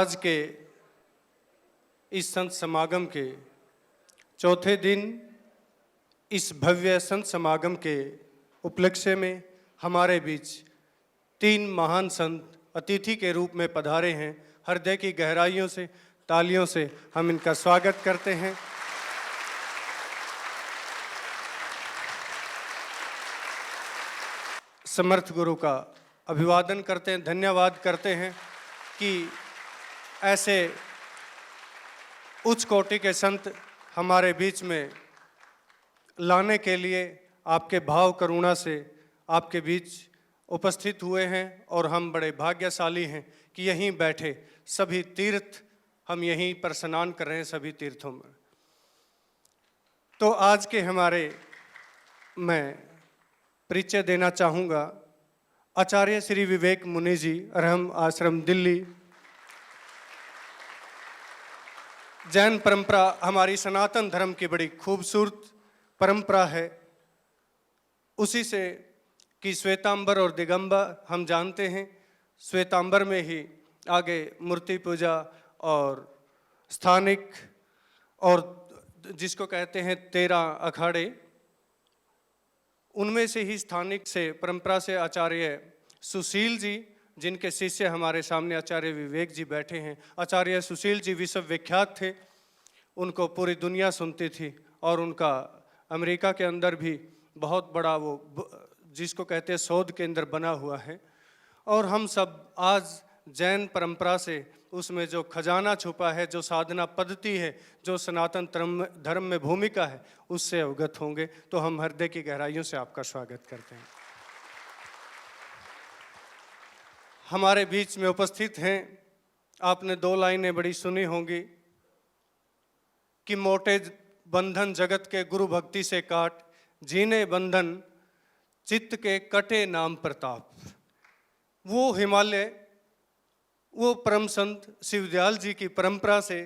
आज के इस संत समागम के चौथे दिन इस भव्य संत समागम के उपलक्ष्य में हमारे बीच तीन महान संत अतिथि के रूप में पधारे हैं। हृदय की गहराइयों से तालियों से हम इनका स्वागत करते हैं। समर्थ गुरु का अभिवादन करते हैं, धन्यवाद करते हैं कि ऐसे उच्च कोटि के संत हमारे बीच में लाने के लिए आपके भाव करुणा से आपके बीच उपस्थित हुए हैं और हम बड़े भाग्यशाली हैं कि यहीं बैठे सभी तीर्थ हम यहीं पर स्नान कर रहे हैं सभी तीर्थों में। तो आज के हमारे मैं परिचय देना चाहूँगा आचार्य श्री विवेक मुनि जी, अरहम आश्रम दिल्ली। जैन परंपरा हमारी सनातन धर्म की बड़ी खूबसूरत परंपरा है। उसी से कि श्वेतांबर और दिगंबर हम जानते हैं। श्वेतांबर में ही आगे मूर्ति पूजा और स्थानिक और जिसको कहते हैं 13 अखाड़े, उनमें से ही स्थानिक से परंपरा से आचार्य सुशील जी, जिनके शिष्य हमारे सामने आचार्य विवेक जी बैठे हैं। आचार्य सुशील जी विश्व विख्यात थे, उनको पूरी दुनिया सुनती थी और उनका अमेरिका के अंदर भी बहुत बड़ा वो जिसको कहते हैं शोध केंद्र बना हुआ है। और हम सब आज जैन परंपरा से उसमें जो खजाना छुपा है, जो साधना पद्धति है, जो सनातन धर्म में भूमिका है, उससे अवगत होंगे। तो हम हृदय की गहराइयों से आपका स्वागत करते हैं। हमारे बीच में उपस्थित हैं, आपने 2 लाइनें बड़ी सुनी होंगी कि मोटे बंधन जगत के गुरु भक्ति से काट, जीने बंधन चित्त के कटे नाम प्रताप। वो हिमालय, वो परम संत शिवदयाल जी की परंपरा से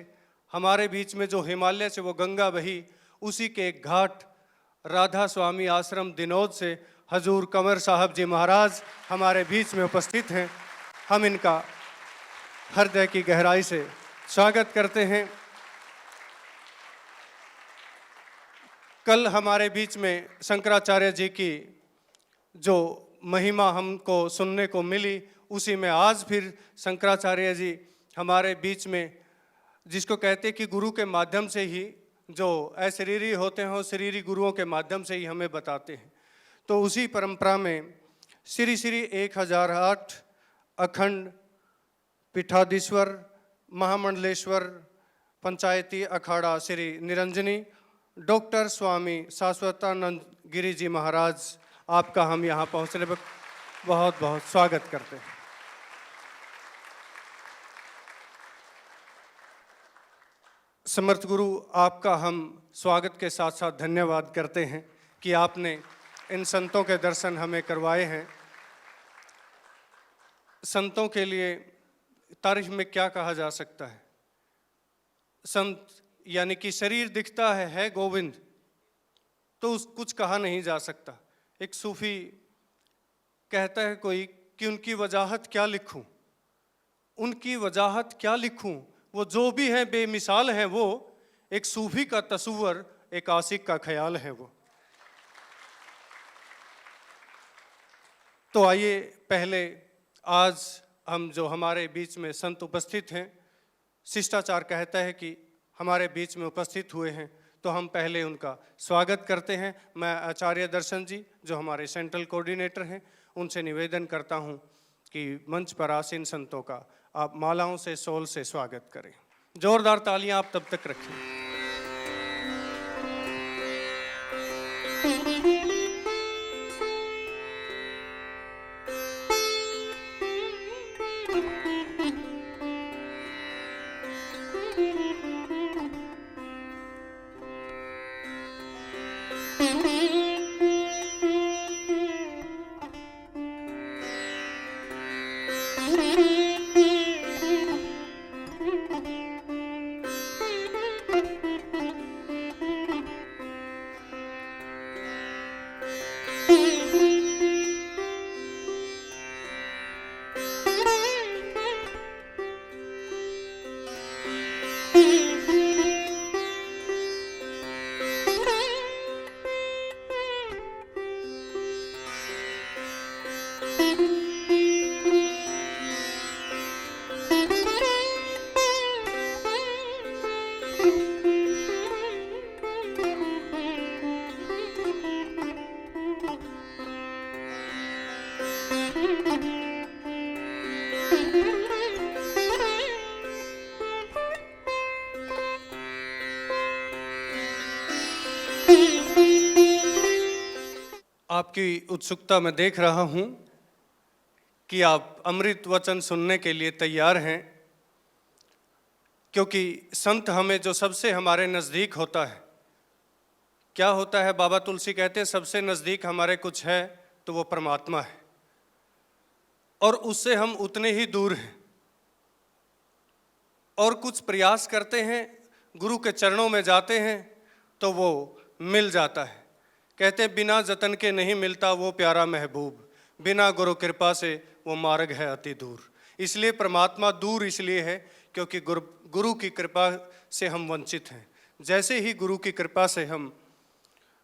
हमारे बीच में जो हिमालय से वो गंगा बही, उसी के एक घाट राधा स्वामी आश्रम दिनोद से हजूर कंवर साहब जी महाराज हमारे बीच में उपस्थित हैं। हम इनका हृदय की गहराई से स्वागत करते हैं। कल हमारे बीच में शंकराचार्य जी की जो महिमा हमको सुनने को मिली, उसी में आज फिर शंकराचार्य जी हमारे बीच में, जिसको कहते हैं कि गुरु के माध्यम से ही जो अशरीरी होते हैं, शरीरी गुरुओं के माध्यम से ही हमें बताते हैं। तो उसी परंपरा में श्री श्री 1008 अखंड पीठाधीश्वर महामंडलेश्वर पंचायती अखाड़ा श्री निरंजनी डॉक्टर स्वामी शाश्वतानंद गिरी जी महाराज, आपका हम यहाँ पहुँचने पर बहुत बहुत स्वागत करते हैं। समर्थ गुरु, आपका हम स्वागत के साथ साथ धन्यवाद करते हैं कि आपने इन संतों के दर्शन हमें करवाए हैं। संतों के लिए तारीफ में क्या कहा जा सकता है? संत यानी कि शरीर दिखता है गोविंद, तो कुछ कहा नहीं जा सकता। एक सूफी कहता है कोई कि उनकी वजाहत क्या लिखूं, उनकी वजाहत क्या लिखूं, वो जो भी है बेमिसाल है। वो एक सूफी का तस्वर, एक आशिक का ख्याल है वो। तो आइए पहले आज हम जो हमारे बीच में संत उपस्थित हैं, शिष्टाचार कहता है कि हमारे बीच में उपस्थित हुए हैं, तो हम पहले उनका स्वागत करते हैं। मैं आचार्य दर्शन जी जो हमारे सेंट्रल कोऑर्डिनेटर हैं, उनसे निवेदन करता हूं कि मंच पर आसीन संतों का आप मालाओं से सोल से स्वागत करें। जोरदार तालियां आप तब तक रखें। आपकी उत्सुकता मैं देख रहा हूँ कि आप अमृत वचन सुनने के लिए तैयार हैं, क्योंकि संत हमें जो सबसे हमारे नज़दीक होता है, क्या होता है, बाबा तुलसी कहते हैं सबसे नज़दीक हमारे कुछ है तो वो परमात्मा है, और उससे हम उतने ही दूर हैं। और कुछ प्रयास करते हैं, गुरु के चरणों में जाते हैं तो वो मिल जाता है। कहते हैं बिना जतन के नहीं मिलता वो प्यारा महबूब, बिना गुरु कृपा से वो मार्ग है अति दूर। इसलिए परमात्मा दूर इसलिए है क्योंकि गुरु की कृपा से हम वंचित हैं। जैसे ही गुरु की कृपा से हम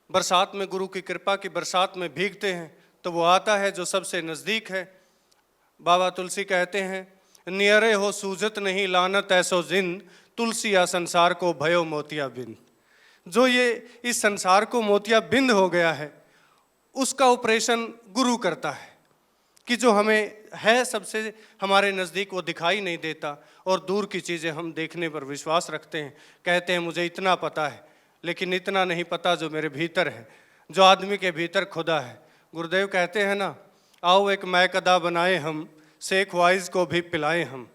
बरसात में, गुरु की कृपा की बरसात में भीगते हैं तो वो आता है जो सबसे नज़दीक है। बाबा तुलसी कहते हैं, नियरे हो सूजत नहीं लानत ऐसो जिन, तुलसी या संसार को भयो मोतिया बिंद। जो ये इस संसार को मोतिया बिंद हो गया है, उसका ऑपरेशन गुरु करता है कि जो हमें है सबसे हमारे नज़दीक वो दिखाई नहीं देता, और दूर की चीज़ें हम देखने पर विश्वास रखते हैं। कहते हैं मुझे इतना पता है, लेकिन इतना नहीं पता जो मेरे भीतर है, जो आदमी के भीतर खुदा है। गुरुदेव कहते हैं ना, आओ एक मैकदा बनाए हम, शेख वाइज को भी पिलाएं हम।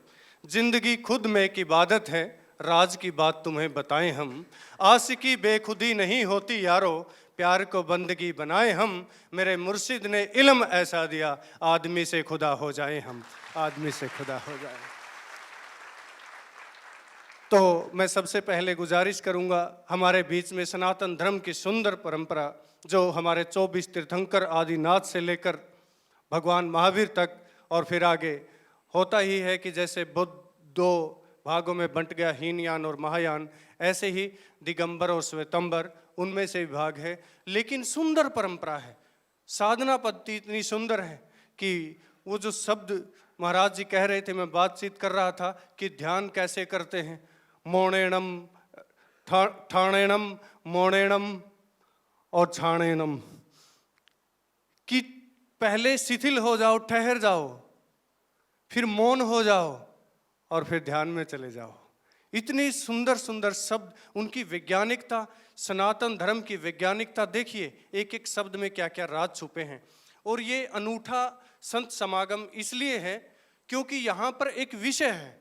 जिंदगी खुद में एक इबादत है, राज की बात तुम्हें बताएं हम। आशिकी बेखुदी नहीं होती यारो, प्यार को बंदगी बनाए हम। मेरे मुर्शिद ने इल्म ऐसा दिया, आदमी से खुदा हो जाए हम, आदमी से खुदा हो जाए। तो मैं सबसे पहले गुजारिश करूंगा, हमारे बीच में सनातन धर्म की सुंदर परंपरा, जो हमारे 24 तीर्थंकर आदिनाथ से लेकर भगवान महावीर तक और फिर आगे होता ही है कि जैसे बुद्ध 2 भागों में बंट गया, हीनयान और महायान, ऐसे ही दिगंबर और श्वेतंबर उनमें से भाग है। लेकिन सुंदर परंपरा है, साधना पद्धति इतनी सुंदर है कि वो जो शब्द महाराज जी कह रहे थे, मैं बातचीत कर रहा था कि ध्यान कैसे करते हैं, मोणेणम, ठाणेणम, मोणेणम और छाणेणम, कि पहले शिथिल हो जाओ, ठहर जाओ, फिर मौन हो जाओ और फिर ध्यान में चले जाओ। इतनी सुंदर सुंदर शब्द, उनकी वैज्ञानिकता, सनातन धर्म की वैज्ञानिकता देखिए, एक एक शब्द में क्या क्या राज छुपे हैं। और ये अनूठा संत समागम इसलिए है क्योंकि यहाँ पर एक विषय है,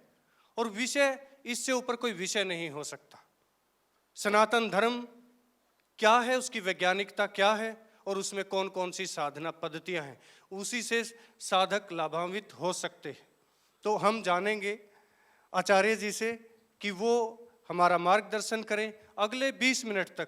और विषय, इससे ऊपर कोई विषय नहीं हो सकता। सनातन धर्म क्या है, उसकी वैज्ञानिकता क्या है, और उसमें कौन कौन सी साधना पद्धतियां हैं, उसी से साधक लाभान्वित हो सकते हैं। तो हम जानेंगे आचार्य जी से कि वो हमारा मार्गदर्शन करें अगले 20 मिनट तक,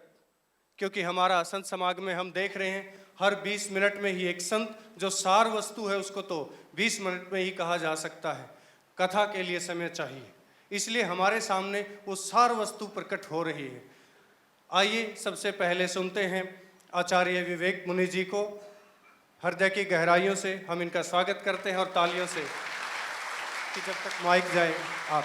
क्योंकि हमारा संत समागम में हम देख रहे हैं हर 20 मिनट में ही एक संत, जो सार वस्तु है उसको तो 20 मिनट में ही कहा जा सकता है, कथा के लिए समय चाहिए। इसलिए हमारे सामने वो सार वस्तु प्रकट हो रही है। आइए सबसे पहले सुनते हैं आचार्य विवेक मुनि जी को। हृदय की गहराइयों से हम इनका स्वागत करते हैं और तालियों से, कि जब तक माइक जाए आप।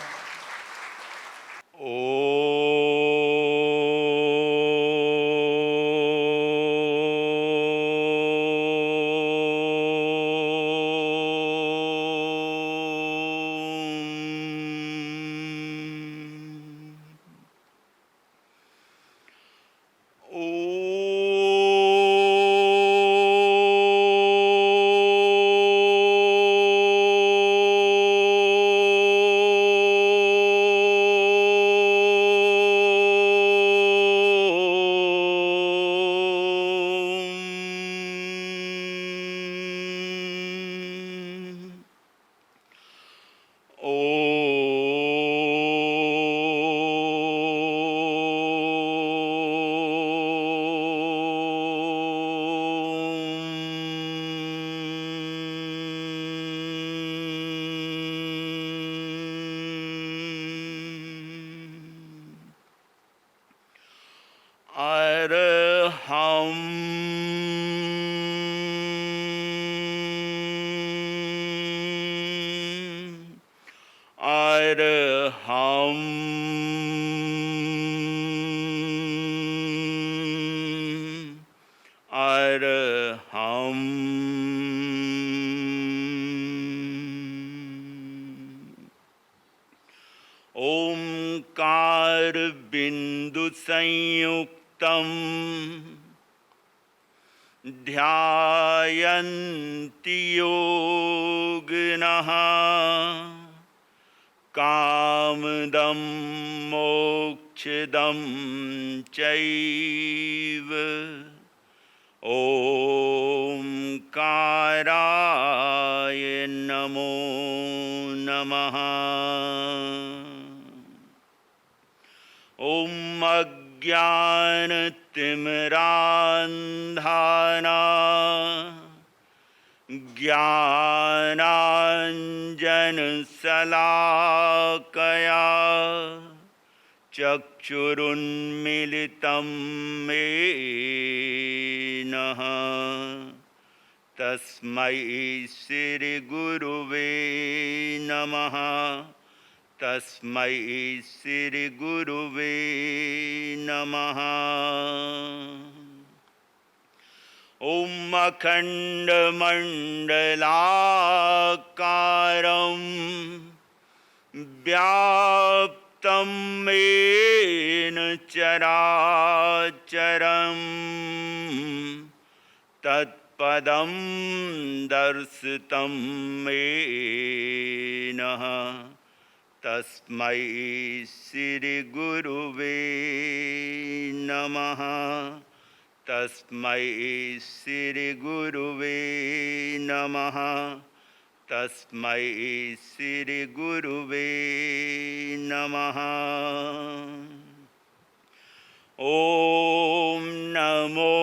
ओंकार बिंदु संयुक्तम ध्यायन्ति योगिनः कामदं मोक्षदं चैव ओंकाराय नमो नमः। ॐ अज्ञानतिमिरान्धाना ज्ञानाञ्जनशलाकया चक्षुरुन्मीलितं येन तस्मै श्रीगुरुवे नमः। तस्मै श्रीगुरुवे नमः। ॐ अखण्डमण्डलाकारं व्याप्तं येन चराचरं तत्पदं दर्शितं येन तस्मै श्रीगुरुवे नमः। तस्मै श्रीगुरुवे नमः। तस्मै श्रीगुरुवे नमः। ॐ नमो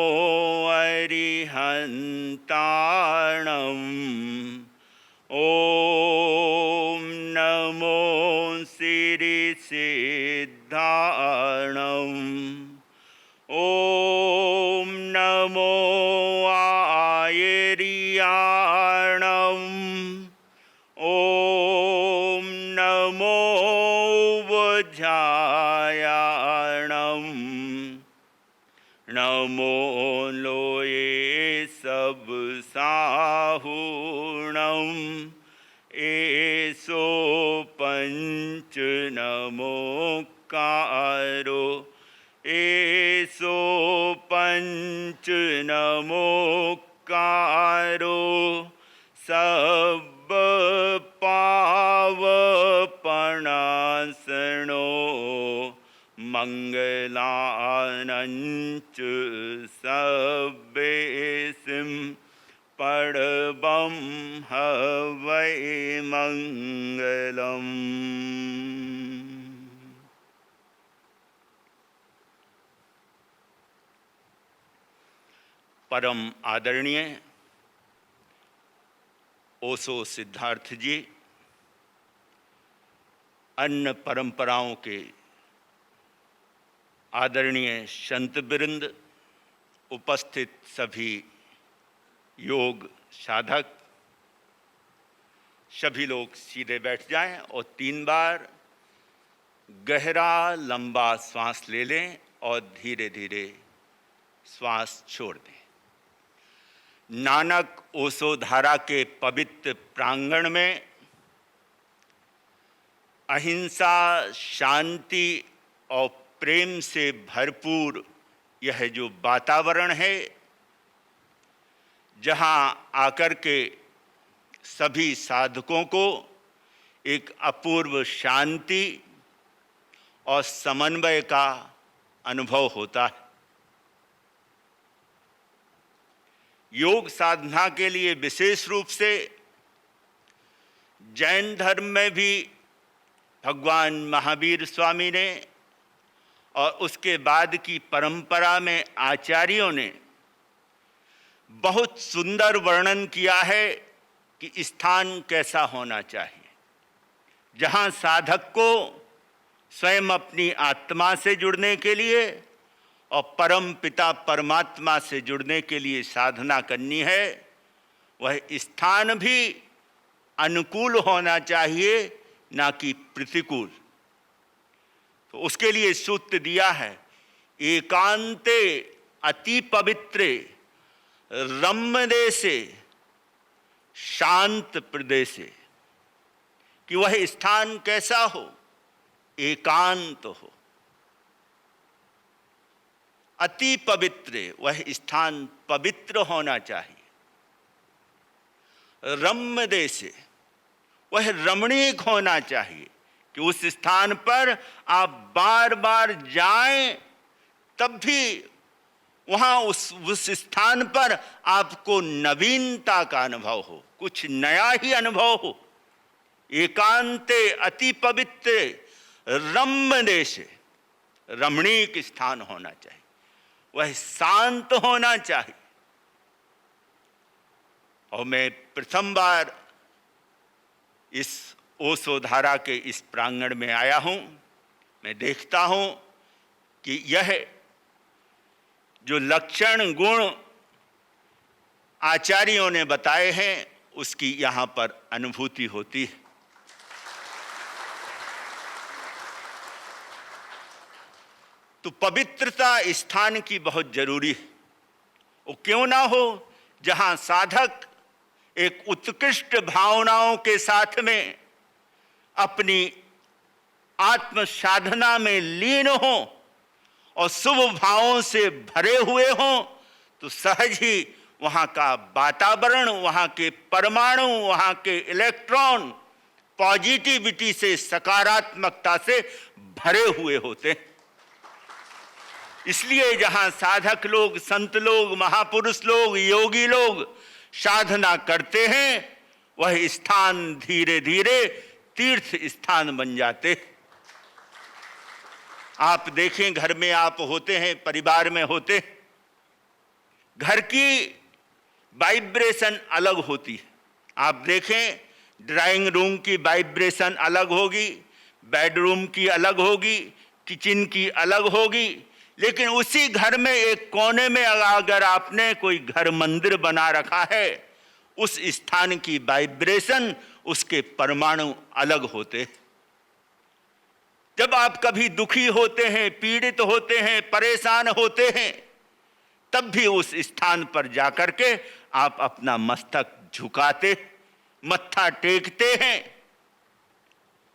अरिहन्ताणम्। ॐ नमो श्रीसिद्धाणम्। ॐ नमो आयर्याणम्। ॐ नमो बुद्धायाणम्। नमो लोये सब साहुणम्। एसो पंच नमोकारो। एसो पंच नमोकारो सब पावपणासनो मंगलानंच सब्बेसिं परमं हवै मंगलम्। परम आदरणीय ओशो सिद्धार्थ जी, अन्य परंपराओं के आदरणीय संत वृंद, उपस्थित सभी योग साधक, सभी लोग सीधे बैठ जाएं और 3 बार गहरा लंबा श्वास ले लें और धीरे धीरे श्वास छोड़ दें। नानक ओशो धारा के पवित्र प्रांगण में अहिंसा, शांति और प्रेम से भरपूर यह जो वातावरण है, जहां आकर के सभी साधकों को एक अपूर्व शांति और समन्वय का अनुभव होता है। योग साधना के लिए विशेष रूप से जैन धर्म में भी भगवान महावीर स्वामी ने और उसके बाद की परंपरा में आचार्यों ने बहुत सुंदर वर्णन किया है कि स्थान कैसा होना चाहिए, जहां साधक को स्वयं अपनी आत्मा से जुड़ने के लिए और परम पिता परमात्मा से जुड़ने के लिए साधना करनी है। वह स्थान भी अनुकूल होना चाहिए, ना कि प्रतिकूल। तो उसके लिए सूत्र दिया है, एकांते अति पवित्रे रम्य देशे शांत प्रदेशे, कि वह स्थान कैसा हो, एकांत हो। अति पवित्र, वह स्थान पवित्र होना चाहिए। रम्य देश, वह रमणीक होना चाहिए कि उस स्थान पर आप बार बार जाएं, तब भी वहाँ उस स्थान पर आपको नवीनता का अनुभव हो, कुछ नया ही अनुभव हो। एकांते अति पवित्र रम्य देश, रमणीक स्थान होना चाहिए, वह शांत होना चाहिए। और मैं प्रथम बार इस ओशो धारा के इस प्रांगण में आया हूँ। मैं देखता हूँ कि यह जो लक्षण गुण आचार्यों ने बताए हैं, उसकी यहाँ पर अनुभूति होती है। तो पवित्रता स्थान की बहुत जरूरी है। वो क्यों ना हो जहाँ साधक एक उत्कृष्ट भावनाओं के साथ में अपनी आत्म साधना में लीन हो और शुभ भावों से भरे हुए हों, तो सहज ही वहाँ का वातावरण, वहाँ के परमाणु, वहाँ के इलेक्ट्रॉन पॉजिटिविटी से, सकारात्मकता से भरे हुए होते हैं। इसलिए जहाँ साधक लोग, संत लोग, महापुरुष लोग, योगी लोग साधना करते हैं, वह स्थान धीरे धीरे तीर्थ स्थान बन जाते। आप देखें, घर में आप होते हैं, परिवार में होते, घर की वाइब्रेशन अलग होती है। आप देखें, ड्राइंग रूम की वाइब्रेशन अलग होगी, बेडरूम की अलग होगी, किचन की अलग होगी। लेकिन उसी घर में एक कोने में अगर आपने कोई घर मंदिर बना रखा है, उस स्थान की वाइब्रेशन, उसके परमाणु अलग होते। जब आप कभी दुखी होते हैं, पीड़ित होते हैं, परेशान होते हैं, तब भी उस स्थान पर जाकर के आप अपना मस्तक झुकाते, मत्था टेकते हैं।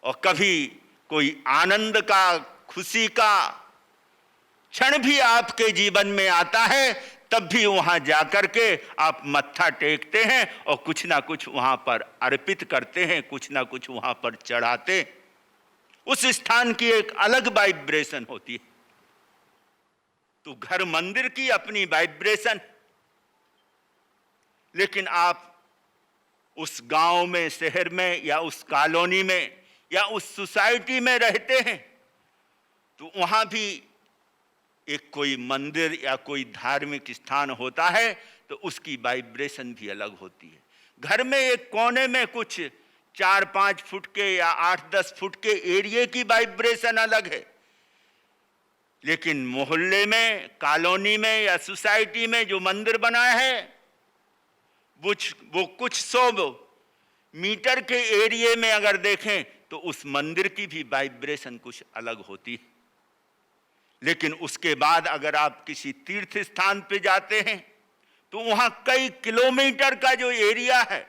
और कभी कोई आनंद का, खुशी का क्षण भी आपके जीवन में आता है, तब भी वहां जाकर के आप मत्था टेकते हैं और कुछ ना कुछ वहां पर अर्पित करते हैं, कुछ ना कुछ वहां पर चढ़ाते। उस स्थान की एक अलग वाइब्रेशन होती है। तो घर मंदिर की अपनी वाइब्रेशन, लेकिन आप उस गांव में, शहर में, या उस कॉलोनी में, या उस सोसाइटी में रहते हैं, तो वहां भी एक कोई मंदिर या कोई धार्मिक स्थान होता है, तो उसकी वाइब्रेशन भी अलग होती है। घर में एक कोने में कुछ 4-5 फुट के या 8-10 फुट के एरिया की वाइब्रेशन अलग है, लेकिन मोहल्ले में, कॉलोनी में या सोसाइटी में जो मंदिर बना है, वो कुछ 100 मीटर के एरिया में अगर देखें, तो उस मंदिर की भी वाइब्रेशन कुछ अलग होती है। लेकिन उसके बाद अगर आप किसी तीर्थ स्थान पे जाते हैं, तो वहां कई किलोमीटर का जो एरिया है,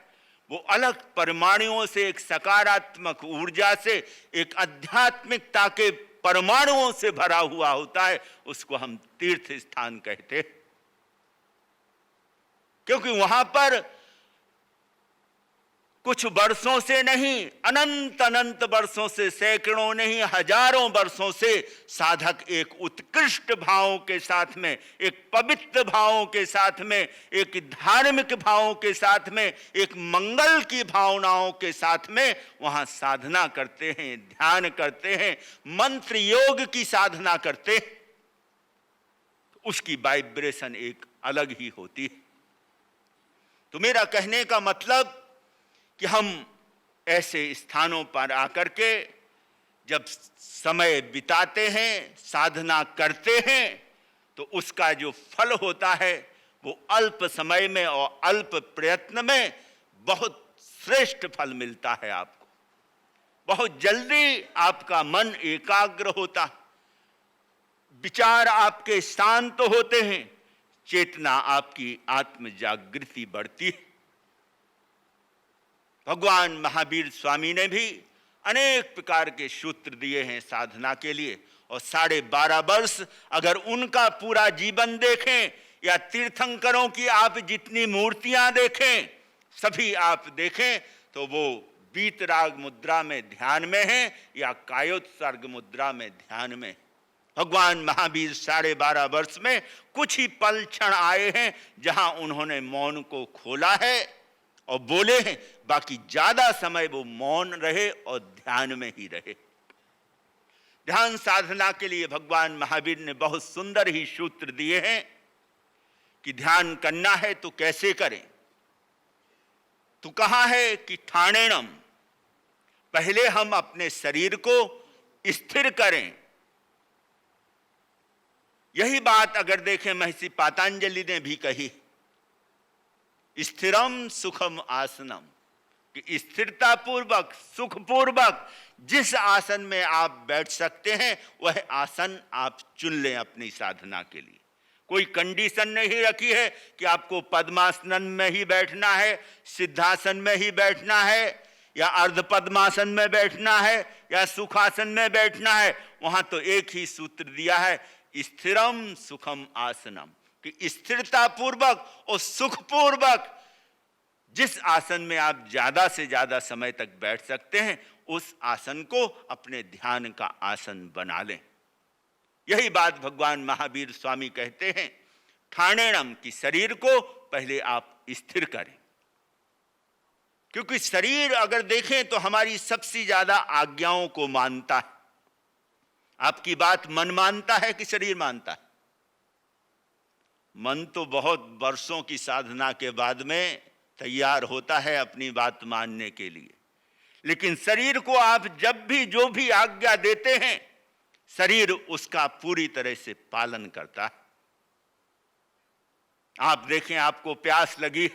वो अलग परमाणुओं से, एक सकारात्मक ऊर्जा से, एक आध्यात्मिकता के परमाणुओं से भरा हुआ होता है। उसको हम तीर्थ स्थान कहते हैं, क्योंकि वहां पर कुछ वर्षों से नहीं, अनंत अनंत वर्षों से, सैकड़ों नहीं, हजारों वर्षों से साधक एक उत्कृष्ट भावों के साथ में, एक पवित्र भावों के साथ में, एक धार्मिक भावों के साथ में, एक मंगल की भावनाओं के साथ में वहां साधना करते हैं, ध्यान करते हैं, मंत्र योग की साधना करते हैं। उसकी वाइब्रेशन एक अलग ही होती है। तो मेरा कहने का मतलब कि हम ऐसे स्थानों पर आकर के जब समय बिताते हैं, साधना करते हैं, तो उसका जो फल होता है, वो अल्प समय में और अल्प प्रयत्न में बहुत श्रेष्ठ फल मिलता है आपको। बहुत जल्दी आपका मन एकाग्र होता, विचार आपके शांत होते हैं, चेतना आपकी आत्म जागृति बढ़ती है। भगवान महावीर स्वामी ने भी अनेक प्रकार के सूत्र दिए हैं साधना के लिए। और 12.5 वर्ष अगर उनका पूरा जीवन देखें, या तीर्थंकरों की आप जितनी मूर्तियां देखें, सभी आप देखें तो वो वीतराग मुद्रा में ध्यान में है या कायोत्सर्ग मुद्रा में ध्यान में। भगवान महावीर 12.5 वर्ष में कुछ ही पल क्षण आए हैं जहां उन्होंने मौन को खोला है और बोले हैं, बाकी ज्यादा समय वो मौन रहे और ध्यान में ही रहे। ध्यान साधना के लिए भगवान महावीर ने बहुत सुंदर ही सूत्र दिए हैं कि ध्यान करना है तो कैसे करें। तो कहा है कि ठाणेणम, पहले हम अपने शरीर को स्थिर करें। यही बात अगर देखें महर्षि पातंजलि ने भी कही, स्थिरम सुखम आसनम, कि स्थिरता पूर्वक सुखपूर्वक जिस आसन में आप बैठ सकते हैं वह आसन आप चुन लें अपनी साधना के लिए। कोई कंडीशन नहीं रखी है कि आपको पद्मासन में ही बैठना है, सिद्धासन में ही बैठना है, या अर्ध पद्मासन में बैठना है, या सुखासन में बैठना है। वहां तो एक ही सूत्र दिया है, स्थिरम सुखम आसनम, कि स्थिरता पूर्वक और सुखपूर्वक जिस आसन में आप ज्यादा से ज्यादा समय तक बैठ सकते हैं उस आसन को अपने ध्यान का आसन बना लें। यही बात भगवान महावीर स्वामी कहते हैं, ठाणेणम, की शरीर को पहले आप स्थिर करें। क्योंकि शरीर अगर देखें तो हमारी सबसे ज्यादा आज्ञाओं को मानता है। आपकी बात मन मानता है कि शरीर मानता है? मन तो बहुत वर्षों की साधना के बाद में तैयार होता है अपनी बात मानने के लिए, लेकिन शरीर को आप जब भी जो भी आज्ञा देते हैं शरीर उसका पूरी तरह से पालन करता है। आप देखें, आपको प्यास लगी,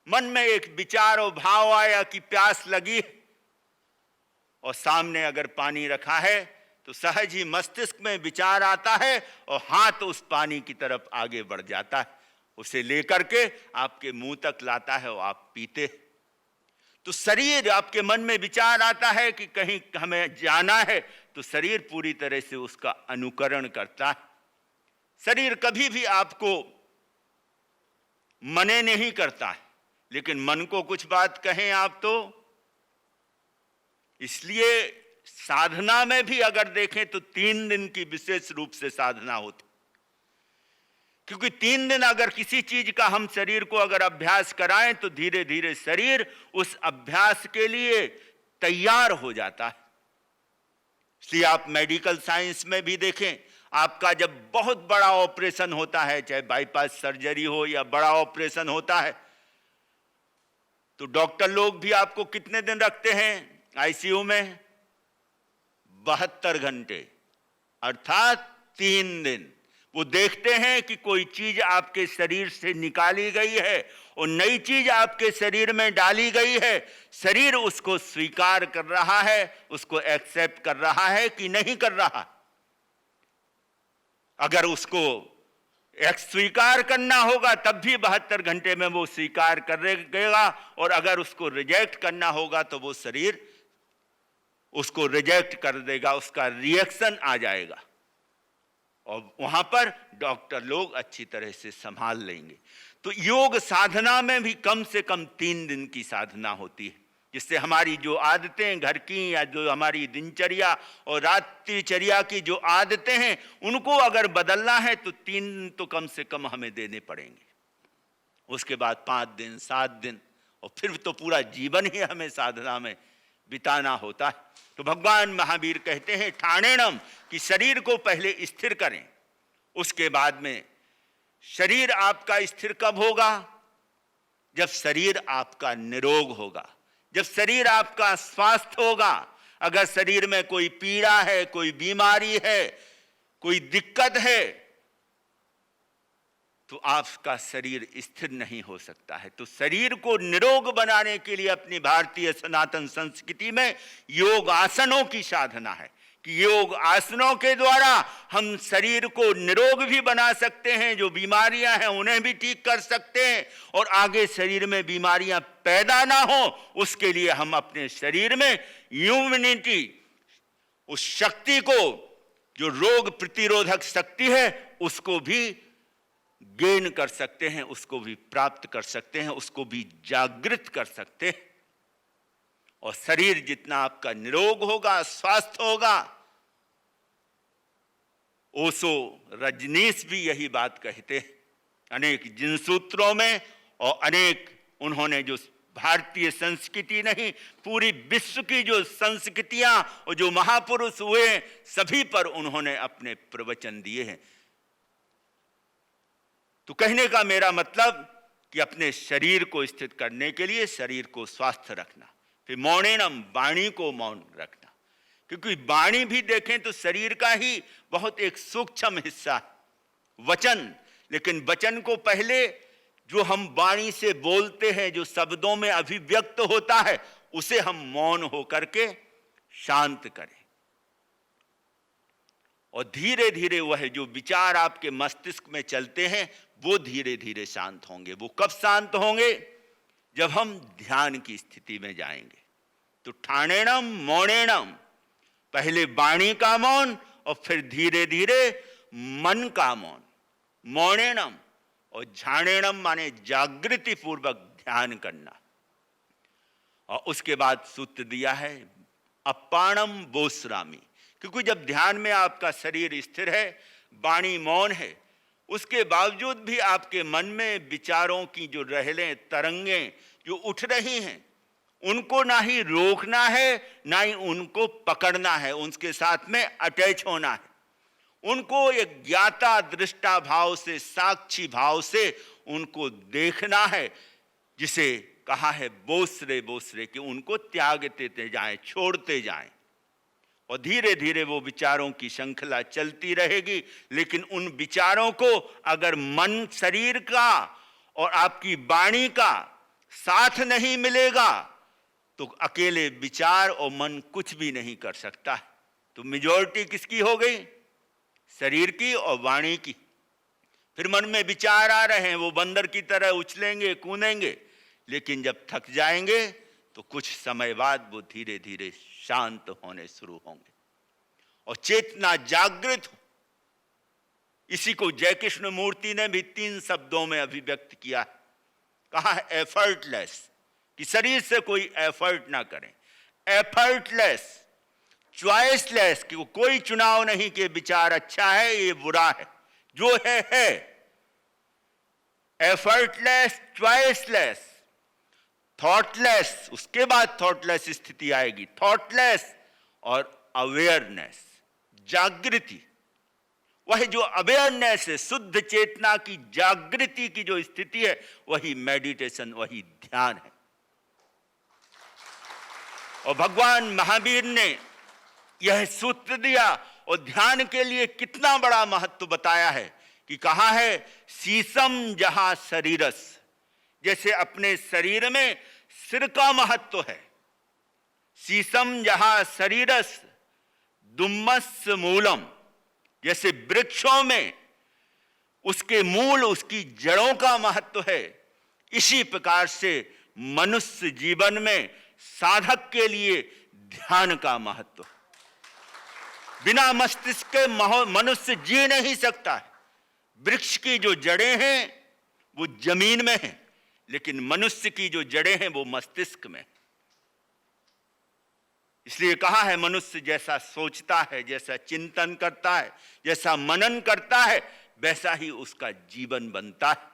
मन में एक विचार और भाव आया कि प्यास लगी, और सामने अगर पानी रखा है तो सहज ही मस्तिष्क में विचार आता है और हाथ उस पानी की तरफ आगे बढ़ जाता है, उसे लेकर के आपके मुंह तक लाता है और आप पीते। तो शरीर, आपके मन में विचार आता है कि कहीं हमें जाना है तो शरीर पूरी तरह से उसका अनुकरण करता है। शरीर कभी भी आपको मने नहीं करता है, लेकिन मन को कुछ बात कहें आप तो। इसलिए साधना में भी अगर देखें तो 3 दिन की विशेष रूप से साधना होती, क्योंकि 3 दिन अगर किसी चीज का हम शरीर को अगर अभ्यास कराएं तो धीरे धीरे शरीर उस अभ्यास के लिए तैयार हो जाता है। इसलिए आप मेडिकल साइंस में भी देखें, आपका जब बहुत बड़ा ऑपरेशन होता है, चाहे बाईपास सर्जरी हो या बड़ा ऑपरेशन होता है, तो डॉक्टर लोग भी आपको कितने दिन रखते हैं आईसीयू में? 72 घंटे, अर्थात 3 दिन। वो देखते हैं कि कोई चीज आपके शरीर से निकाली गई है और नई चीज आपके शरीर में डाली गई है। शरीर उसको स्वीकार कर रहा है, उसको एक्सेप्ट कर रहा है कि नहीं कर रहा। अगर उसको स्वीकार करना होगा तब भी 72 घंटे में वो स्वीकार करेगा, और अगर उसको रिजेक्ट करना होगा तो वो शरीर उसको रिजेक्ट कर देगा, उसका रिएक्शन आ जाएगा, और वहां पर डॉक्टर लोग अच्छी तरह से संभाल लेंगे। तो योग साधना में भी कम से कम 3 दिन की साधना होती है, जिससे हमारी जो आदतें घर की या जो हमारी दिनचर्या और रात्रिचर्या की जो आदतें हैं उनको अगर बदलना है तो 3 दिन तो कम से कम हमें देने पड़ेंगे। उसके बाद 5 दिन, 7 दिन, और फिर तो पूरा जीवन ही हमें साधना में बिताना होता है। तो भगवान महावीर कहते हैं ठाणेणम, कि शरीर को पहले स्थिर करें। उसके बाद में शरीर आपका स्थिर कब होगा? जब शरीर आपका निरोग होगा, जब शरीर आपका स्वस्थ होगा। अगर शरीर में कोई पीड़ा है, कोई बीमारी है, कोई दिक्कत है, तो आपका शरीर स्थिर नहीं हो सकता है। तो शरीर को निरोग बनाने के लिए अपनी भारतीय सनातन संस्कृति में योग आसनों की साधना है, कि योग आसनों के द्वारा हम शरीर को निरोग भी बना सकते हैं, जो बीमारियां हैं उन्हें भी ठीक कर सकते हैं, और आगे शरीर में बीमारियां पैदा ना हो उसके लिए हम अपने शरीर में इम्यूनिटी, उस शक्ति को, जो रोग प्रतिरोधक शक्ति है, उसको भी गेन कर सकते हैं, उसको भी प्राप्त कर सकते हैं, उसको भी जागृत कर सकते हैं। और शरीर जितना आपका निरोग होगा, स्वस्थ होगा, ओशो, रजनीश भी यही बात कहते हैं अनेक जिन सूत्रों में, और अनेक उन्होंने जो भारतीय संस्कृति नहीं, पूरी विश्व की जो संस्कृतियां और जो महापुरुष हुए सभी पर उन्होंने अपने प्रवचन दिए हैं। तो कहने का मेरा मतलब कि अपने शरीर को स्थित करने के लिए शरीर को स्वस्थ रखना, फिर मौनेनम, वाणी को मौन रखना, क्योंकि वाणी भी देखें तो शरीर का ही बहुत एक सूक्ष्म हिस्सा है, वचन। लेकिन वचन को पहले जो हम वाणी से बोलते हैं, जो शब्दों में अभिव्यक्त होता है, उसे हम मौन होकर के शांत करें, और धीरे धीरे वह जो विचार आपके मस्तिष्क में चलते हैं वो धीरे धीरे शांत होंगे। वो कब शांत होंगे? जब हम ध्यान की स्थिति में जाएंगे। तो ठाणेणम मौनेणम, पहले वाणी का मौन और फिर धीरे धीरे मन का मौन, मौनेणम, और झाणेणम माने जागृति पूर्वक ध्यान करना। और उसके बाद सूत्र दिया है अपाणम बोसरामी, क्योंकि जब ध्यान में आपका शरीर स्थिर है, वाणी मौन है, उसके बावजूद भी आपके मन में विचारों की जो रहलें, तरंगें जो उठ रही हैं, उनको ना ही रोकना है, ना ही उनको पकड़ना है, उनके साथ में अटैच होना है। उनको एक ज्ञाता दृष्टा भाव से, साक्षी भाव से उनको देखना है, जिसे कहा है बोसरे बोसरे, कि उनको त्यागते जाएं, छोड़ते जाएं। और धीरे धीरे वो विचारों की श्रृंखला चलती रहेगी, लेकिन उन विचारों को अगर मन, शरीर का और आपकी वाणी का साथ नहीं मिलेगा तो अकेले विचार और मन कुछ भी नहीं कर सकता। तो मेजॉरिटी किसकी हो गई? शरीर की और वाणी की। फिर मन में विचार आ रहे हैं, वो बंदर की तरह उछलेंगे, कूदेंगे, लेकिन जब थक जाएंगे तो कुछ समय बाद वो धीरे धीरे शांत होने शुरू होंगे और चेतना जागृत हो। इसी को जय कृष्ण मूर्ति ने भी 3 शब्दों में अभिव्यक्त किया है। कहा है एफर्टलेस, कि शरीर से कोई एफर्ट ना करें, एफर्टलेस, चॉइसलेस, कि कोई चुनाव नहीं कि विचार अच्छा है ये बुरा है, जो है। एफर्टलेस, चॉइसलेस, थॉटलेस, उसके बाद थॉटलेस स्थिति आएगी, थॉटलेस, और अवेयरनेस, जागृति। वही जो अवेयरनेस है, शुद्ध चेतना की जागृति की जो स्थिति है, वही मेडिटेशन, वही ध्यान है। और भगवान महावीर ने यह सूत्र दिया और ध्यान के लिए कितना बड़ा महत्व बताया है, कि कहा है शीशम जहां शरीरस, जैसे अपने शरीर में सिर का महत्व है। शीशम जहां शरीरस दुम्मस मूलम, जैसे वृक्षों में उसके मूल, उसकी जड़ों का महत्व है, इसी प्रकार से मनुष्य जीवन में साधक के लिए ध्यान का महत्व। बिना मस्तिष्क के मनुष्य जी नहीं सकता है। वृक्ष की जो जड़ें हैं वो जमीन में हैं, लेकिन मनुष्य की जो जड़ें हैं वो मस्तिष्क में। इसलिए कहा है मनुष्य जैसा सोचता है, जैसा चिंतन करता है, जैसा मनन करता है, वैसा ही उसका जीवन बनता है।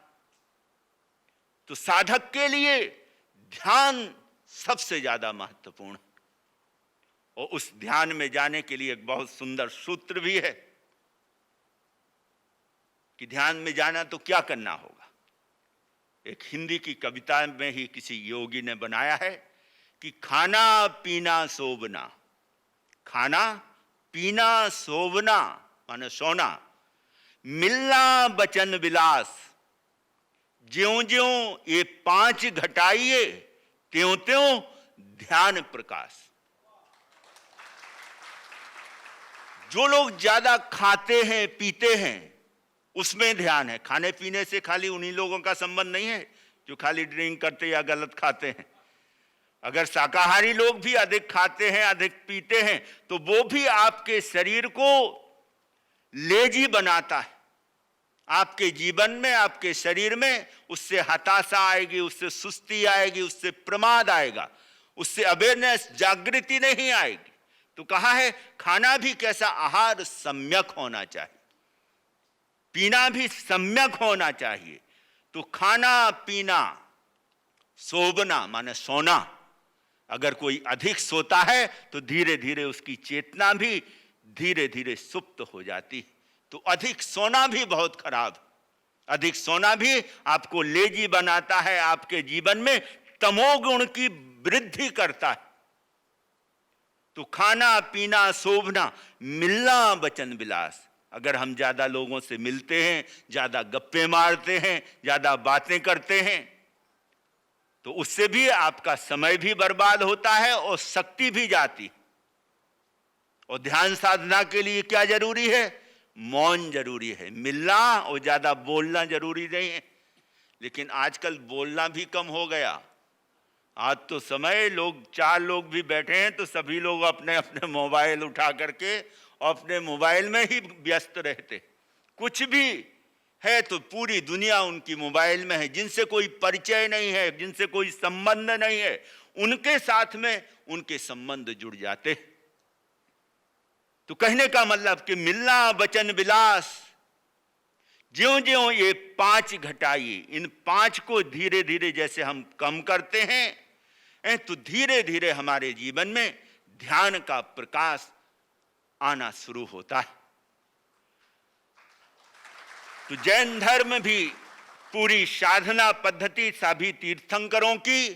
तो साधक के लिए ध्यान सबसे ज्यादा महत्वपूर्ण है। और उस ध्यान में जाने के लिए एक बहुत सुंदर सूत्र भी है कि ध्यान में जाना तो क्या करना होगा। एक हिंदी की कविता में ही किसी योगी ने बनाया है कि खाना पीना सोवना, खाना पीना सोवना माने सोना, मिलना बचन विलास, ज्यों ज्यों ये 5 घटाइए त्यों त्यों ध्यान प्रकाश। जो लोग ज्यादा खाते हैं पीते हैं उसमें ध्यान है। खाने पीने से खाली उन्हीं लोगों का संबंध नहीं है जो खाली ड्रिंक करते या गलत खाते हैं। अगर शाकाहारी लोग भी अधिक खाते हैं, अधिक पीते हैं, तो वो भी आपके शरीर को लेजी बनाता है। आपके जीवन में, आपके शरीर में उससे हताशा आएगी, उससे सुस्ती आएगी, उससे प्रमाद आएगा, उससे अवेयरनेस, जागृति नहीं आएगी। तो कहा है खाना भी कैसा, आहार सम्यक होना चाहिए, पीना भी सम्यक होना चाहिए। तो खाना पीना, सोना माने सोना, अगर कोई अधिक सोता है तो धीरे धीरे उसकी चेतना भी धीरे धीरे सुप्त हो जाती है। तो अधिक सोना भी बहुत खराब, अधिक सोना भी आपको लेजी बनाता है, आपके जीवन में तमोगुण की वृद्धि करता है। तो खाना पीना, शोभना, मिलना, वचन विलास, अगर हम ज्यादा लोगों से मिलते हैं, ज्यादा गप्पे मारते हैं, ज्यादा बातें करते हैं, तो उससे भी आपका समय भी बर्बाद होता है और शक्ति भी जाती। और ध्यान साधना के लिए क्या जरूरी है? मौन जरूरी है। मिलना और ज्यादा बोलना जरूरी नहीं है। लेकिन आजकल बोलना भी कम हो गया। आज तो समय, लोग 4 लोग भी बैठे हैं तो सभी लोग अपने अपने मोबाइल उठा करके अपने मोबाइल में ही व्यस्त रहते। कुछ भी है तो पूरी दुनिया उनकी मोबाइल में है। जिनसे कोई परिचय नहीं है, जिनसे कोई संबंध नहीं है, उनके साथ में उनके संबंध जुड़ जाते। तो कहने का मतलब कि मिलना, वचन विलास, ज्यों ज्यों ये 5 घटाइए, इन 5 को धीरे धीरे जैसे हम कम करते हैं तो धीरे धीरे हमारे जीवन में ध्यान का प्रकाश आना शुरू होता है। तो जैन धर्म भी पूरी साधना पद्धति सभी तीर्थंकरों की,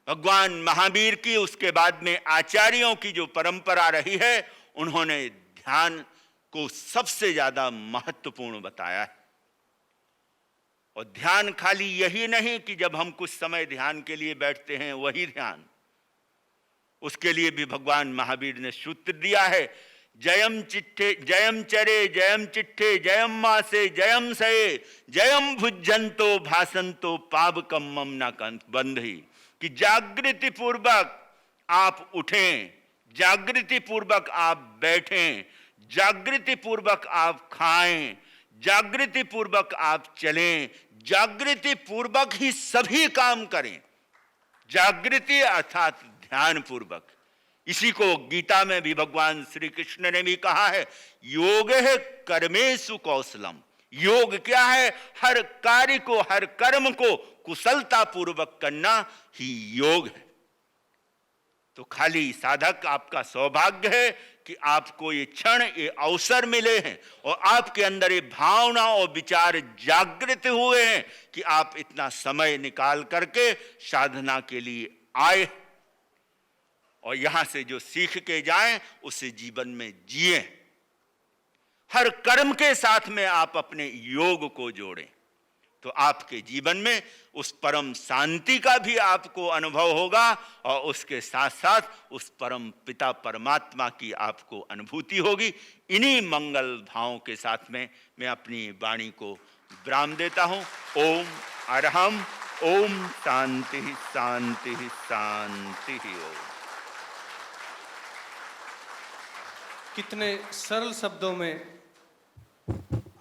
भगवान महावीर की, उसके बाद में आचार्यों की जो परंपरा रही है, उन्होंने ध्यान को सबसे ज्यादा महत्वपूर्ण बताया है। और ध्यान खाली यही नहीं कि जब हम कुछ समय ध्यान के लिए बैठते हैं वही ध्यान, उसके लिए भी भगवान महावीर ने सूत्र दिया है। जयम चिट्ठे जयम चरे जयम चिट्ठे जयम मासे जयम सये जयम भुजंतो भासंतो पावकम मम न बंधी। कि जागृति पूर्वक आप उठें, जागृति पूर्वक आप बैठें, जागृति पूर्वक आप खाएं, जागृति पूर्वक आप चलें, जागृति पूर्वक ही सभी काम करें। जागृति अर्थात ध्यान पूर्वक। इसी को गीता में भी भगवान श्री कृष्ण ने भी कहा है, योग है कर्मेषु कौशलम। योग क्या है? हर कार्य को, हर कर्म को कुशलता पूर्वक करना ही योग है। तो खाली साधक, आपका सौभाग्य है कि आपको ये क्षण, ये अवसर मिले हैं और आपके अंदर ये भावना और विचार जागृत हुए हैं कि आप इतना समय निकाल करके साधना के लिए आए और यहां से जो सीख के जाएं उसे जीवन में जिए। हर कर्म के साथ में आप अपने योग को जोड़ें तो आपके जीवन में उस परम शांति का भी आपको अनुभव होगा और उसके साथ साथ उस परम पिता परमात्मा की आपको अनुभूति होगी। इन्हीं मंगल भावों के साथ में मैं अपनी वाणी को विराम देता हूं। ओम अरहम। ओम शांति शांति शांति। ओम। कितने सरल शब्दों में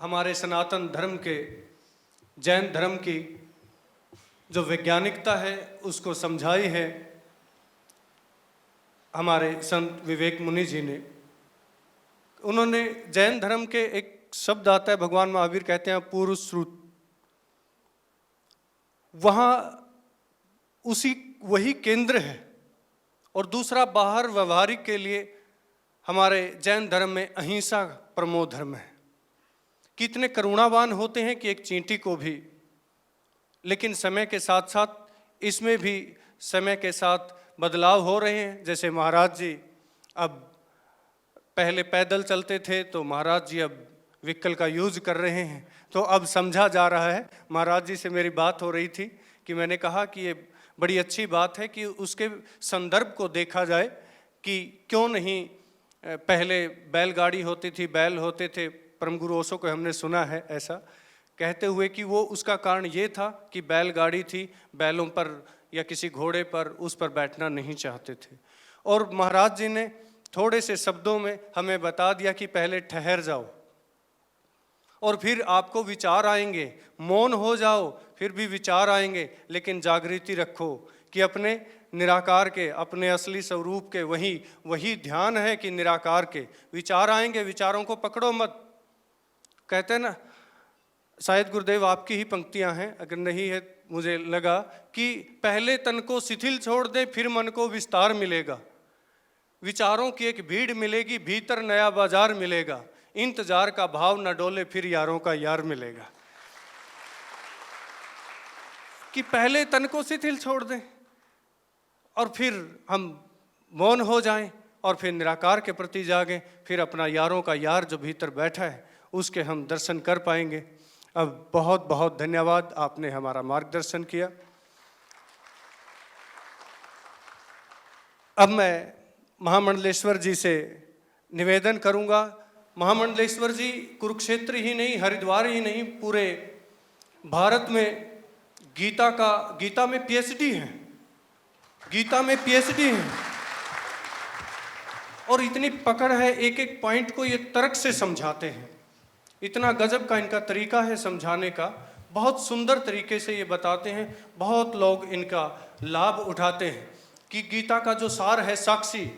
हमारे सनातन धर्म के, जैन धर्म की जो वैज्ञानिकता है उसको समझाई है हमारे संत विवेक मुनि जी ने। उन्होंने जैन धर्म के एक शब्द आता है, भगवान महावीर कहते हैं पूर्व श्रुत। वहाँ वही केंद्र है। और दूसरा, बाहर व्यवहारिक के लिए हमारे जैन धर्म में अहिंसा परमो धर्म है। कितने करुणावान होते हैं कि एक चींटी को भी, लेकिन समय के साथ साथ इसमें भी समय के साथ बदलाव हो रहे हैं। जैसे महाराज जी अब पहले पैदल चलते थे तो महाराज जी अब व्हीकल का यूज कर रहे हैं। तो अब समझा जा रहा है। महाराज जी से मेरी बात हो रही थी कि मैंने कहा कि ये बड़ी अच्छी बात है कि उसके संदर्भ को देखा जाए कि क्यों नहीं पहले बैलगाड़ी होती थी, बैल होते थे। परम गुरु ओशो को हमने सुना है ऐसा कहते हुए कि वो उसका कारण ये था कि बैलगाड़ी थी, बैलों पर या किसी घोड़े पर उस पर बैठना नहीं चाहते थे। और महाराज जी ने थोड़े से शब्दों में हमें बता दिया कि पहले ठहर जाओ और फिर आपको विचार आएंगे, मौन हो जाओ फिर भी विचार आएंगे, लेकिन जागृति रखो कि अपने निराकार के, अपने असली स्वरूप के वही ध्यान है कि निराकार के विचार आएंगे, विचारों को पकड़ो मत। कहते हैं ना, शायद गुरुदेव आपकी ही पंक्तियां हैं, अगर नहीं है मुझे लगा कि पहले तन को शिथिल छोड़ दे फिर मन को विस्तार मिलेगा, विचारों की एक भीड़ मिलेगी, भीतर नया बाजार मिलेगा, इंतजार का भाव न डोले फिर यारों का यार मिलेगा। कि पहले तन को शिथिल छोड़ दें और फिर हम मौन हो जाएं और फिर निराकार के प्रति जागें, फिर अपना यारों का यार जो भीतर बैठा है उसके हम दर्शन कर पाएंगे। अब बहुत बहुत धन्यवाद, आपने हमारा मार्गदर्शन किया। अब मैं महामंडलेश्वर जी से निवेदन करूंगा। महामंडलेश्वर जी कुरुक्षेत्र ही नहीं, हरिद्वार ही नहीं, पूरे भारत में गीता में पीएचडी है, गीता में पीएचडी है और इतनी पकड़ है, एक एक पॉइंट को ये तर्क से समझाते हैं। इतना गजब का इनका तरीका है समझाने का, बहुत सुंदर तरीके से ये बताते हैं, बहुत लोग इनका लाभ उठाते हैं। कि गीता का जो सार है साक्षी,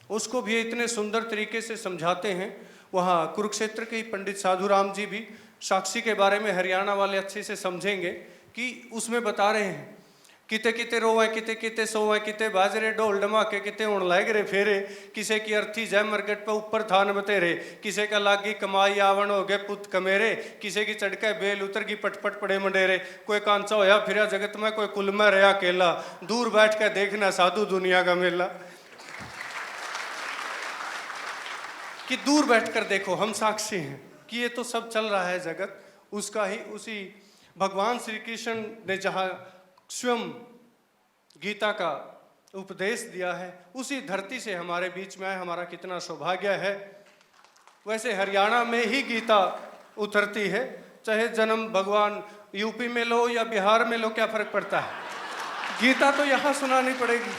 उसको भी इतने सुंदर तरीके से समझाते हैं। वहाँ कुरुक्षेत्र के ही पंडित साधुराम जी भी साक्षी के बारे में हरियाणा वाले अच्छे से समझेंगे कि उसमें बता रहे हैं, किते किते रोवे किते किते सोवे, किते बाजरे ढोल धमाके, किते हुण लाग रे फेरे, किसे की अर्थी जय मरगट पे ऊपर थान बतेरे, किसे का लागी कमाई आवण हो गए पुत कमेरे, किसे की चढ़के बेल उतर की पटपट पड़े मंडेरे, कोई कांचा होया फिर जगत में, कोई कुल में रहा अकेला, दूर बैठ के देखना साधु दुनिया का मेला। कि दूर बैठकर देखो, हम साक्षी हैं कि ये तो सब चल रहा है जगत उसका ही। उसी भगवान श्री कृष्ण ने जहाँ स्वयं गीता का उपदेश दिया है, उसी धरती से हमारे बीच में आए, हमारा कितना सौभाग्य है। वैसे हरियाणा में ही गीता उतरती है, चाहे जन्म भगवान यूपी में लो या बिहार में लो, क्या फर्क पड़ता है, गीता तो यहाँ सुनानी पड़ेगी।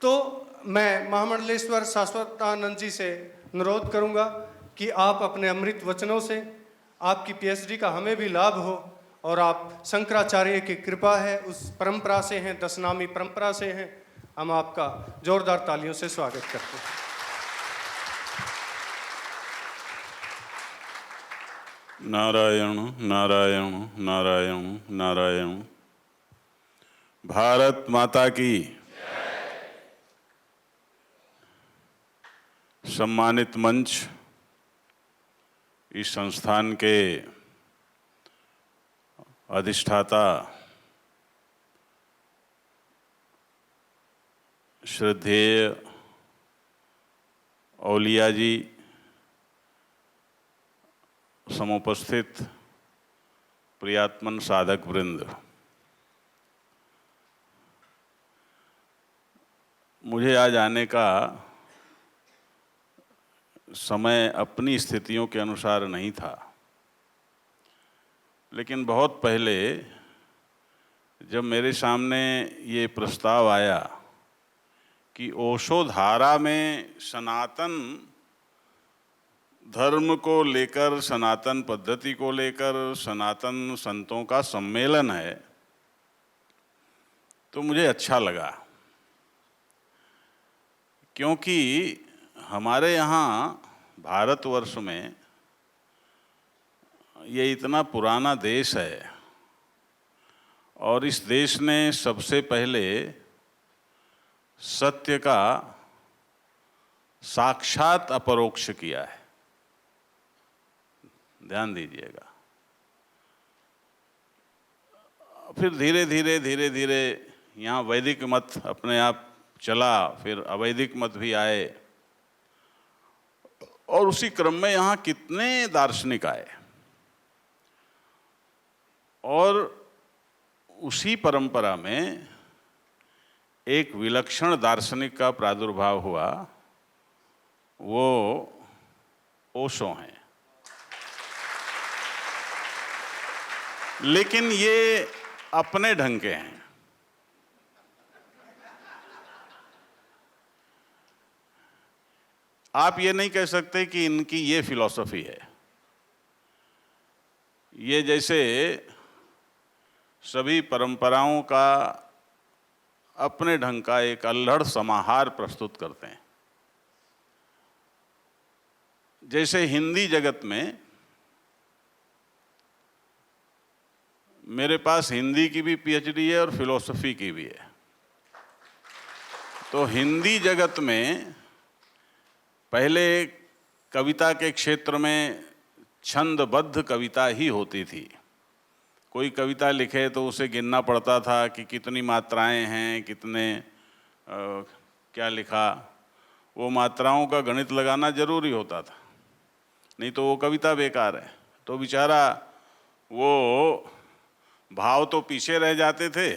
तो मैं महामंडलेश्वर शाश्वतानंद जी से अनुरोध करूंगा कि आप अपने अमृत वचनों से, आपकी पीएचडी का हमें भी लाभ हो और आप शंकराचार्य की कृपा है, उस परंपरा से हैं, दशनामी परंपरा से हैं, हम आपका जोरदार तालियों से स्वागत करते हैं। नारायण नारायण नारायण नारायण। भारत माता की। सम्मानित मंच, इस संस्थान के अधिष्ठाता श्रद्धेय औलिया जी, समुपस्थित प्रियात्मन साधक वृंद, मुझे आज आने का समय अपनी स्थितियों के अनुसार नहीं था, लेकिन बहुत पहले जब मेरे सामने ये प्रस्ताव आया कि ओशो धारा में सनातन धर्म को लेकर, सनातन पद्धति को लेकर सनातन संतों का सम्मेलन है, तो मुझे अच्छा लगा। क्योंकि हमारे यहाँ भारतवर्ष में ये इतना पुराना देश है और इस देश ने सबसे पहले सत्य का साक्षात अपरोक्ष किया है। ध्यान दीजिएगा। फिर धीरे धीरे यहाँ वैदिक मत अपने आप चला, फिर अवैदिक मत भी आए और उसी क्रम में यहाँ कितने दार्शनिक आए और उसी परंपरा में एक विलक्षण दार्शनिक का प्रादुर्भाव हुआ, वो ओशो हैं। लेकिन ये अपने ढंग के हैं। आप ये नहीं कह सकते कि इनकी ये फिलॉसफी है। ये जैसे सभी परंपराओं का अपने ढंग का एक अल्हड़ समाहार प्रस्तुत करते हैं। जैसे हिंदी जगत में मेरे पास हिंदी की भी पीएचडी है और फिलॉसफी की भी है। तो हिंदी जगत में पहले कविता के क्षेत्र में छंदबद्ध कविता ही होती थी। कोई कविता लिखे तो उसे गिनना पड़ता था कि कितनी मात्राएं हैं, कितने क्या लिखा। वो मात्राओं का गणित लगाना जरूरी होता था, नहीं तो वो कविता बेकार है। तो बेचारा वो भाव तो पीछे रह जाते थे,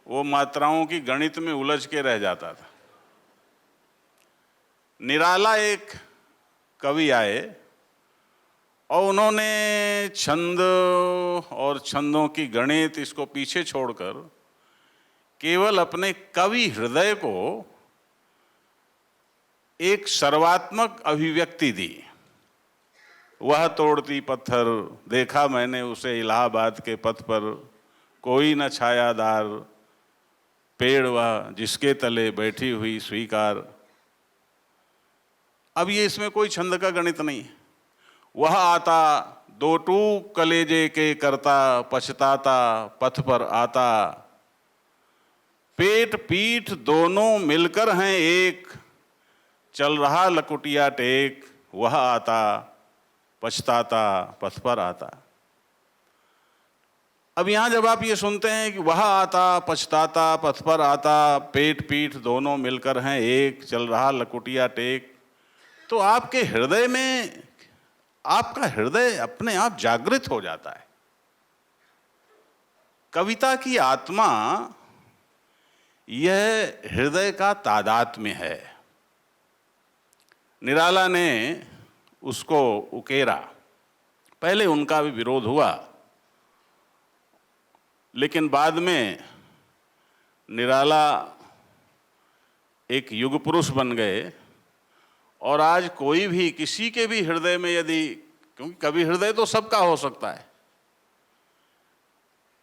वो मात्राओं की गणित में उलझ के रह जाता था। निराला एक कवि आए और उन्होंने छंद और छंदों की गणित इसको पीछे छोड़कर केवल अपने कवि हृदय को एक सर्वात्मक अभिव्यक्ति दी। वह तोड़ती पत्थर देखा मैंने उसे इलाहाबाद के पथ पर, कोई न छायादार पेड़ वह जिसके तले बैठी हुई स्वीकार। अब ये इसमें कोई छंद का गणित नहीं। वह आता दो टूक कलेजे के करता, पछताता पथ पर आता, पेट पीठ दोनों मिलकर हैं एक, चल रहा लकुटिया टेक। वह आता पछताता पथ पर आता। अब यहां जब आप ये सुनते हैं कि वह आता पछताता पथ पर आता, पेट पीठ दोनों मिलकर हैं एक, चल रहा लकुटिया टेक, तो आपके हृदय में, आपका हृदय अपने आप जागृत हो जाता है। कविता की आत्मा यह हृदय का तादात्म्य है। निराला ने उसको उकेरा। पहले उनका भी विरोध हुआ, लेकिन बाद में निराला एक युग पुरुष बन गए। और आज कोई भी किसी के भी हृदय में यदि, क्योंकि कवि हृदय तो सबका हो सकता है,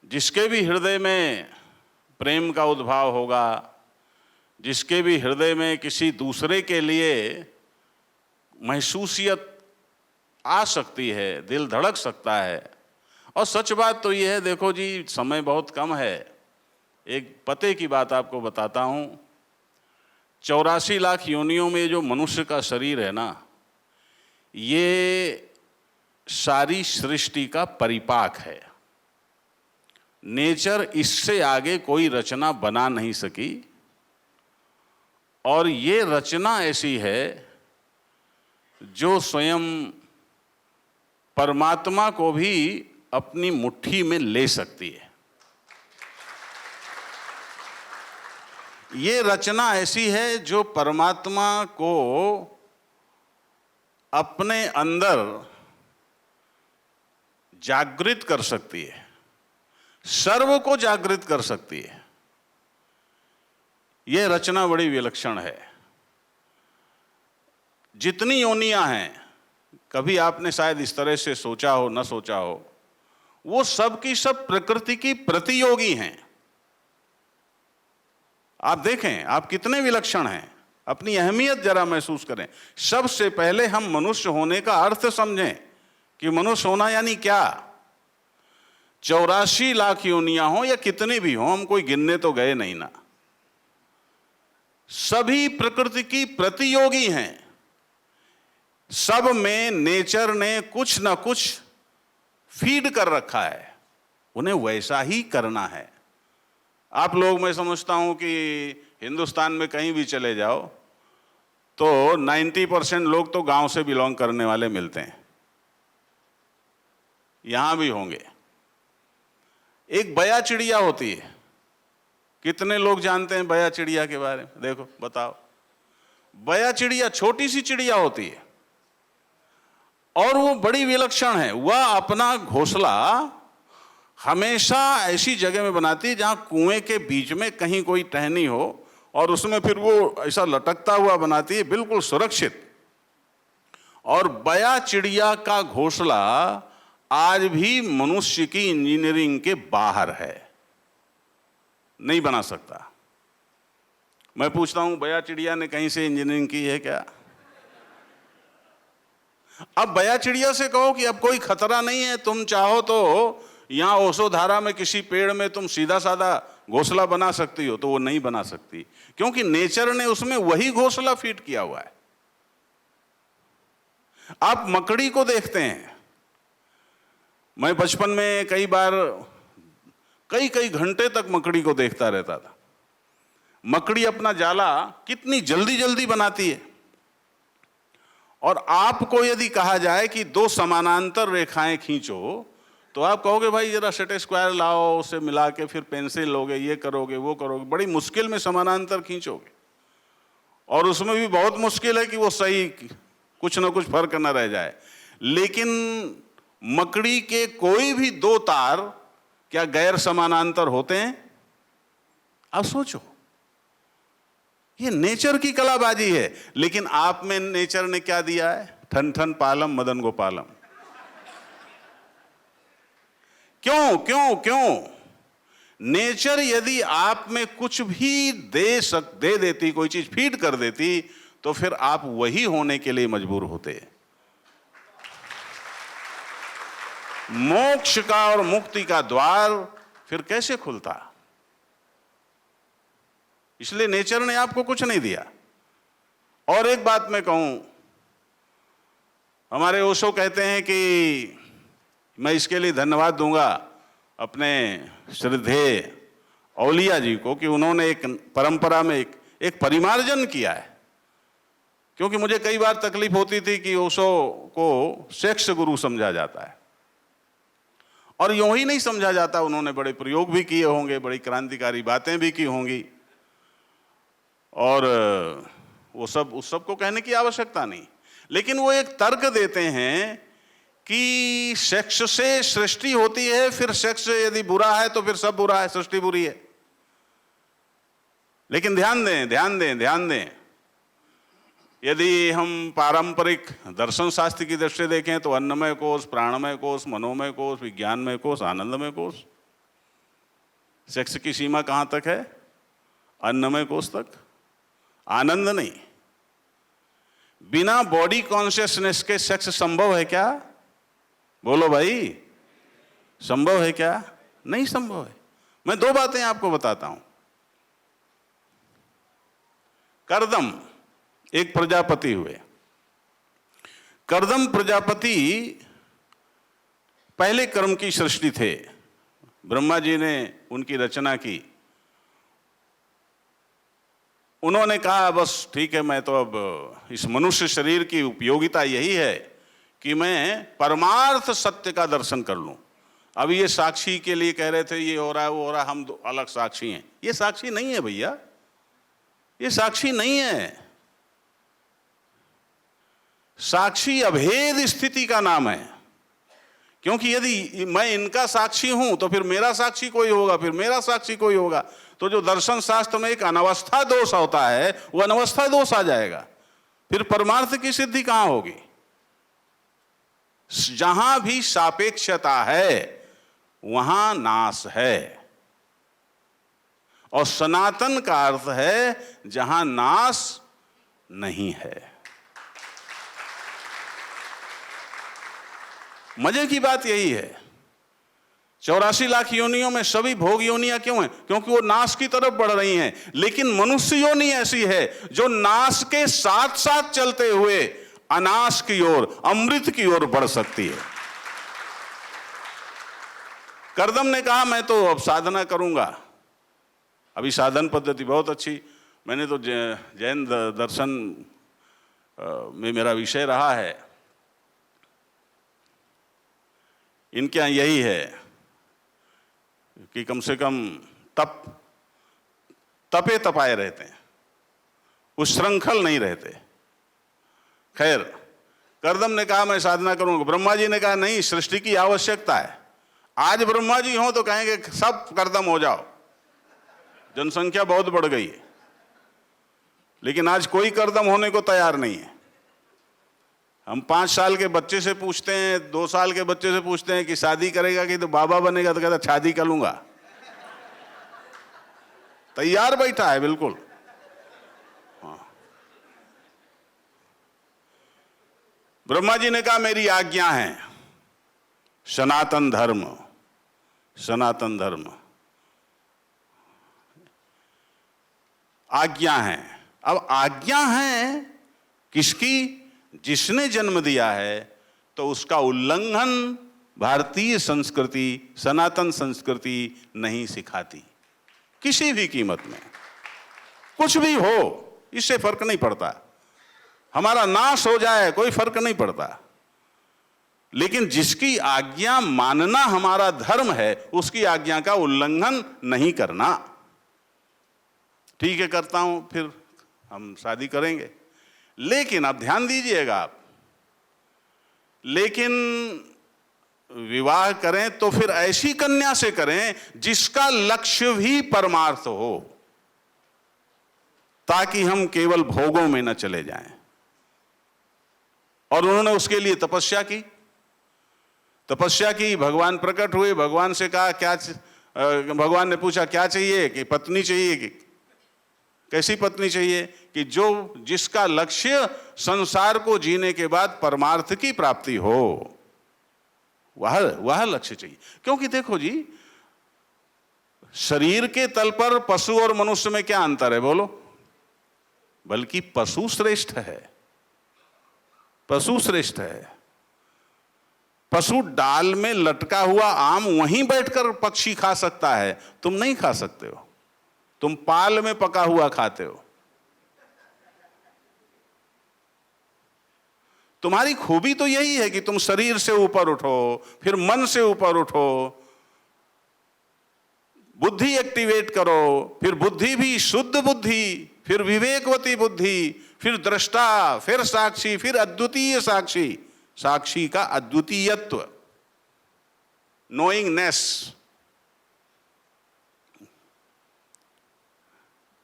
जिसके भी हृदय में प्रेम का उद्भाव होगा, जिसके भी हृदय में किसी दूसरे के लिए महसूसियत आ सकती है, दिल धड़क सकता है। और सच बात तो ये है, देखो जी समय बहुत कम है, एक पते की बात आपको बताता हूँ। 84 लाख योनियों में जो मनुष्य का शरीर है ना, ये सारी सृष्टि का परिपाक है। नेचर इससे आगे कोई रचना बना नहीं सकी, और ये रचना ऐसी है जो स्वयं परमात्मा को भी अपनी मुट्ठी में ले सकती है। ये रचना ऐसी है जो परमात्मा को अपने अंदर जागृत कर सकती है, सर्व को जागृत कर सकती है। यह रचना बड़ी विलक्षण है। जितनी योनियां हैं, कभी आपने शायद इस तरह से सोचा हो, न सोचा हो, वो सब की सब प्रकृति की प्रतियोगी हैं। आप देखें आप कितने विलक्षण हैं, अपनी अहमियत जरा महसूस करें। सबसे पहले हम मनुष्य होने का अर्थ समझें कि मनुष्य होना यानी क्या। 84 लाख योनियां हो या कितनी भी हो, हम कोई गिनने तो गए नहीं ना, सभी प्रकृति की प्रतियोगी हैं। सब में नेचर ने कुछ ना कुछ फीड कर रखा है, उन्हें वैसा ही करना है। आप लोग, मैं समझता हूं कि हिंदुस्तान में कहीं भी चले जाओ तो 90% लोग तो गांव से बिलोंग करने वाले मिलते हैं, यहां भी होंगे। एक बया चिड़िया होती है, कितने लोग जानते हैं बया चिड़िया के बारे में? देखो बताओ। बया चिड़िया छोटी सी चिड़िया होती है और वो बड़ी विलक्षण है। वह अपना घोंसला हमेशा ऐसी जगह में बनाती है जहां कुएं के बीच में कहीं कोई टहनी हो, और उसमें फिर वो ऐसा लटकता हुआ बनाती है, बिल्कुल सुरक्षित। और बया चिड़िया का घोंसला आज भी मनुष्य की इंजीनियरिंग के बाहर है, नहीं बना सकता। मैं पूछता हूं, बया चिड़िया ने कहीं से इंजीनियरिंग की है क्या? अब बया चिड़िया से कहो कि अब कोई खतरा नहीं है, तुम चाहो तो यहां ओशो धारा में किसी पेड़ में तुम सीधा साधा घोंसला बना सकती हो, तो वो नहीं बना सकती, क्योंकि नेचर ने उसमें वही घोंसला फिट किया हुआ है। आप मकड़ी को देखते हैं। मैं बचपन में कई बार कई कई घंटे तक मकड़ी को देखता रहता था। मकड़ी अपना जाला कितनी जल्दी जल्दी बनाती है। और आपको यदि कहा जाए कि दो समानांतर रेखाएं खींचो, तो आप कहोगे भाई जरा सेट स्क्वायर लाओ, उसे मिला के फिर पेंसिल लोगे, ये करोगे वो करोगे, बड़ी मुश्किल में समानांतर खींचोगे। और उसमें भी बहुत मुश्किल है कि वो सही कुछ ना कुछ फर्क न रह जाए। लेकिन मकड़ी के कोई भी दो तार क्या गैर समानांतर होते हैं? आप सोचो, ये नेचर की कलाबाजी है। लेकिन आप में नेचर ने क्या दिया है? ठन ठन पालम मदन गोपालम। क्यों क्यों क्यों? नेचर यदि आप में कुछ भी दे देती, कोई चीज फीड कर देती, तो फिर आप वही होने के लिए मजबूर होते। मोक्ष का और मुक्ति का द्वार फिर कैसे खुलता? इसलिए नेचर ने आपको कुछ नहीं दिया। और एक बात मैं कहूं, हमारे ओशो कहते हैं कि मैं इसके लिए धन्यवाद दूंगा अपने श्रद्धेय औलिया जी को कि उन्होंने एक परंपरा में एक परिमार्जन किया है। क्योंकि मुझे कई बार तकलीफ होती थी कि ओशो को सेक्स गुरु समझा जाता है, और यूं ही नहीं समझा जाता। उन्होंने बड़े प्रयोग भी किए होंगे, बड़ी क्रांतिकारी बातें भी की होंगी, और उस सब को कहने की आवश्यकता नहीं। लेकिन वो एक तर्क देते हैं कि सेक्स से सृष्टि होती है, फिर सेक्स यदि बुरा है तो फिर सब बुरा है, सृष्टि बुरी है। लेकिन ध्यान दें, यदि हम पारंपरिक दर्शन शास्त्र की दृष्टि देखें तो अन्नमय कोश, प्राणमय कोश, मनोमय कोश, विज्ञानमय कोश, आनंदमय कोश। सेक्स की सीमा कहां तक है? अन्नमय कोश तक। आनंद नहीं। बिना बॉडी कॉन्शियसनेस के सेक्स संभव है क्या? बोलो भाई, संभव है क्या? नहीं संभव है। मैं दो बातें आपको बताता हूं। कर्दम एक प्रजापति हुए। कर्दम प्रजापति पहले क्रम की सृष्टि थे। ब्रह्मा जी ने उनकी रचना की। उन्होंने कहा बस ठीक है, मैं तो अब इस मनुष्य शरीर की उपयोगिता यही है कि मैं परमार्थ सत्य का दर्शन कर लूं। अब ये साक्षी के लिए कह रहे थे ये हो रहा है वो हो रहा है, हम दो अलग साक्षी हैं। ये साक्षी नहीं है भैया, ये साक्षी नहीं है। साक्षी अभेद स्थिति का नाम है। क्योंकि यदि मैं इनका साक्षी हूं तो फिर मेरा साक्षी कोई होगा, फिर मेरा साक्षी कोई होगा। तो जो दर्शन शास्त्र में एक अनवस्था दोष होता है, वो अनवस्था दोष आ जाएगा। फिर परमार्थ की सिद्धि कहां होगी? जहां भी सापेक्षता है वहां नाश है, और सनातन का अर्थ है जहां नाश नहीं है। मजे की बात यही है, 84 लाख योनियों में सभी भोग योनियां क्यों हैं? क्योंकि वो नाश की तरफ बढ़ रही हैं। लेकिन मनुष्य योनि ऐसी है जो नाश के साथ साथ चलते हुए अनाश की ओर, अमृत की ओर बढ़ सकती है। कर्दम ने कहा मैं तो अब साधना करूंगा। अभी साधन पद्धति बहुत अच्छी, मैंने तो जैन दर्शन में मेरा विषय रहा है। इनके यहाँ यही है कि कम से कम तप तपे तपाए रहते हैं, उच्छृंखल नहीं रहते। खैर, कर्दम ने कहा मैं साधना करूंगा। ब्रह्मा जी ने कहा नहीं, सृष्टि की आवश्यकता है। आज ब्रह्मा जी हो तो कहेंगे सब कर्दम हो जाओ, जनसंख्या बहुत बढ़ गई है। लेकिन आज कोई कर्दम होने को तैयार नहीं है। हम 5 साल के बच्चे से पूछते हैं, 2 साल के बच्चे से पूछते हैं कि शादी करेगा कि तो बाबा बनेगा, तो कहता शादी कर लूंगा। तैयार बैठा है बिल्कुल। हाँ। ब्रह्मा जी ने कहा मेरी आज्ञा है, सनातन धर्म, सनातन धर्म आज्ञा है। अब आज्ञा है किसकी? जिसने जन्म दिया है, तो उसका उल्लंघन भारतीय संस्कृति, सनातन संस्कृति नहीं सिखाती किसी भी कीमत में। कुछ भी हो, इससे फर्क नहीं पड़ता। हमारा नाश हो जाए कोई फर्क नहीं पड़ता, लेकिन जिसकी आज्ञा मानना हमारा धर्म है, उसकी आज्ञा का उल्लंघन नहीं करना। ठीक है, करता हूं, फिर हम शादी करेंगे। लेकिन अब ध्यान दीजिएगा आप, लेकिन विवाह करें तो फिर ऐसी कन्या से करें जिसका लक्ष्य भी परमार्थ हो, ताकि हम केवल भोगों में न चले जाएं। और उन्होंने उसके लिए तपस्या की। तपस्या की, भगवान प्रकट हुए, भगवान से कहा क्या, भगवान ने पूछा क्या चाहिए? कि पत्नी चाहिए। कि कैसी पत्नी चाहिए? कि जो जिसका लक्ष्य संसार को जीने के बाद परमार्थ की प्राप्ति हो, वह लक्ष्य चाहिए। क्योंकि देखो जी, शरीर के तल पर पशु और मनुष्य में क्या अंतर है बोलो? बल्कि पशु श्रेष्ठ है, पशु श्रेष्ठ है। पशु डाल में लटका हुआ आम वहीं बैठकर पक्षी खा सकता है, तुम नहीं खा सकते हो। तुम पाल में पका हुआ खाते हो। तुम्हारी खूबी तो यही है कि तुम शरीर से ऊपर उठो, फिर मन से ऊपर उठो, बुद्धि एक्टिवेट करो, फिर बुद्धि भी शुद्ध बुद्धि, फिर विवेकवती बुद्धि, फिर दृष्टा, फिर साक्षी, फिर अद्वितीय साक्षी, साक्षी का अद्वितीयत्व, नोइंगनेस।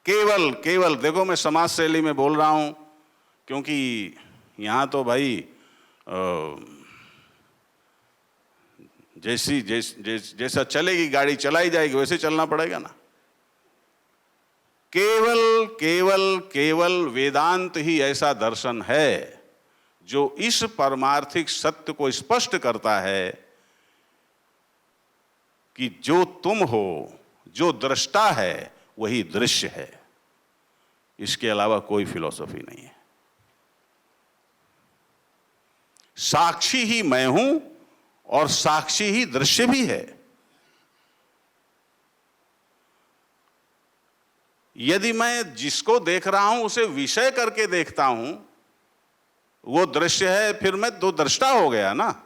केवल देखो, मैं समाज शैली में बोल रहा हूं, क्योंकि यहां तो भाई जैसा चलेगी गाड़ी चलाई जाएगी, वैसे चलना पड़ेगा ना। केवल वेदांत ही ऐसा दर्शन है जो इस परमार्थिक सत्य को स्पष्ट करता है कि जो तुम हो, जो दृष्टा है, वही दृश्य है। इसके अलावा कोई फिलॉसफी नहीं है। साक्षी ही मैं हूं और साक्षी ही दृश्य भी है। यदि मैं जिसको देख रहा हूं उसे विषय करके देखता हूं, वो दृश्य है, फिर मैं दो दृष्टा हो गया ना।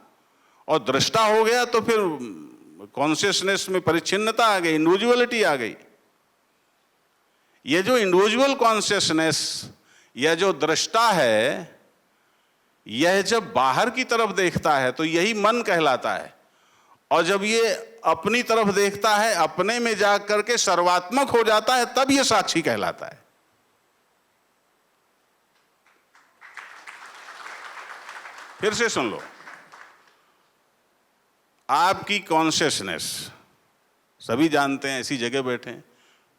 और दृष्टा हो गया तो फिर कॉन्शियसनेस में परिच्छिन्नता आ गई, इंडिविजुअलिटी आ गई। ये जो इंडिविजुअल कॉन्शियसनेस, यह जो दृष्टा है, यह जब बाहर की तरफ देखता है तो यही मन कहलाता है। और जब ये अपनी तरफ देखता है, अपने में जा करके सर्वात्मक हो जाता है, तब ये साक्षी कहलाता है। फिर से सुन लो, आपकी कॉन्शियसनेस, सभी जानते हैं, ऐसी जगह बैठे हैं,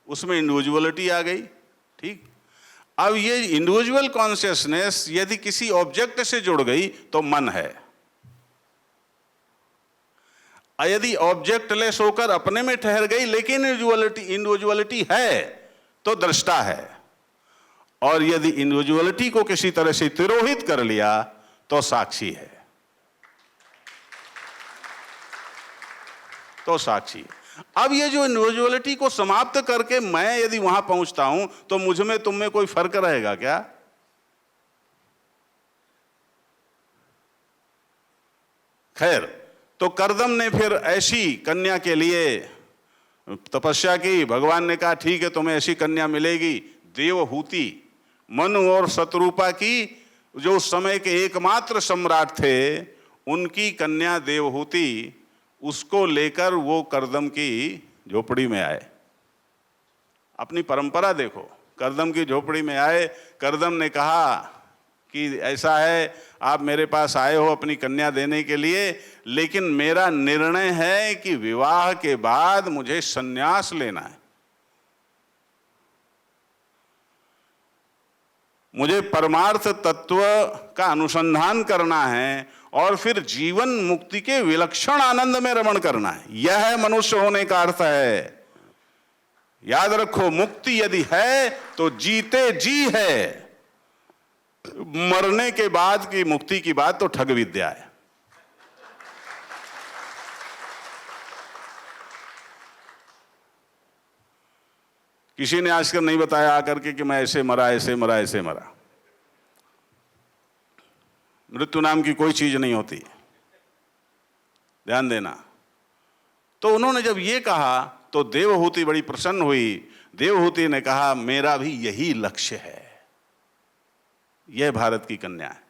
उसमें इंडिविजुअलिटी आ गई, ठीक। अब ये इंडिविजुअल कॉन्शियसनेस यदि किसी ऑब्जेक्ट से जुड़ गई तो मन है, और यदि ऑब्जेक्ट लेस होकर अपने में ठहर गई लेकिन इंडिविजुअलिटी है तो दृष्टा है। और यदि इंडिविजुअलिटी को किसी तरह से तिरोहित कर लिया तो साक्षी है, तो साक्षी है। अब ये जो इंडिविजुअलिटी को समाप्त करके मैं यदि वहां पहुंचता हूं तो मुझ में तुम में कोई फर्क रहेगा क्या? खैर, तो कर्दम ने फिर ऐसी कन्या के लिए तपस्या की, भगवान ने कहा ठीक है तुम्हें ऐसी कन्या मिलेगी। देवहूति, मनु और शतरूपा की, जो उस समय के एकमात्र सम्राट थे, उनकी कन्या देवहूति, उसको लेकर वो कर्दम की झोपड़ी में आए। अपनी परंपरा देखो, कर्दम की झोपड़ी में आए। कर्दम ने कहा कि ऐसा है, आप मेरे पास आए हो अपनी कन्या देने के लिए, लेकिन मेरा निर्णय है कि विवाह के बाद मुझे संन्यास लेना है। मुझे परमार्थ तत्व का अनुसंधान करना है और फिर जीवन मुक्ति के विलक्षण आनंद में रमण करना है। यह मनुष्य होने का अर्थ है। याद रखो, मुक्ति यदि है तो जीते जी है, मरने के बाद की मुक्ति की बात तो ठग विद्या है। किसी ने आजकल नहीं बताया आकर के कि मैं ऐसे मरा, ऐसे मरा, ऐसे मरा। मृत्यु नाम की कोई चीज नहीं होती, ध्यान देना। तो उन्होंने जब ये कहा तो देवहूति बड़ी प्रसन्न हुई। देवहूति ने कहा मेरा भी यही लक्ष्य है, यह भारत की कन्या है,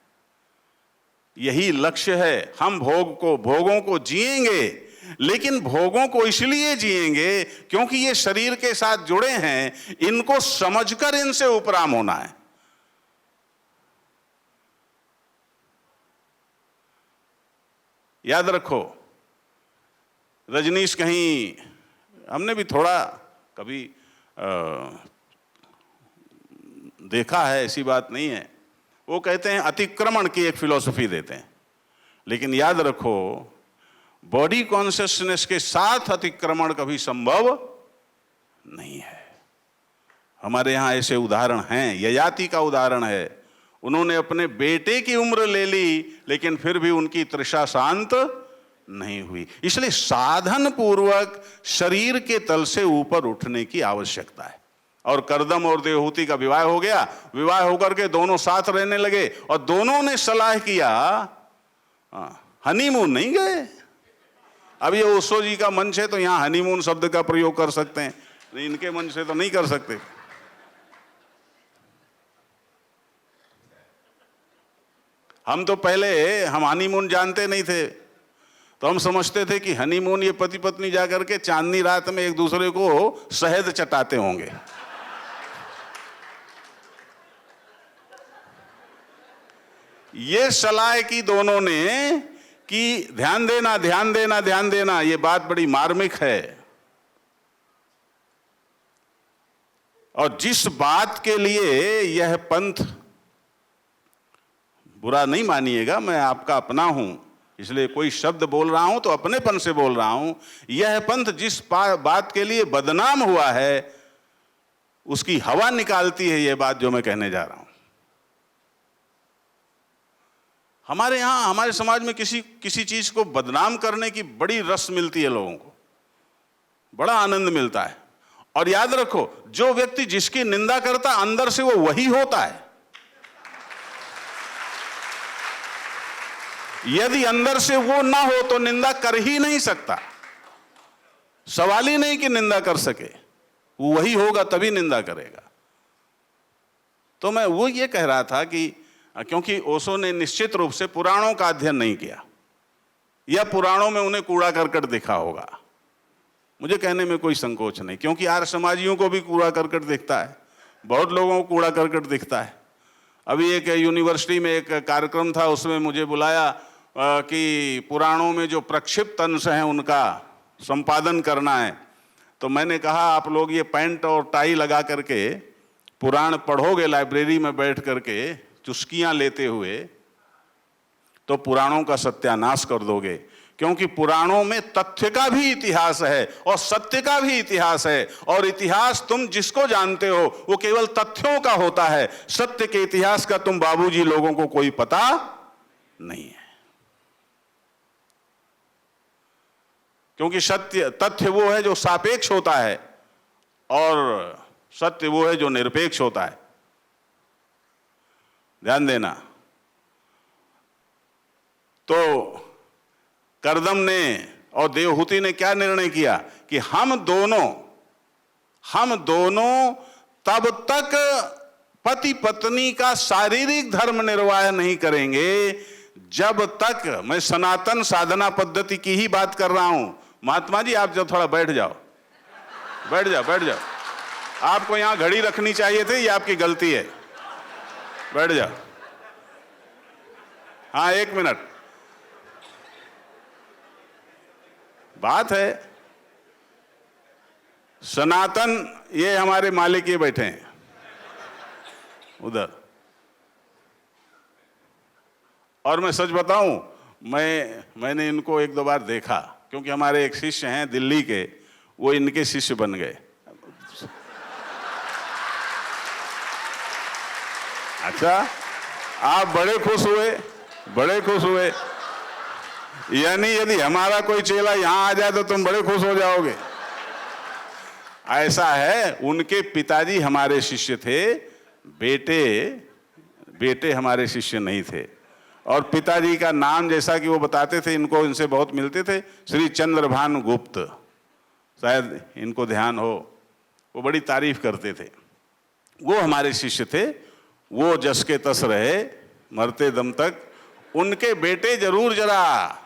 यही लक्ष्य है। हम भोगों को जिएंगे, लेकिन भोगों को इसलिए जिएंगे क्योंकि ये शरीर के साथ जुड़े हैं, इनको समझकर इनसे उपराम होना है। याद रखो, रजनीश कहीं, हमने भी थोड़ा कभी देखा है, ऐसी बात नहीं है। वो कहते हैं अतिक्रमण की एक फिलॉसफी देते हैं, लेकिन याद रखो बॉडी कॉन्शियसनेस के साथ अतिक्रमण कभी संभव नहीं है। हमारे यहाँ ऐसे उदाहरण हैं। ययाति का उदाहरण है, उन्होंने अपने बेटे की उम्र ले ली, लेकिन फिर भी उनकी तृषा शांत नहीं हुई। इसलिए साधन पूर्वक शरीर के तल से ऊपर उठने की आवश्यकता है। और कर्दम और देवहूति का विवाह हो गया। विवाह होकर के दोनों साथ रहने लगे और दोनों ने सलाह किया, हनीमून नहीं गए। अब ये ओशो जी का मंच है तो यहां हनीमून शब्द का प्रयोग कर सकते हैं, इनके मंच से तो नहीं कर सकते। हम तो पहले हम हनीमून जानते नहीं थे, तो हम समझते थे कि हनीमून ये पति पत्नी जाकर के चांदनी रात में एक दूसरे को शहद चटाते होंगे। ये सलाह की दोनों ने कि ध्यान देना, ध्यान देना, ध्यान देना, ये बात बड़ी मार्मिक है। और जिस बात के लिए यह पंथ, बुरा नहीं मानिएगा, मैं आपका अपना हूं, इसलिए कोई शब्द बोल रहा हूं तो अपनेपन से बोल रहा हूं। यह पंथ जिस बात के लिए बदनाम हुआ है, उसकी हवा निकालती है यह बात जो मैं कहने जा रहा हूं। हमारे यहां, हमारे समाज में किसी चीज को बदनाम करने की बड़ी रस मिलती है, लोगों को बड़ा आनंद मिलता है। और याद रखो, जो व्यक्ति जिसकी निंदा करता अंदर से वो वही होता है। यदि अंदर से वो ना हो तो निंदा कर ही नहीं सकता। सवाल ही नहीं कि निंदा कर सके, वो वही होगा तभी निंदा करेगा। तो मैं वो ये कह रहा था कि क्योंकि ओशो ने निश्चित रूप से पुराणों का अध्ययन नहीं किया, या पुराणों में उन्हें कूड़ा करकट दिखा होगा। मुझे कहने में कोई संकोच नहीं, क्योंकि आर्य समाजियों को भी कूड़ा करकट दिखता है, बहुत लोगों को कूड़ा करकट दिखता है। अभी एक यूनिवर्सिटी में एक कार्यक्रम था, उसमें मुझे बुलाया कि पुराणों में जो प्रक्षिप्त अंश हैं उनका संपादन करना है। तो मैंने कहा आप लोग ये पैंट और टाई लगा करके पुराण पढ़ोगे लाइब्रेरी में बैठ करके चुस्कियां लेते हुए, तो पुराणों का सत्यानाश कर दोगे। क्योंकि पुराणों में तथ्य का भी इतिहास है और सत्य का भी इतिहास है, और इतिहास तुम जिसको जानते हो वो केवल तथ्यों का होता है। सत्य के इतिहास का तुम बाबूजी लोगों को कोई पता नहीं है। क्योंकि तथ्य वो है जो सापेक्ष होता है और सत्य वो है जो निरपेक्ष होता है। ध्यान देना। तो कर्दम ने और देवहूति ने क्या निर्णय किया कि हम दोनों तब तक पति पत्नी का शारीरिक धर्म निर्वाह नहीं करेंगे जब तक, मैं सनातन साधना पद्धति की ही बात कर रहा हूं। महात्मा जी आप जो थोड़ा बैठ जाओ। आपको यहां घड़ी रखनी चाहिए थी, ये आपकी गलती है। बैठ जाओ। हाँ 1 मिनट, बात है सनातन, ये हमारे मालिक ये बैठे हैं उधर। और मैं सच बताऊं, मैंने इनको 1-2 बार देखा, क्योंकि हमारे एक शिष्य हैं दिल्ली के, वो इनके शिष्य बन गए। अच्छा, आप बड़े खुश हुए। यानी यदि हमारा कोई चेला यहां आ जाए तो तुम बड़े खुश हो जाओगे। ऐसा है, उनके पिताजी हमारे शिष्य थे, बेटे हमारे शिष्य नहीं थे। और पिताजी का नाम जैसा कि वो बताते थे, इनसे बहुत मिलते थे, श्री चंद्रभानु गुप्त, शायद इनको ध्यान हो, वो बड़ी तारीफ करते थे। वो हमारे शिष्य थे, वो जस के तस रहे मरते दम तक। उनके बेटे जरूर जरा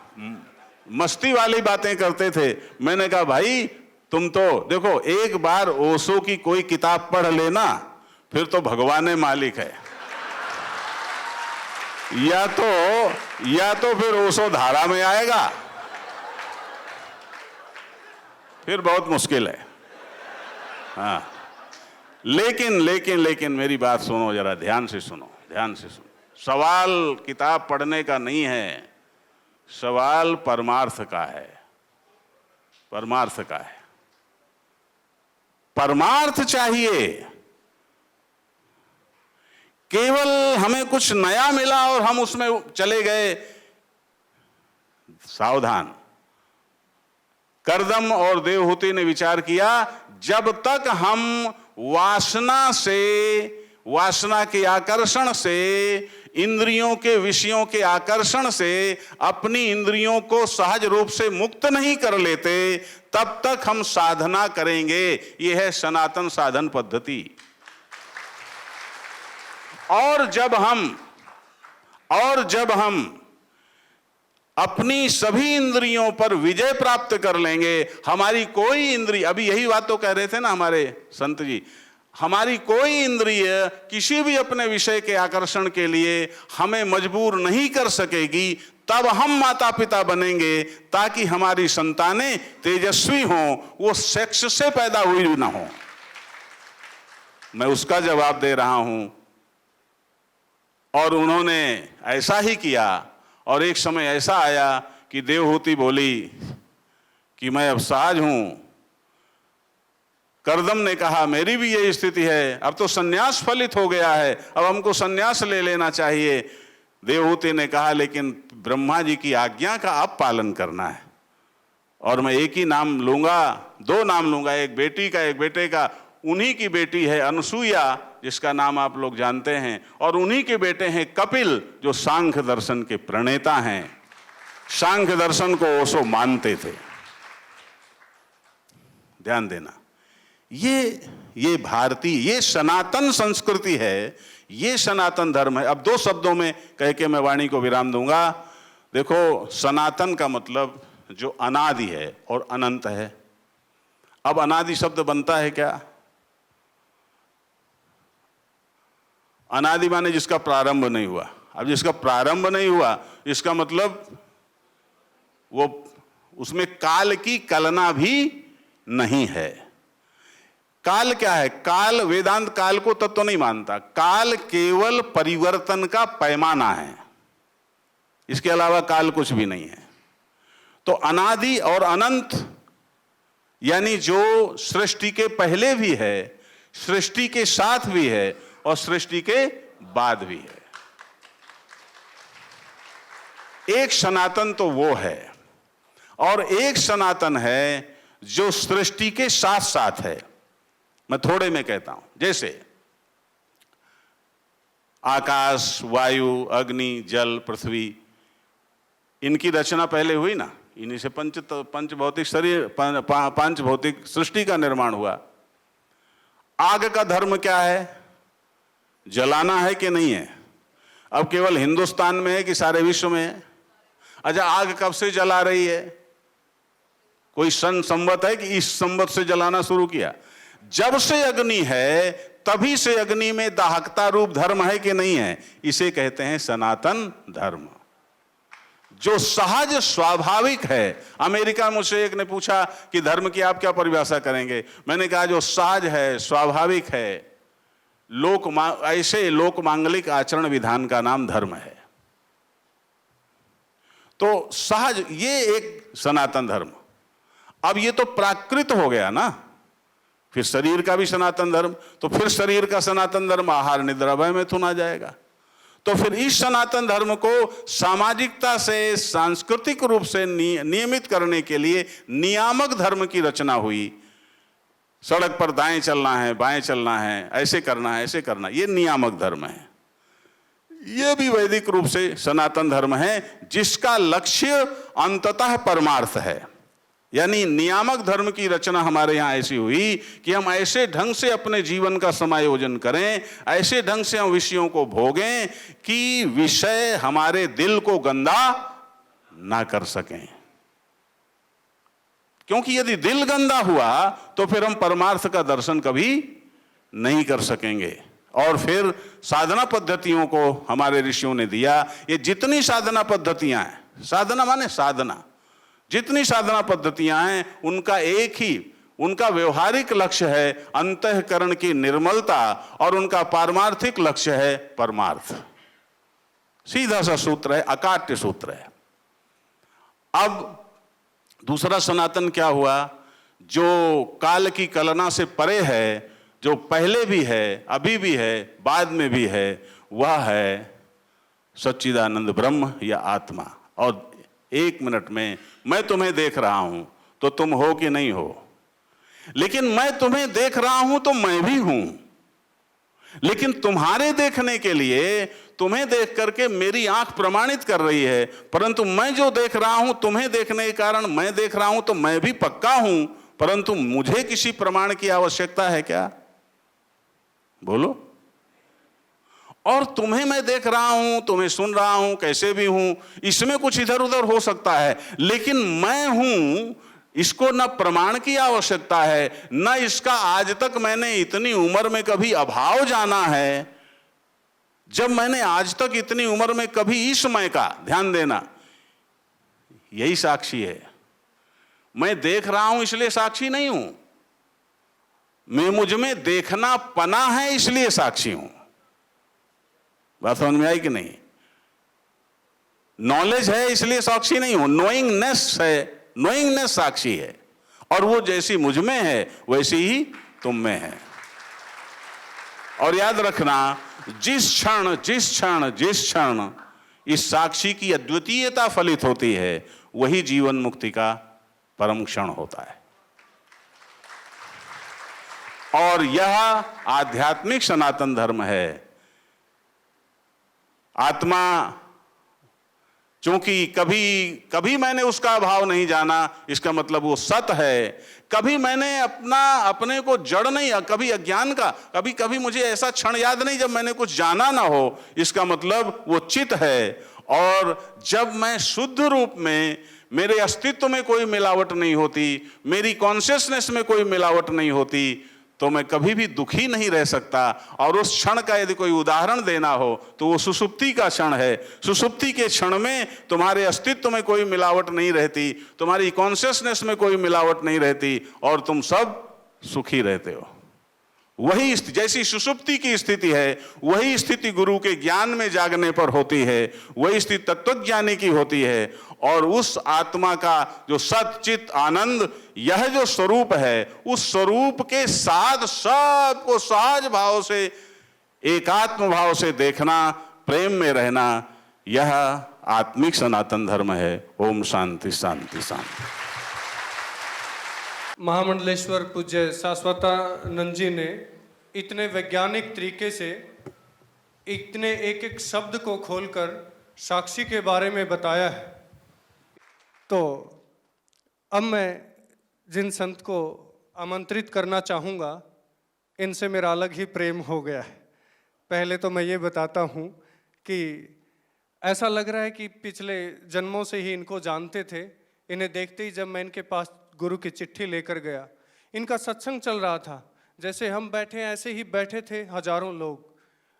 मस्ती वाली बातें करते थे। मैंने कहा भाई तुम तो देखो, एक बार ओशो की कोई किताब पढ़ लेना, फिर तो भगवान मालिक है। या तो फिर ओशो धारा में आएगा, फिर बहुत मुश्किल है। हाँ, लेकिन मेरी बात सुनो जरा, ध्यान से सुनो। सवाल किताब पढ़ने का नहीं है, सवाल परमार्थ का है। परमार्थ चाहिए। केवल हमें कुछ नया मिला और हम उसमें चले गए, सावधान। कर्दम और देवहूति ने विचार किया, जब तक हम वासना के आकर्षण से, इंद्रियों के विषयों के आकर्षण से अपनी इंद्रियों को सहज रूप से मुक्त नहीं कर लेते, तब तक हम साधना करेंगे। यह है सनातन साधन पद्धति। और जब हम अपनी सभी इंद्रियों पर विजय प्राप्त कर लेंगे, हमारी कोई इंद्रिय, अभी यही बात तो कह रहे थे ना हमारे संत जी, हमारी कोई इंद्रिय किसी भी अपने विषय के आकर्षण के लिए हमें मजबूर नहीं कर सकेगी। तब हम माता पिता बनेंगे, ताकि हमारी संतानें तेजस्वी हों, वो सेक्स से पैदा हुई ना हो। मैं उसका जवाब दे रहा हूं। और उन्होंने ऐसा ही किया। और एक समय ऐसा आया कि देवहूति बोली कि मैं अब साज हूं। कर्दम ने कहा मेरी भी यही स्थिति है, अब तो सन्यास फलित हो गया है, अब हमको सन्यास ले लेना चाहिए। देवहूति ने कहा लेकिन ब्रह्मा जी की आज्ञा का अब पालन करना है, और मैं एक ही नाम लूंगा, 2 नाम लूंगा, एक बेटी का एक बेटे का। उन्हीं की बेटी है अनसुईया, जिसका नाम आप लोग जानते हैं, और उन्हीं के बेटे हैं कपिल, जो सांख्य दर्शन के प्रणेता हैं। सांख्य दर्शन को ओशो मानते थे। ध्यान देना, ये भारतीय, ये सनातन संस्कृति है, ये सनातन धर्म है। अब 2 शब्दों में कह के मैं वाणी को विराम दूंगा। देखो, सनातन का मतलब जो अनादि है और अनंत है। अब अनादि शब्द बनता है क्या? अनादि माने जिसका प्रारंभ नहीं हुआ। अब जिसका प्रारंभ नहीं हुआ, इसका मतलब वो उसमें काल की कल्पना भी नहीं है। काल क्या है? काल, वेदांत काल को तत्व नहीं मानता। काल केवल परिवर्तन का पैमाना है, इसके अलावा काल कुछ भी नहीं है। तो अनादि और अनंत यानी जो सृष्टि के पहले भी है, सृष्टि के साथ भी है और सृष्टि के बाद भी है। एक सनातन तो वो है, और एक सनातन है जो सृष्टि के साथ साथ है। मैं थोड़े में कहता हूं, जैसे आकाश, वायु, अग्नि, जल, पृथ्वी, इनकी रचना पहले हुई ना, इन्हीं से पंच भौतिक शरीर, पांच भौतिक सृष्टि का निर्माण हुआ। आग का धर्म क्या है? जलाना है कि नहीं है? अब केवल हिंदुस्तान में है कि सारे विश्व में है? अच्छा, आग कब से जला रही है? कोई संवत है कि इस संवत से जलाना शुरू किया? जब से अग्नि है तभी से अग्नि में दाहकता रूप धर्म है कि नहीं है? इसे कहते हैं सनातन धर्म, जो सहज स्वाभाविक है। अमेरिका में मुझसे एक ने पूछा कि धर्म की आप क्या परिभाषा करेंगे? मैंने कहा जो सहज है, स्वाभाविक है, ऐसे लोक मांगलिक आचरण विधान का नाम धर्म है। तो सहज, ये एक सनातन धर्म। अब ये तो प्राकृत हो गया ना, फिर शरीर का भी सनातन धर्म, तो फिर शरीर का सनातन धर्म आहार निद्रा भय मैथुन आ जाएगा। तो फिर इस सनातन धर्म को सामाजिकता से, सांस्कृतिक रूप से नियमित करने के लिए नियामक धर्म की रचना हुई। सड़क पर दाएं चलना है, बाएं चलना है, ऐसे करना है, ऐसे करना, ये नियामक धर्म है। ये भी वैदिक रूप से सनातन धर्म है, जिसका लक्ष्य अंततः परमार्थ है। यानी नियामक धर्म की रचना हमारे यहाँ ऐसी हुई कि हम ऐसे ढंग से अपने जीवन का समायोजन करें, ऐसे ढंग से हम विषयों को भोगें कि विषय हमारे दिल को गंदा ना कर सकें। क्योंकि यदि दिल गंदा हुआ तो फिर हम परमार्थ का दर्शन कभी नहीं कर सकेंगे। और फिर साधना पद्धतियों को हमारे ऋषियों ने दिया। ये जितनी साधना पद्धतियां हैं, साधना माने साधना, जितनी साधना पद्धतियां हैं, उनका एक ही, उनका व्यवहारिक लक्ष्य है अंतःकरण की निर्मलता, और उनका पारमार्थिक लक्ष्य है परमार्थ। सीधा सा सूत्र है, अकाट्य सूत्र है। अब दूसरा सनातन क्या हुआ? जो काल की कलना से परे है, जो पहले भी है, अभी भी है, बाद में भी है, वह है सच्चिदानंद ब्रह्म या आत्मा। और एक मिनट में मैं तुम्हें देख रहा हूं तो तुम हो कि नहीं हो, लेकिन मैं तुम्हें देख रहा हूं तो मैं भी हूं। लेकिन तुम्हारे देखने के लिए, तुम्हें देख करके मेरी आंख प्रमाणित कर रही है, परंतु मैं जो देख रहा हूं, तुम्हें देखने के कारण मैं देख रहा हूं, तो मैं भी पक्का हूं, परंतु मुझे किसी प्रमाण की आवश्यकता है क्या? बोलो। और तुम्हें मैं देख रहा हूं, तुम्हें सुन रहा हूं, कैसे भी हूं, इसमें कुछ इधर उधर हो सकता है, लेकिन मैं हूं, इसको न प्रमाण की आवश्यकता है, न इसका आज तक मैंने इतनी उम्र में कभी अभाव जाना है, जब मैंने आज तक इतनी उम्र में कभी इस मैं का, ध्यान देना, यही साक्षी है। मैं देख रहा हूं इसलिए साक्षी नहीं हूं, मैं मुझ में देखना पना है इसलिए साक्षी हूं। बात समझ में आई कि नहीं? नॉलेज है इसलिए साक्षी नहीं हूं, नोइंगनेस है, नोइंगनेस साक्षी है। और वो जैसी मुझ में है वैसी ही तुम में है। और याद रखना, जिस क्षण इस साक्षी की अद्वितीयता फलित होती है, वही जीवन मुक्ति का परम क्षण होता है। और यह आध्यात्मिक सनातन धर्म है। आत्मा, चूंकि कभी मैंने उसका अभाव नहीं जाना, इसका मतलब वो सत है। कभी मैंने अपने को जड़ नहीं, कभी अज्ञान का, कभी मुझे ऐसा क्षण याद नहीं जब मैंने कुछ जाना ना हो, इसका मतलब वो चित है। और जब मैं शुद्ध रूप में, मेरे अस्तित्व में कोई मिलावट नहीं होती, मेरी कॉन्शियसनेस में कोई मिलावट नहीं होती, तो मैं कभी भी दुखी नहीं रह सकता। और उस क्षण का यदि कोई उदाहरण देना हो तो वो सुषुप्ति का क्षण है। सुषुप्ति के क्षण में तुम्हारे अस्तित्व में कोई मिलावट नहीं रहती, तुम्हारी कॉन्शियसनेस में कोई मिलावट नहीं रहती, और तुम सब सुखी रहते हो। वही जैसी सुषुप्ति की स्थिति है, वही स्थिति गुरु के ज्ञान में जागने पर होती है, वही स्थिति तत्वज्ञानी की होती है। और उस आत्मा का जो सच्चित आनंद, यह जो स्वरूप है, उस स्वरूप के साथ सबको सहज भाव से, एकात्म भाव से देखना, प्रेम में रहना, यह आत्मिक सनातन धर्म है। ओम शांति शांति शांति। महामंडलेश्वर पूज्य शाश्वतानंद जी ने इतने वैज्ञानिक तरीके से, इतने एक एक शब्द को खोलकर साक्षी के बारे में बताया है। तो अब मैं जिन संत को आमंत्रित करना चाहूँगा, इनसे मेरा अलग ही प्रेम हो गया है। पहले तो मैं ये बताता हूँ कि ऐसा लग रहा है कि पिछले जन्मों से ही इनको जानते थे। इन्हें देखते ही जब मैं इनके पास गुरु की चिट्ठी लेकर गया, इनका सत्संग चल रहा था, जैसे हम बैठे हैं ऐसे ही बैठे थे हजारों लोग,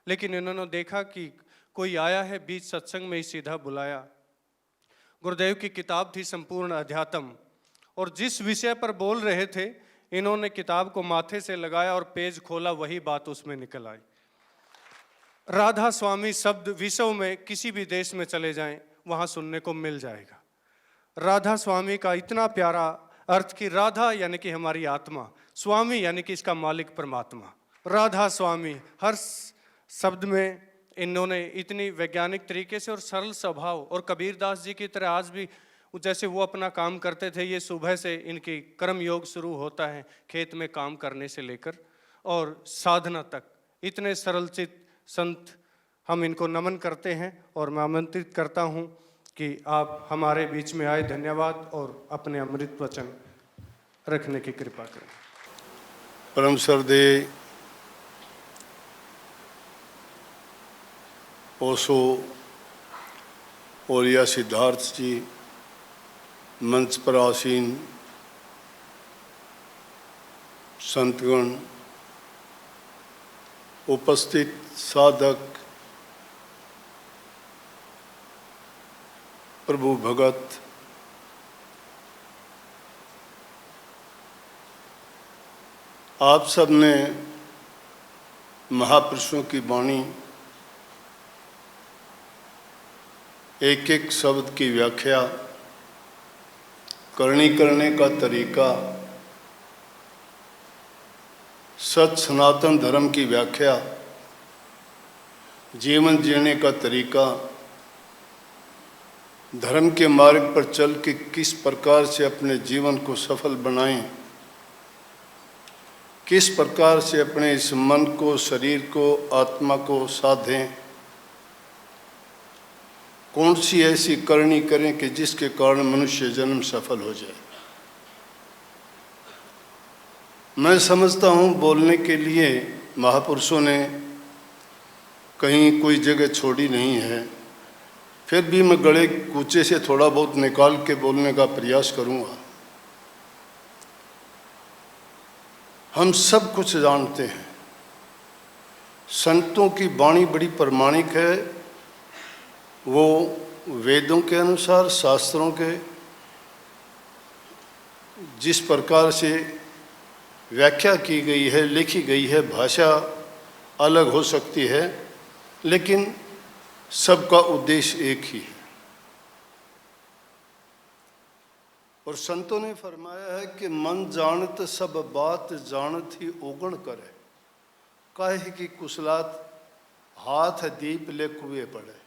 लेकिन इन्होंने देखा कि कोई आया है बीच सत्संग में ही सीधा बुलाया। गुरुदेव की किताब थी संपूर्ण अध्यात्म, और जिस विषय पर बोल रहे थे इन्होंने किताब को माथे से लगाया और पेज खोला, वही बात उसमें निकल आई। राधा स्वामी शब्द विश्व में किसी भी देश में चले जाएं वहां सुनने को मिल जाएगा। राधा स्वामी का इतना प्यारा अर्थ कि राधा यानी कि हमारी आत्मा, स्वामी यानी कि इसका मालिक परमात्मा। राधा स्वामी हर शब्द में इन्होंने इतनी वैज्ञानिक तरीके से और सरल स्वभाव, और कबीरदास जी की तरह आज भी जैसे वो अपना काम करते थे, ये सुबह से इनकी कर्म योग शुरू होता है, खेत में काम करने से लेकर और साधना तक। इतने सरलचित संत, हम इनको नमन करते हैं और मैं आमंत्रित करता हूं कि आप हमारे बीच में आए। धन्यवाद, और अपने अमृत वचन रखने की कृपा करें। परम श्रद्धेय ओशो और या सिद्धार्थ जी, मंच पर आसीन संतगण, उपस्थित साधक, प्रभु भगत, आप सब ने महापुरुषों की वाणी, एक एक शब्द की व्याख्या, करनी करने का तरीका, सच सनातन धर्म की व्याख्या, जीवन जीने का तरीका, धर्म के मार्ग पर चल के किस प्रकार से अपने जीवन को सफल बनाएं, किस प्रकार से अपने इस मन को, शरीर को, आत्मा को साधें, कौन सी ऐसी करनी करें कि जिसके कारण मनुष्य जन्म सफल हो जाए। मैं समझता हूँ बोलने के लिए महापुरुषों ने कहीं कोई जगह छोड़ी नहीं है, फिर भी मैं गले कूचे से थोड़ा बहुत निकाल के बोलने का प्रयास करूँगा। हम सब कुछ जानते हैं, संतों की वाणी बड़ी प्रमाणिक है। वो वेदों के अनुसार, शास्त्रों के जिस प्रकार से व्याख्या की गई है, लिखी गई है, भाषा अलग हो सकती है, लेकिन सबका उद्देश्य एक ही है। और संतों ने फरमाया है कि मन जानत सब बात जानत ही ओगण करे, काहे की कुशलात हाथ दीप ले कुएं पड़े।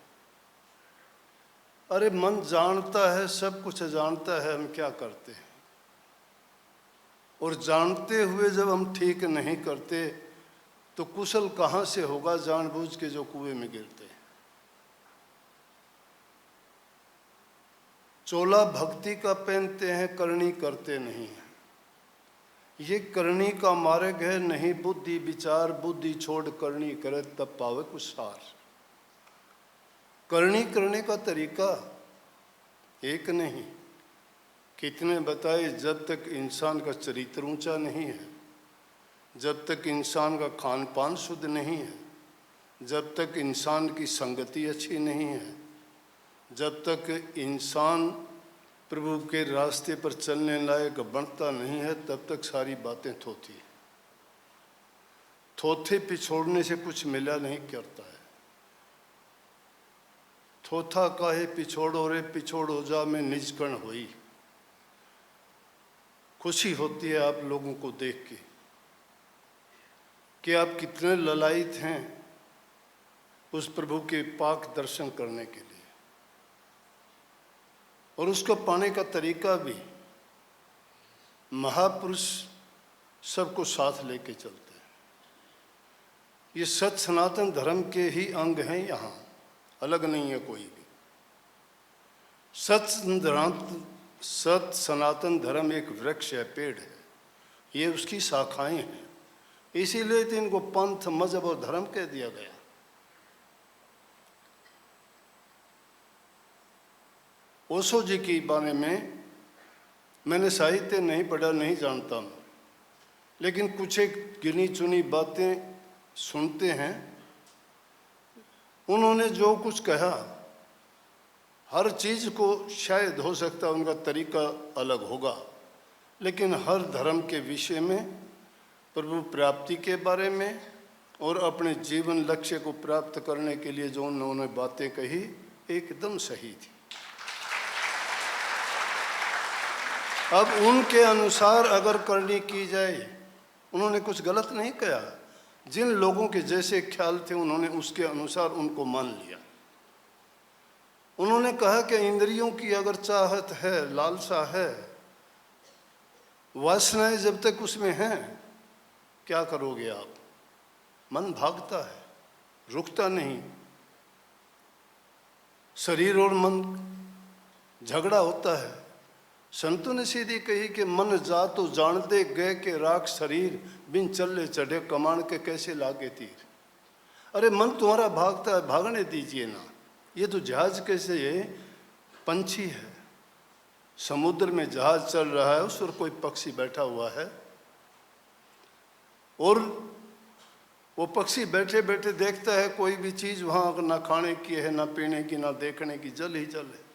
अरे मन जानता है, सब कुछ जानता है, हम क्या करते हैं? और जानते हुए जब हम ठीक नहीं करते तो कुशल कहाँ से होगा जानबूझ के जो कुएं में गिरते हैं। चोला भक्ति का पहनते हैं, करनी करते नहीं हैं। ये करनी का मार्ग है, नहीं बुद्धि विचार, बुद्धि छोड़ करनी करे तब पावे कुछ सार। करनी करने का तरीका एक नहीं, कितने बताए। जब तक इंसान का चरित्र ऊंचा नहीं है, जब तक इंसान का खान पान शुद्ध नहीं है, जब तक इंसान की संगति अच्छी नहीं है, जब तक इंसान प्रभु के रास्ते पर चलने लायक बनता नहीं है, तब तक सारी बातें थोथी है। थोथे पिछोड़ने से कुछ मिला नहीं करता है। थोथा काहे पिछोड़ो रे, पिछोड़ो जा में निज कण होई। खुशी होती है आप लोगों को देख के कि आप कितने ललायित हैं उस प्रभु के पाक दर्शन करने के लिए, और उसको पाने का तरीका भी महापुरुष सबको साथ लेके चलते हैं। ये सच सनातन धर्म के ही अंग हैं, यहाँ अलग नहीं है कोई भी। सत सनातन धर्म एक वृक्ष है, पेड़ है, ये उसकी शाखाएं हैं, इसीलिए तो इनको पंथ, मजहब और धर्म कह दिया गया। ओशो जी के बारे में मैंने साहित्य नहीं पढ़ा, नहीं जानता हूँ, लेकिन कुछ एक गिनी चुनी बातें सुनते हैं। उन्होंने जो कुछ कहा, हर चीज़ को शायद हो सकता है उनका तरीका अलग होगा, लेकिन हर धर्म के विषय में, प्रभु प्राप्ति के बारे में और अपने जीवन लक्ष्य को प्राप्त करने के लिए जो उन्होंने बातें कही एकदम सही थी। अब उनके अनुसार अगर करनी की जाए, उन्होंने कुछ गलत नहीं कहा, जिन लोगों के जैसे ख्याल थे उन्होंने उसके अनुसार उनको मान लिया। उन्होंने कहा कि इंद्रियों की अगर चाहत है, लालसा है, वासनाएं जब तक उसमें हैं, क्या करोगे आप? मन भागता है, रुकता नहीं, शरीर और मन झगड़ा होता है। संतों ने सीधी कही कि मन जा तो जानते गए के राख शरीर, बिन चले चढ़े कमान के कैसे लागे तीर। अरे मन तुम्हारा भागता है, भागने दीजिए ना। ये तो जहाज कैसे है, पंछी है, समुद्र में जहाज चल रहा है, उस पर कोई पक्षी बैठा हुआ है और वो पक्षी बैठे बैठे देखता है कोई भी चीज़ वहाँ ना खाने की है, ना पीने की, ना देखने की, जल ही जल है।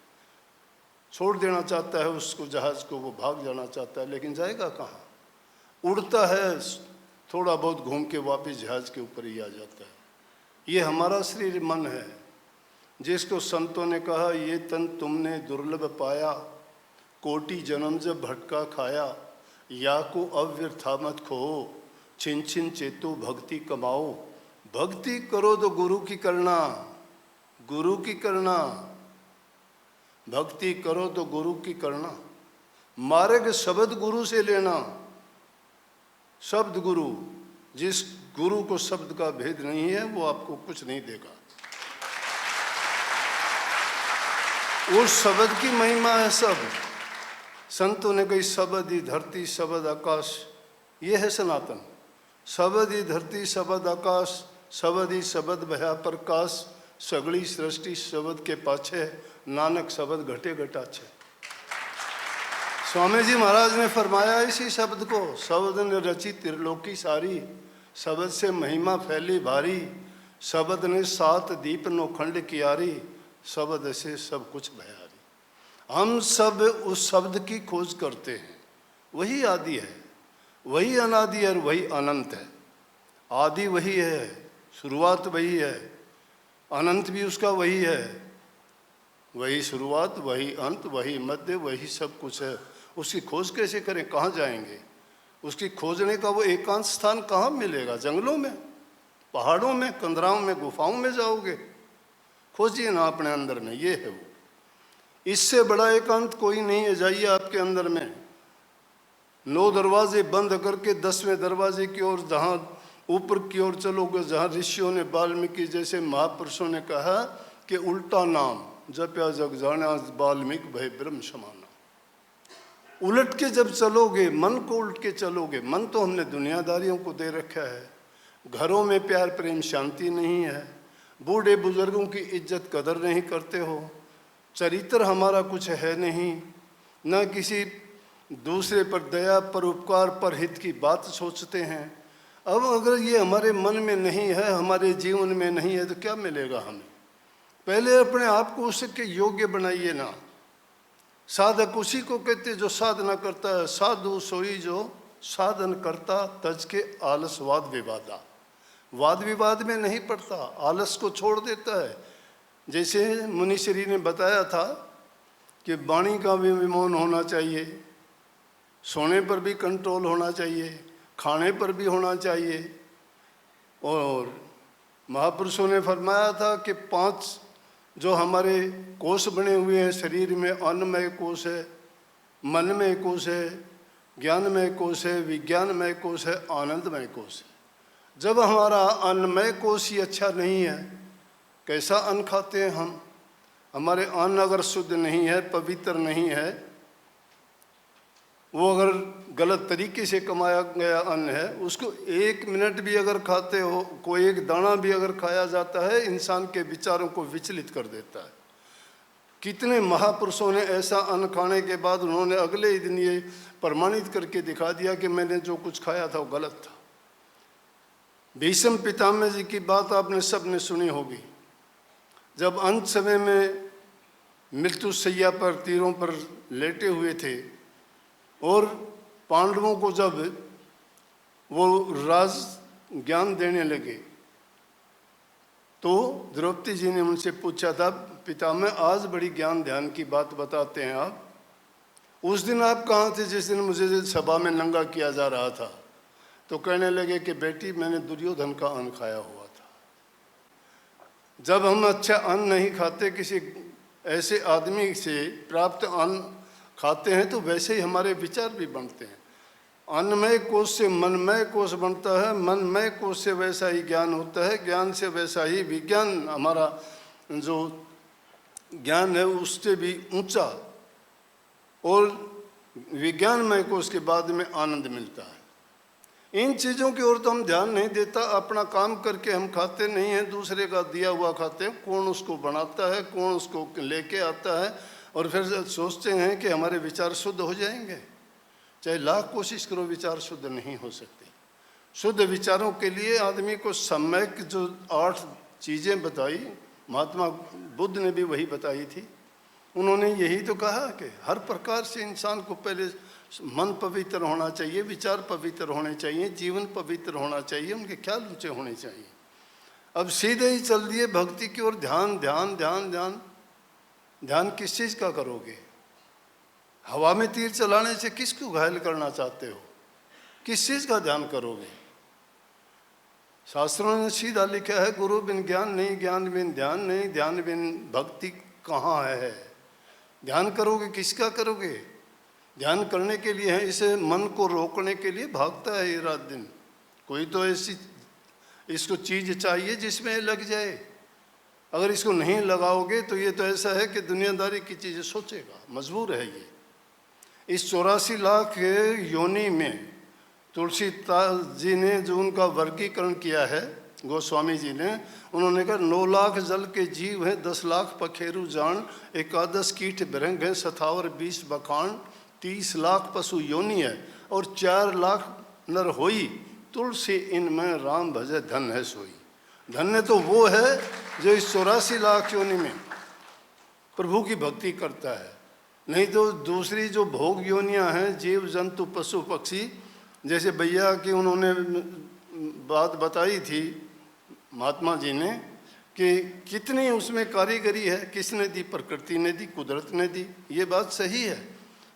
छोड़ देना चाहता है उसको, जहाज को, वो भाग जाना चाहता है, लेकिन जाएगा कहाँ? उड़ता है, थोड़ा बहुत घूम के वापस जहाज के ऊपर ही आ जाता है। ये हमारा शरीर मन है, जिसको संतों ने कहा ये तन तुमने दुर्लभ पाया, कोटि जन्म जब भटका खाया, या को अव्यर्था मत खो, छिन छिन चेतो भक्ति कमाओ। भक्ति करो तो गुरु की करना, गुरु की करना, भक्ति करो तो गुरु की करना। मार्ग शब्द गुरु से लेना, शब्द गुरु, जिस गुरु को शब्द का भेद नहीं है वो आपको कुछ नहीं देगा। उस शब्द की महिमा है सब। संतों ने कही शब्द ही धरती शब्द आकाश, ये है सनातन। शब्द ही धरती शब्द आकाश, शब्द ही शब्द भया प्रकाश, सगड़ी सृष्टि शब्द के पाछे, नानक शब्द घटे घटाछे। स्वामी जी महाराज ने फरमाया इसी शब्द को, शब्द ने रची त्रिलोकी सारी, शब्द से महिमा फैली भारी, शब्द ने सात दीप नौखंड कियारी, शब्द से सब कुछ भयारी। हम सब उस शब्द की खोज करते हैं। वही आदि है, वही अनादि है और वही अनंत है। आदि वही है, शुरुआत वही है, अनंत भी उसका वही है। वही शुरुआत, वही अंत, वही मध्य, वही सब कुछ है। उसकी खोज कैसे करें, कहाँ जाएंगे? उसकी खोजने का वो एकांत स्थान कहाँ मिलेगा? जंगलों में, पहाड़ों में, कंदराओं में, गुफाओं में जाओगे? खोजिए ना अपने अंदर में, ये है वो। इससे बड़ा एकांत कोई नहीं है। जाइए आपके अंदर में, 9 दरवाजे बंद करके 10वें दरवाजे की ओर, जहाँ ऊपर की ओर चलोगे, जहाँ ऋषियों ने, वाल्मीकि जैसे महापुरुषों ने कहा कि उल्टा नाम जप्या जग जाना, वाल्मीकि भय ब्रह्म समाना। उलट के जब चलोगे, मन को उलट के चलोगे, मन तो हमने दुनियादारियों को दे रखा है। घरों में प्यार प्रेम शांति नहीं है, बूढ़े बुजुर्गों की इज्जत कदर नहीं करते हो, चरित्र हमारा कुछ है नहीं, न किसी दूसरे पर दया, पर उपकार, पर हित की बात सोचते हैं। अब अगर ये हमारे मन में नहीं है, हमारे जीवन में नहीं है, तो क्या मिलेगा हमें? पहले अपने आप को उसके योग्य बनाइए ना। साधक उसी को कहते जो साधना करता है। साधु सोई जो साधन करता, तज के आलस वाद विवादा। वाद विवाद में नहीं पड़ता, आलस को छोड़ देता है। जैसे मुनीश्वरी ने बताया था कि वाणी का भी विमोहन होना चाहिए, सोने पर भी कंट्रोल होना चाहिए, खाने पर भी होना चाहिए। और महापुरुषों ने फरमाया था कि 5 जो हमारे कोष बने हुए हैं शरीर में, अन्नमय कोष है, मनमय कोष है, ज्ञानमय कोष है, विज्ञानमय कोष है, आनंदमय कोष है। जब हमारा अन्नमय कोष ही अच्छा नहीं है, कैसा अन्न खाते हैं हम? हमारे अन्न अगर शुद्ध नहीं है, पवित्र नहीं है, वो अगर गलत तरीके से कमाया गया अन्न है, उसको 1 मिनट भी अगर खाते हो, कोई एक दाना भी अगर खाया जाता है, इंसान के विचारों को विचलित कर देता है। कितने महापुरुषों ने ऐसा अन्न खाने के बाद उन्होंने अगले ही दिन ये प्रमाणित करके दिखा दिया कि मैंने जो कुछ खाया था वो गलत था। भीष्म पितामह जी की बात आपने सबने सुनी होगी। जब अंत समय में मृत्यु शैया पर तीरों पर लेटे हुए थे और पांडवों को जब वो राज ज्ञान देने लगे, तो द्रौपदी जी ने उनसे पूछा था, पितामह आज बड़ी ज्ञान ध्यान की बात बताते हैं आप, उस दिन आप कहाँ थे जिस दिन मुझे सभा में नंगा किया जा रहा था? तो कहने लगे कि बेटी मैंने दुर्योधन का अन्न खाया हुआ था। जब हम अच्छा अन्न नहीं खाते, किसी ऐसे आदमी से प्राप्त अन्न खाते हैं, तो वैसे ही हमारे विचार भी बनते हैं। अन्नमय कोश से मनमय कोश बनता है, मनमय कोश से वैसा ही ज्ञान होता है, ज्ञान से वैसा ही विज्ञान, हमारा जो ज्ञान है उससे भी ऊंचा, और विज्ञानमय कोश के बाद में आनंद मिलता है। इन चीज़ों की ओर तो हम ध्यान नहीं देता, अपना काम करके हम खाते नहीं हैं, दूसरे का दिया हुआ खाते हैं। कौन उसको बनाता है, कौन उसको लेके आता है, और फिर सोचते हैं कि हमारे विचार शुद्ध हो जाएंगे। चाहे लाख कोशिश करो, विचार शुद्ध नहीं हो सकते। शुद्ध विचारों के लिए आदमी को सम्यक जो 8 चीज़ें बताई, महात्मा बुद्ध ने भी वही बताई थी। उन्होंने यही तो कहा कि हर प्रकार से इंसान को पहले मन पवित्र होना चाहिए, विचार पवित्र होने चाहिए, जीवन पवित्र होना चाहिए, उनके ख्याल ऊंचे होने चाहिए। अब सीधे ही चल दिए भक्ति की ओर, ध्यान ध्यान ध्यान ध्यान। ध्यान किस चीज़ का करोगे? हवा में तीर चलाने से किसको घायल करना चाहते हो? किस चीज़ का ध्यान करोगे? शास्त्रों ने सीधा लिखा है, गुरु बिन ज्ञान नहीं, ज्ञान बिन ध्यान नहीं, ध्यान बिन भक्ति कहाँ है। ध्यान करोगे किसका करोगे? ध्यान करने के लिए है, इसे मन को रोकने के लिए भागता है ये रात दिन। कोई तो ऐसी इसको चीज़ चाहिए जिसमें लग जाए। अगर इसको नहीं लगाओगे तो ये तो ऐसा है कि दुनियादारी की चीज़ें सोचेगा, मजबूर है ये। इस 84 लाख योनि में तुलसीदास जी ने जो उनका वर्गीकरण किया है, गोस्वामी जी ने, उन्होंने कहा 9 लाख जल के जीव हैं, 10 लाख पखेरु जान, 11 कीट बिरंग हैं, 27 20 बखान, 30 लाख पशु योनि है, और 4 लाख नर होई, तुलसी इनमें राम भजे धन है सोई। धन्य तो वो है जो इस 84 लाख योनि में प्रभु की भक्ति करता है। नहीं तो दूसरी जो भोग योनियां हैं, जीव जंतु पशु पक्षी, जैसे भैया की उन्होंने बात बताई थी महात्मा जी ने कि कितनी उसमें कारीगरी है, किसने दी? प्रकृति ने दी, कुदरत ने दी। ये बात सही है।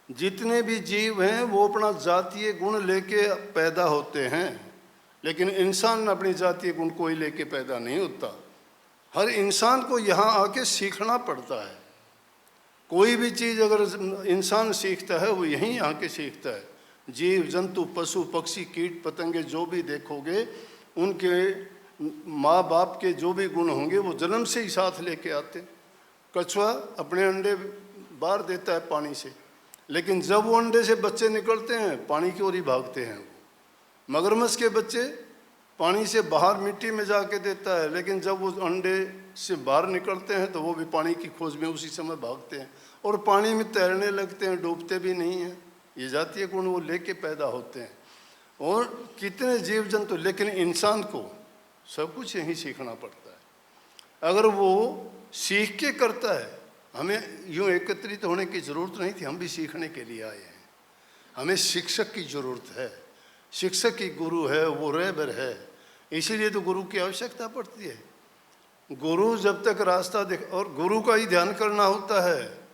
जितने भी जीव हैं वो अपना जातीय गुण लेके पैदा होते हैं, लेकिन इंसान अपनी जातीय गुण कोई लेके पैदा नहीं होता। हर इंसान को यहाँ आके सीखना पड़ता है। कोई भी चीज़ अगर इंसान सीखता है वो यहीं आके सीखता है। जीव जंतु पशु पक्षी कीट पतंगे जो भी देखोगे, उनके माँ बाप के जो भी गुण होंगे वो जन्म से ही साथ लेके आते। कछुआ अपने अंडे बाहर देता है पानी से, लेकिन जब वो अंडे से बच्चे निकलते हैं पानी की ओर ही भागते हैं। वो मगरमच्छ के बच्चे पानी से बाहर मिट्टी में जाके देता है, लेकिन जब वो अंडे से बाहर निकलते हैं तो वो भी पानी की खोज में उसी समय भागते हैं और पानी में तैरने लगते हैं, डूबते भी नहीं हैं। ये जातीय गुण वो लेके पैदा होते हैं। और कितने जीव जंतु, लेकिन इंसान को सब कुछ यहीं सीखना पड़ता है। अगर वो सीख के करता है, हमें यूँ एकत्रित होने की ज़रूरत नहीं थी, हम भी सीखने के लिए आए हैं। हमें शिक्षक की ज़रूरत है। शिक्षक ही गुरु है, वो रहबर है, इसीलिए तो गुरु की आवश्यकता पड़ती है। गुरु जब तक रास्ता दिख, और गुरु का ही ध्यान करना होता है।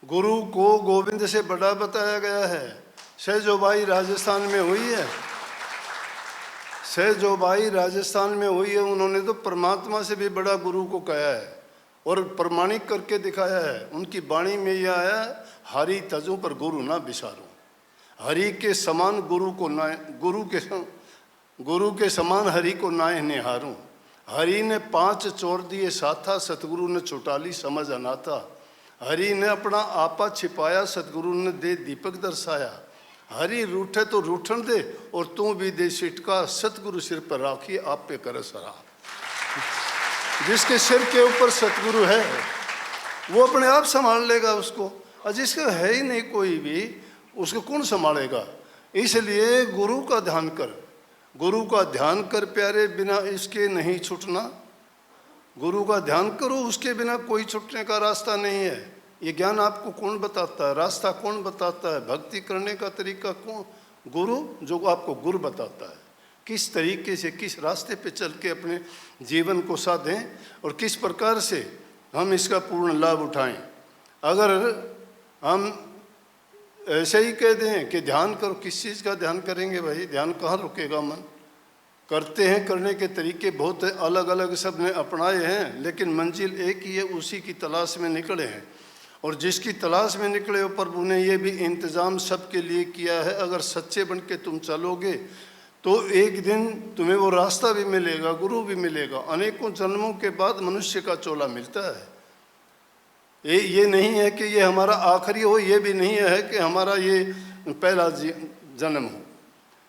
गुरु को गोविंद से बड़ा बताया गया है। सहजोबाई राजस्थान में हुई है, सहजोबाई राजस्थान में हुई है। उन्होंने तो परमात्मा से भी बड़ा गुरु को कहा है और प्रमाणिक करके दिखाया है। उनकी वाणी में यह आया, हरि तजों पर गुरु ना बिसारो। हरि के समान गुरु को ना, गुरु के समान हरि को नाय निहारूं। हरि ने 5 चोर दिए साथा, सतगुरु ने चौटाली समझ अनाथा। हरि ने अपना आपा छिपाया, सतगुरु ने दे दीपक दर्शाया। हरी रूठे तो रूठन दे, और तू भी दे सिटका, सतगुरु सिर पर राखी आप पे कर सरा। जिसके सिर के ऊपर सतगुरु है वो अपने आप संभाल लेगा उसको, और जिसका है ही नहीं कोई भी, उसको कौन संभालेगा। इसलिए गुरु का ध्यान कर, गुरु का ध्यान कर प्यारे, बिना इसके नहीं छूटना। गुरु का ध्यान करो, उसके बिना कोई छूटने का रास्ता नहीं है। ये ज्ञान आपको कौन बताता है, रास्ता कौन बताता है, भक्ति करने का तरीका कौन? गुरु, जो आपको गुरु बताता है किस तरीके से, किस रास्ते पे चल के अपने जीवन को साधें और किस प्रकार से हम इसका पूर्ण लाभ उठाएं। अगर हम ऐसे ही कह दें कि ध्यान करो, किस चीज़ का ध्यान करेंगे भाई? ध्यान कहाँ रुकेगा मन? करते हैं, करने के तरीके बहुत अलग अलग सब ने अपनाए हैं, लेकिन मंजिल एक ही है, उसी की तलाश में निकले हैं। और जिसकी तलाश में निकले हो, प्रभु ने ये भी इंतज़ाम सबके लिए किया है। अगर सच्चे बन के तुम चलोगे तो एक दिन तुम्हें वो रास्ता भी मिलेगा, गुरु भी मिलेगा। अनेकों जन्मों के बाद मनुष्य का चोला मिलता है। ये नहीं है कि ये हमारा आखिरी हो, ये भी नहीं है कि हमारा ये पहला जन्म हो।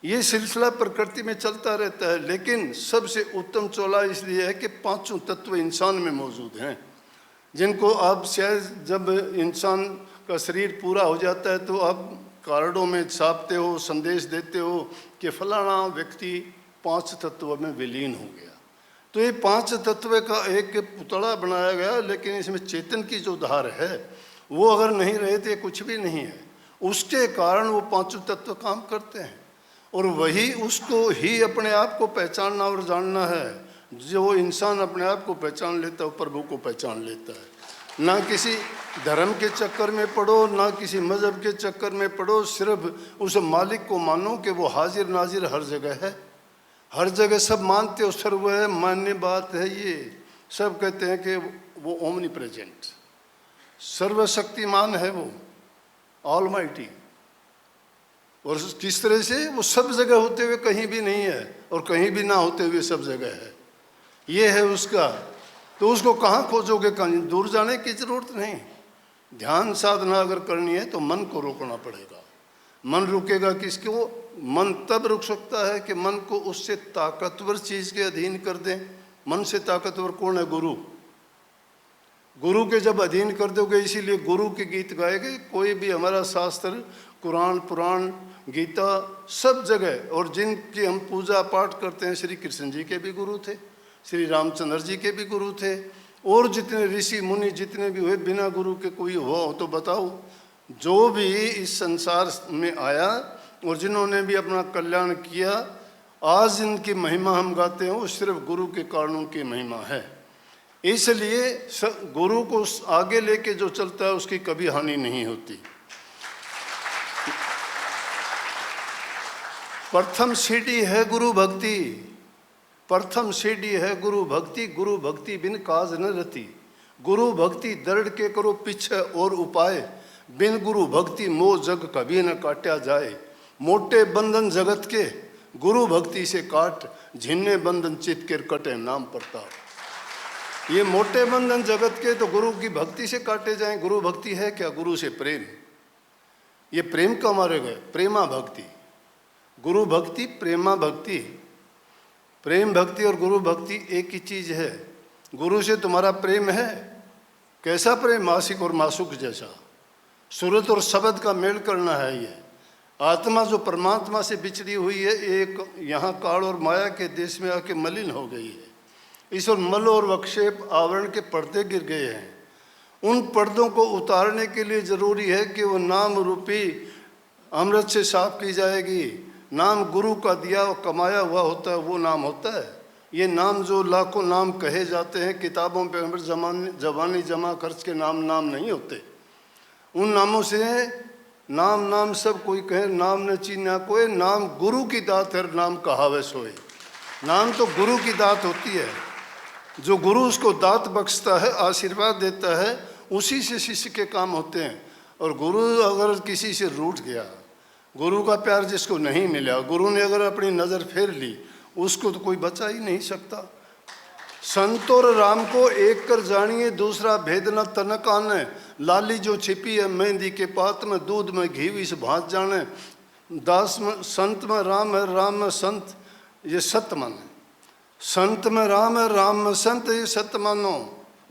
ये सिलसिला प्रकृति में चलता रहता है, लेकिन सबसे उत्तम चोला इसलिए है कि पांचों तत्व इंसान में मौजूद हैं, जिनको आप शायद जब इंसान का शरीर पूरा हो जाता है तो आप कार्डों में छापते हो, संदेश देते हो कि फलाना व्यक्ति 5 तत्व में विलीन हो गया। तो ये 5 तत्व का एक पुतला बनाया गया, लेकिन इसमें चेतन की जो धार है वो अगर नहीं रहे तो कुछ भी नहीं है। उसके कारण वो 5 तत्व काम करते हैं, और वही उसको ही अपने आप को पहचानना और जानना है। जो इंसान अपने आप को पहचान लेता है वो प्रभु को पहचान लेता है। ना किसी धर्म के चक्कर में पड़ो, ना किसी मज़हब के चक्कर में पड़ो, सिर्फ उस मालिक को मानो कि वो हाजिर नाजिर हर जगह है। हर जगह सब मानते हो, सर्व है, मान्य बात है। ये सब कहते हैं कि वो ओमनी प्रेजेंट, सर्वशक्तिमान है, वो ऑलमाइटी। और किस तरह से वो सब जगह होते हुए कहीं भी नहीं है, और कहीं भी ना होते हुए सब जगह है। ये है उसका। तो उसको कहाँ खोजोगे? कहीं दूर जाने की जरूरत नहीं। ध्यान साधना अगर करनी है तो मन को रोकना पड़ेगा। मन रुकेगा किसको? मन तब रुक सकता है कि मन को उससे ताकतवर चीज़ के अधीन कर दें। मन से ताकतवर कौन है? गुरु। गुरु के जब अधीन कर दोगे, इसीलिए गुरु के गीत गाए गए। कोई भी हमारा शास्त्र, कुरान, पुराण, गीता, सब जगह, और जिनकी हम पूजा पाठ करते हैं, श्री कृष्ण जी के भी गुरु थे, श्री रामचंद्र जी के भी गुरु थे, और जितने ऋषि मुनि जितने भी हुए, बिना गुरु के कोई हुआ हो तो बताओ? जो भी इस संसार में आया और जिन्होंने भी अपना कल्याण किया, आज इनकी महिमा हम गाते हैं, वो सिर्फ गुरु के कारण उनकी महिमा है। इसलिए गुरु को आगे लेके जो चलता है उसकी कभी हानि नहीं होती। प्रथम सीढ़ी है गुरु भक्ति, प्रथम सीढ़ी है गुरु भक्ति। गुरु भक्ति बिन काज न रति। गुरु भक्ति दृढ़ के करो पीछे और उपाय, बिन गुरु भक्ति मोह जग कभी न काटा जाए। मोटे बंधन जगत के गुरु भक्ति से काट, झिन्ने बंधन चित के कटे नाम प्रताप। ये मोटे बंधन जगत के तो गुरु की भक्ति से काटे जाएं। गुरु भक्ति है क्या? गुरु से प्रेम। ये प्रेम का मारे गए, प्रेमा भक्ति। गुरु भक्ति, प्रेमा भक्ति। प्रेम भक्ति और गुरु भक्ति एक ही चीज है। गुरु से तुम्हारा प्रेम है, कैसा प्रेम? मासिक और मासुक जैसा। सूरत और शब्द का मेल करना है। ये आत्मा जो परमात्मा से बिछड़ी हुई है, एक यहाँ काल और माया के देश में आके मलिन हो गई है। इस और मल और वक्षेप आवरण के पर्दे गिर गए हैं। उन पर्दों को उतारने के लिए जरूरी है कि वो नाम रूपी अमृत से साफ की जाएगी। नाम गुरु का दिया और कमाया हुआ होता है, वो नाम होता है। ये नाम जो लाखों नाम कहे जाते हैं किताबों पे, जवानी जमा खर्च के नाम नाम नहीं होते। उन नामों से नाम नाम सब कोई कहे, नाम न चीना कोई। नाम गुरु की दात है, नाम कहावे सोए। नाम तो गुरु की दात होती है। जो गुरु उसको दात बख्शता है, आशीर्वाद देता है, उसी से शिष्य के काम होते हैं। और गुरु अगर किसी से रूठ गया, गुरु का प्यार जिसको नहीं मिला, गुरु ने अगर अपनी नज़र फेर ली, उसको तो कोई बचा ही नहीं सकता। संत और राम को एक कर जानिए, दूसरा भेद न तनक आने। लाली जो छिपी है मेहंदी के पात में, दूध में घी इस भांत जाने। दास में संत में राम है, राम में संत, ये सत्य मन है। संत में राम है, राम में संत, ये सत्य मानो।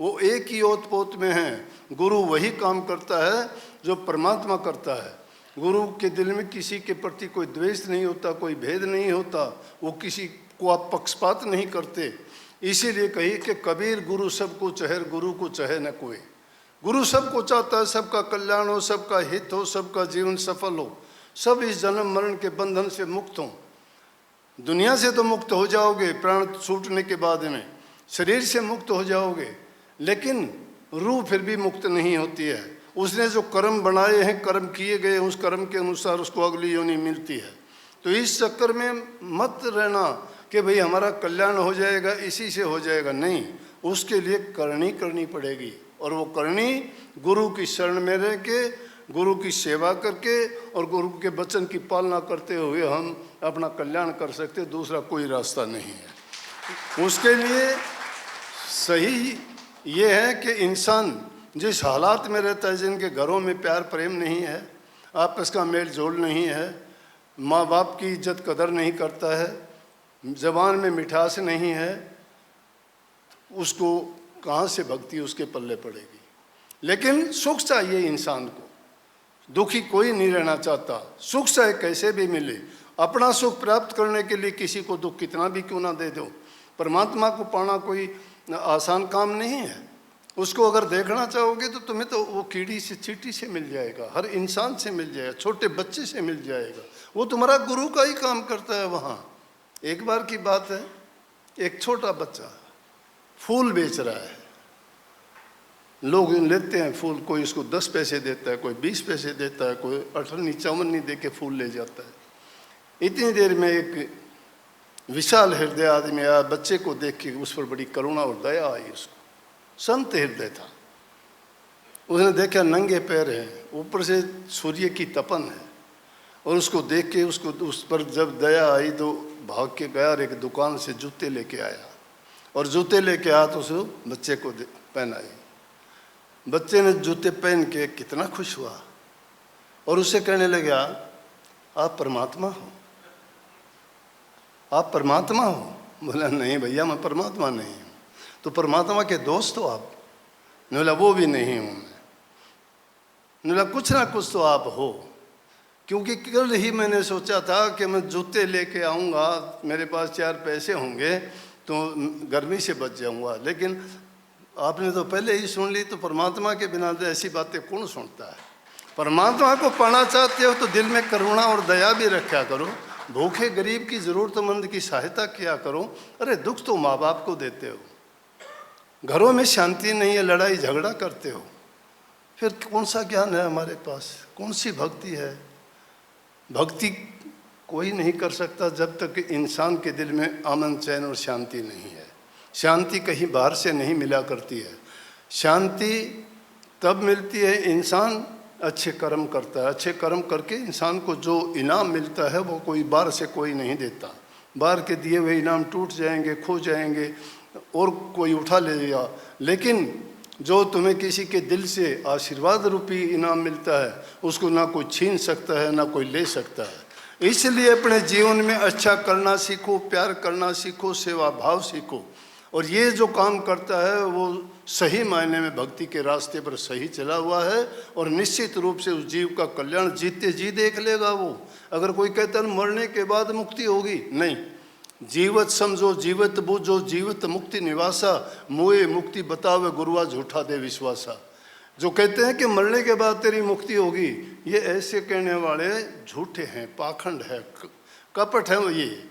वो एक ही ओतपोत में है। गुरु वही काम करता है जो परमात्मा करता है। गुरु के दिल में किसी के प्रति कोई द्वेष नहीं होता, कोई भेद नहीं होता, वो किसी को आप पक्षपात नहीं करते। इसीलिए कही कि कबीर गुरु सबको चाहे, गुरु को चाहे न कोई। गुरु सबको चाहता है, सबका कल्याण हो, सबका हित हो, सबका जीवन सफल हो, सब इस जन्म मरण के बंधन से मुक्त हों। दुनिया से तो मुक्त हो जाओगे प्राण छूटने के बाद में, शरीर से मुक्त हो जाओगे, लेकिन रूह फिर भी मुक्त नहीं होती है। उसने जो कर्म बनाए हैं, कर्म किए गए, उस कर्म के अनुसार उसको अगली योनि मिलती है। तो इस चक्कर में मत रहना कि भाई हमारा कल्याण हो जाएगा, इसी से हो जाएगा, नहीं। उसके लिए करनी करनी पड़ेगी, और वो करनी गुरु की शरण में रह के, गुरु की सेवा करके और गुरु के वचन की पालना करते हुए हम अपना कल्याण कर सकते। दूसरा कोई रास्ता नहीं है। उसके लिए सही ये है कि इंसान जिस हालात में रहता है, जिनके घरों में प्यार प्रेम नहीं है, आपस का मेल जोल नहीं है, माँ बाप की इज्जत कदर नहीं करता है, ज़बान में मिठास नहीं है, उसको कहाँ से भक्ति उसके पल्ले पड़ेगी। लेकिन सुख चाहिए इंसान को, दुखी कोई नहीं रहना चाहता। सुख चाहे कैसे भी मिले, अपना सुख प्राप्त करने के लिए किसी को दुख कितना भी क्यों ना दे दो। परमात्मा को पाना कोई आसान काम नहीं है। उसको अगर देखना चाहोगे तो तुम्हें तो वो कीड़ी से चींटी से मिल जाएगा, हर इंसान से मिल जाएगा, छोटे बच्चे से मिल जाएगा। वो तुम्हारा गुरु का ही काम करता है वहाँ। एक बार की बात है, एक छोटा बच्चा फूल बेच रहा है। लोग लेते हैं फूल, कोई उसको 10 पैसे देता है, कोई 20 पैसे देता है, कोई 58-54 दे के फूल ले जाता है। इतनी देर में एक विशाल हृदय आदमी आया, बच्चे को देख के उस पर बड़ी करुणा और दया आई उसको। संत हृदय था। उसने देखा नंगे पैर हैं, ऊपर से सूर्य की तपन है, और उसको देख के उसको उस पर जब दया आई तो भाग के गया और एक दुकान से जूते लेके आया, और जूते लेके आया तो उसे बच्चे को पहनाए। बच्चे ने जूते पहन के कितना खुश हुआ, और उससे कहने लगा, आप परमात्मा हो, आप परमात्मा हो। बोला नहीं भैया, मैं परमात्मा नहीं हूँ। तो परमात्मा के दोस्त हो आप? ने बोला वो भी नहीं हूँ मैं। ने बोला कुछ ना कुछ तो आप हो, क्योंकि कल ही मैंने सोचा था कि मैं जूते लेके आऊँगा, मेरे पास 4 पैसे होंगे तो गर्मी से बच जाऊँगा, लेकिन आपने तो पहले ही सुन ली। तो परमात्मा के बिना तो ऐसी बातें कौन सुनता है। परमात्मा को पाना चाहते हो तो दिल में करुणा और दया भी रखा करो, भूखे गरीब की ज़रूरतमंद की सहायता किया करो। अरे दुख तो माँ बाप को देते हो, घरों में शांति नहीं है, लड़ाई झगड़ा करते हो, फिर कौन सा ज्ञान है हमारे पास, कौन सी भक्ति है। भक्ति कोई नहीं कर सकता जब तक इंसान के दिल में अमन चैन और शांति नहीं है। शांति कहीं बाहर से नहीं मिला करती है। शांति तब मिलती है इंसान अच्छे कर्म करता है। अच्छे कर्म करके इंसान को जो इनाम मिलता है वो कोई बाहर से कोई नहीं देता। बाहर के दिए हुए इनाम टूट जाएंगे, खो जाएंगे और कोई उठा लेगा, लेकिन जो तुम्हें किसी के दिल से आशीर्वाद रूपी इनाम मिलता है उसको ना कोई छीन सकता है ना कोई ले सकता है। इसलिए अपने जीवन में अच्छा करना सीखो, प्यार करना सीखो, सेवा भाव सीखो, और ये जो काम करता है वो सही मायने में भक्ति के रास्ते पर सही चला हुआ है, और निश्चित रूप से उस जीव का कल्याण जीते जी देख लेगा वो। अगर कोई कहता है मरने के बाद मुक्ति होगी, नहीं। जीवत समझो जीवत बूझो जीवत मुक्ति निवासा, मोए मुक्ति बतावे गुरुआ झूठा दे विश्वासा। जो कहते हैं कि मरने के बाद तेरी मुक्ति होगी, ये ऐसे कहने वाले झूठे हैं, पाखंड है, कपट है। ये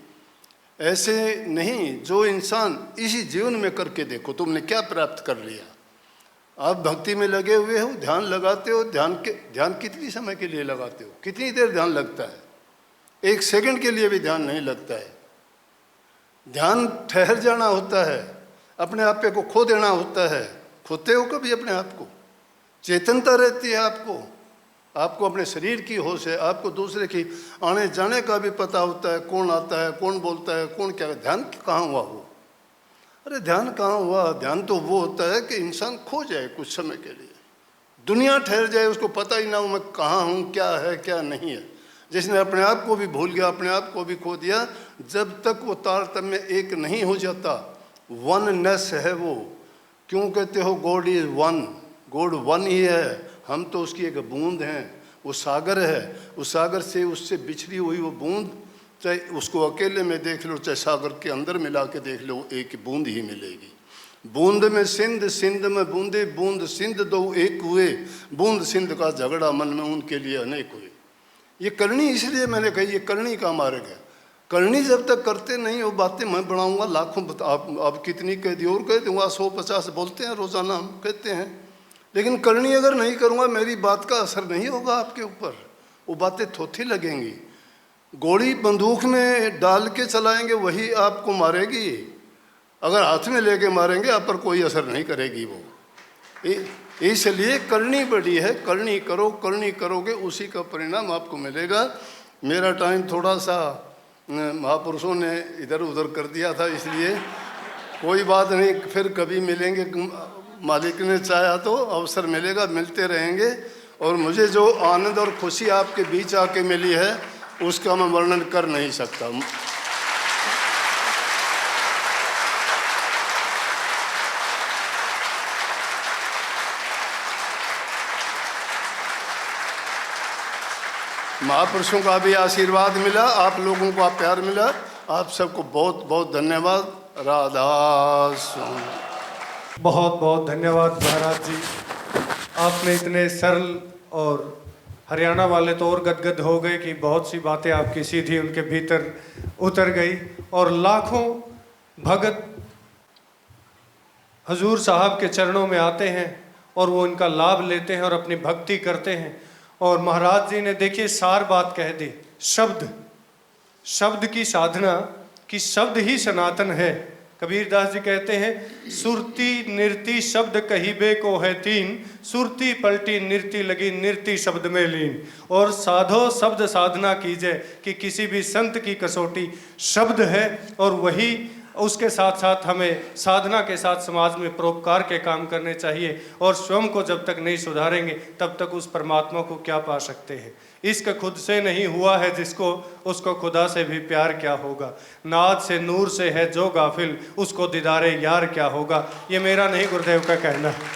ऐसे नहीं। जो इंसान इसी जीवन में करके देखो तुमने क्या प्राप्त कर लिया। आप भक्ति में लगे हुए हो, ध्यान लगाते हो, ध्यान कितनी समय के लिए लगाते हो, कितनी देर ध्यान लगता है? 1 सेकंड के लिए भी ध्यान नहीं लगता है। ध्यान ठहर जाना होता है, अपने आप पे को खो देना होता है। खोते हो कभी अपने आप को? चेतनता रहती है आपको अपने शरीर की होश है, आपको दूसरे की आने जाने का भी पता होता है, कौन आता है, कौन बोलता है, कौन क्या। ध्यान कहाँ हुआ वो? अरे ध्यान कहाँ हुआ? ध्यान तो वो होता है कि इंसान खो जाए कुछ समय के लिए, दुनिया ठहर जाए, उसको पता ही ना हो मैं कहाँ हूँ, क्या है क्या नहीं है। जिसने अपने आप को भी भूल गया, अपने आप को भी खो दिया, जब तक वो तारतम्य एक नहीं हो जाता, वननेस है वो। क्यों कहते हो God is one? God one ही है, हम तो उसकी एक बूंद हैं। वो सागर है, उस सागर से उससे बिछड़ी हुई वो बूंद, चाहे उसको अकेले में देख लो, चाहे सागर के अंदर मिला के देख लो, एक बूंद ही मिलेगी। बूंद में सिंध, सिंध में बूंदे, बूंद सिंध दो एक हुए, बूंद सिंध का झगड़ा मन में उनके लिए अनेक हुए। ये करनी इसलिए मैंने कही, ये करनी का मार्ग है। करनी जब तक करते नहीं, वो बातें मैं बढ़ाऊंगा लाखों, आप कितनी कह दी और कह दूंगा, 100-50 बोलते हैं रोजाना, हम कहते हैं, लेकिन करनी अगर नहीं करूंगा, मेरी बात का असर नहीं होगा आपके ऊपर, वो बातें थोथी लगेंगी। गोली बंदूक में डाल के चलाएंगे, वही आपको मारेगी। अगर हाथ में लेके मारेंगे, आप पर कोई असर नहीं करेगी वो। इसलिए करनी बड़ी है, करनी करो, करनी करोगे उसी का परिणाम आपको मिलेगा। मेरा टाइम थोड़ा सा महापुरुषों ने इधर उधर कर दिया था, इसलिए कोई बात नहीं, फिर कभी मिलेंगे, मालिक ने चाहा तो अवसर मिलेगा, मिलते रहेंगे। और मुझे जो आनंद और खुशी आपके बीच आके मिली है, उसका मैं वर्णन कर नहीं सकता। महापुरुषों का भी आशीर्वाद मिला, आप लोगों का प्यार मिला, आप सबको बहुत बहुत धन्यवाद। राधा स्वामी। बहुत बहुत धन्यवाद महाराज जी, आपने इतने सरल, और हरियाणा वाले तो और गदगद हो गए कि बहुत सी बातें आपकी सीधी उनके भीतर उतर गई। और लाखों भगत हजूर साहब के चरणों में आते हैं और वो इनका लाभ लेते हैं और अपनी भक्ति करते हैं। और महाराज जी ने देखिए सार बात कह दी, शब्द, शब्द की साधना, कि शब्द ही सनातन है। कबीरदास जी कहते हैं, सुरती निरती शब्द कहिबे को है तीन, सुरती पलटी निरती लगी निरती शब्द में लीन। और साधो शब्द साधना कीजिए, कि किसी भी संत की कसौटी शब्द है, और वही उसके साथ साथ हमें साधना के साथ समाज में परोपकार के काम करने चाहिए। और स्वयं को जब तक नहीं सुधारेंगे, तब तक उस परमात्मा को क्या पा सकते हैं। इश्क खुद से नहीं हुआ है जिसको, उसको खुदा से भी प्यार क्या होगा। नाद से नूर से है जो गाफिल, उसको दीदारे यार क्या होगा। ये मेरा नहीं, गुरुदेव का कहना है।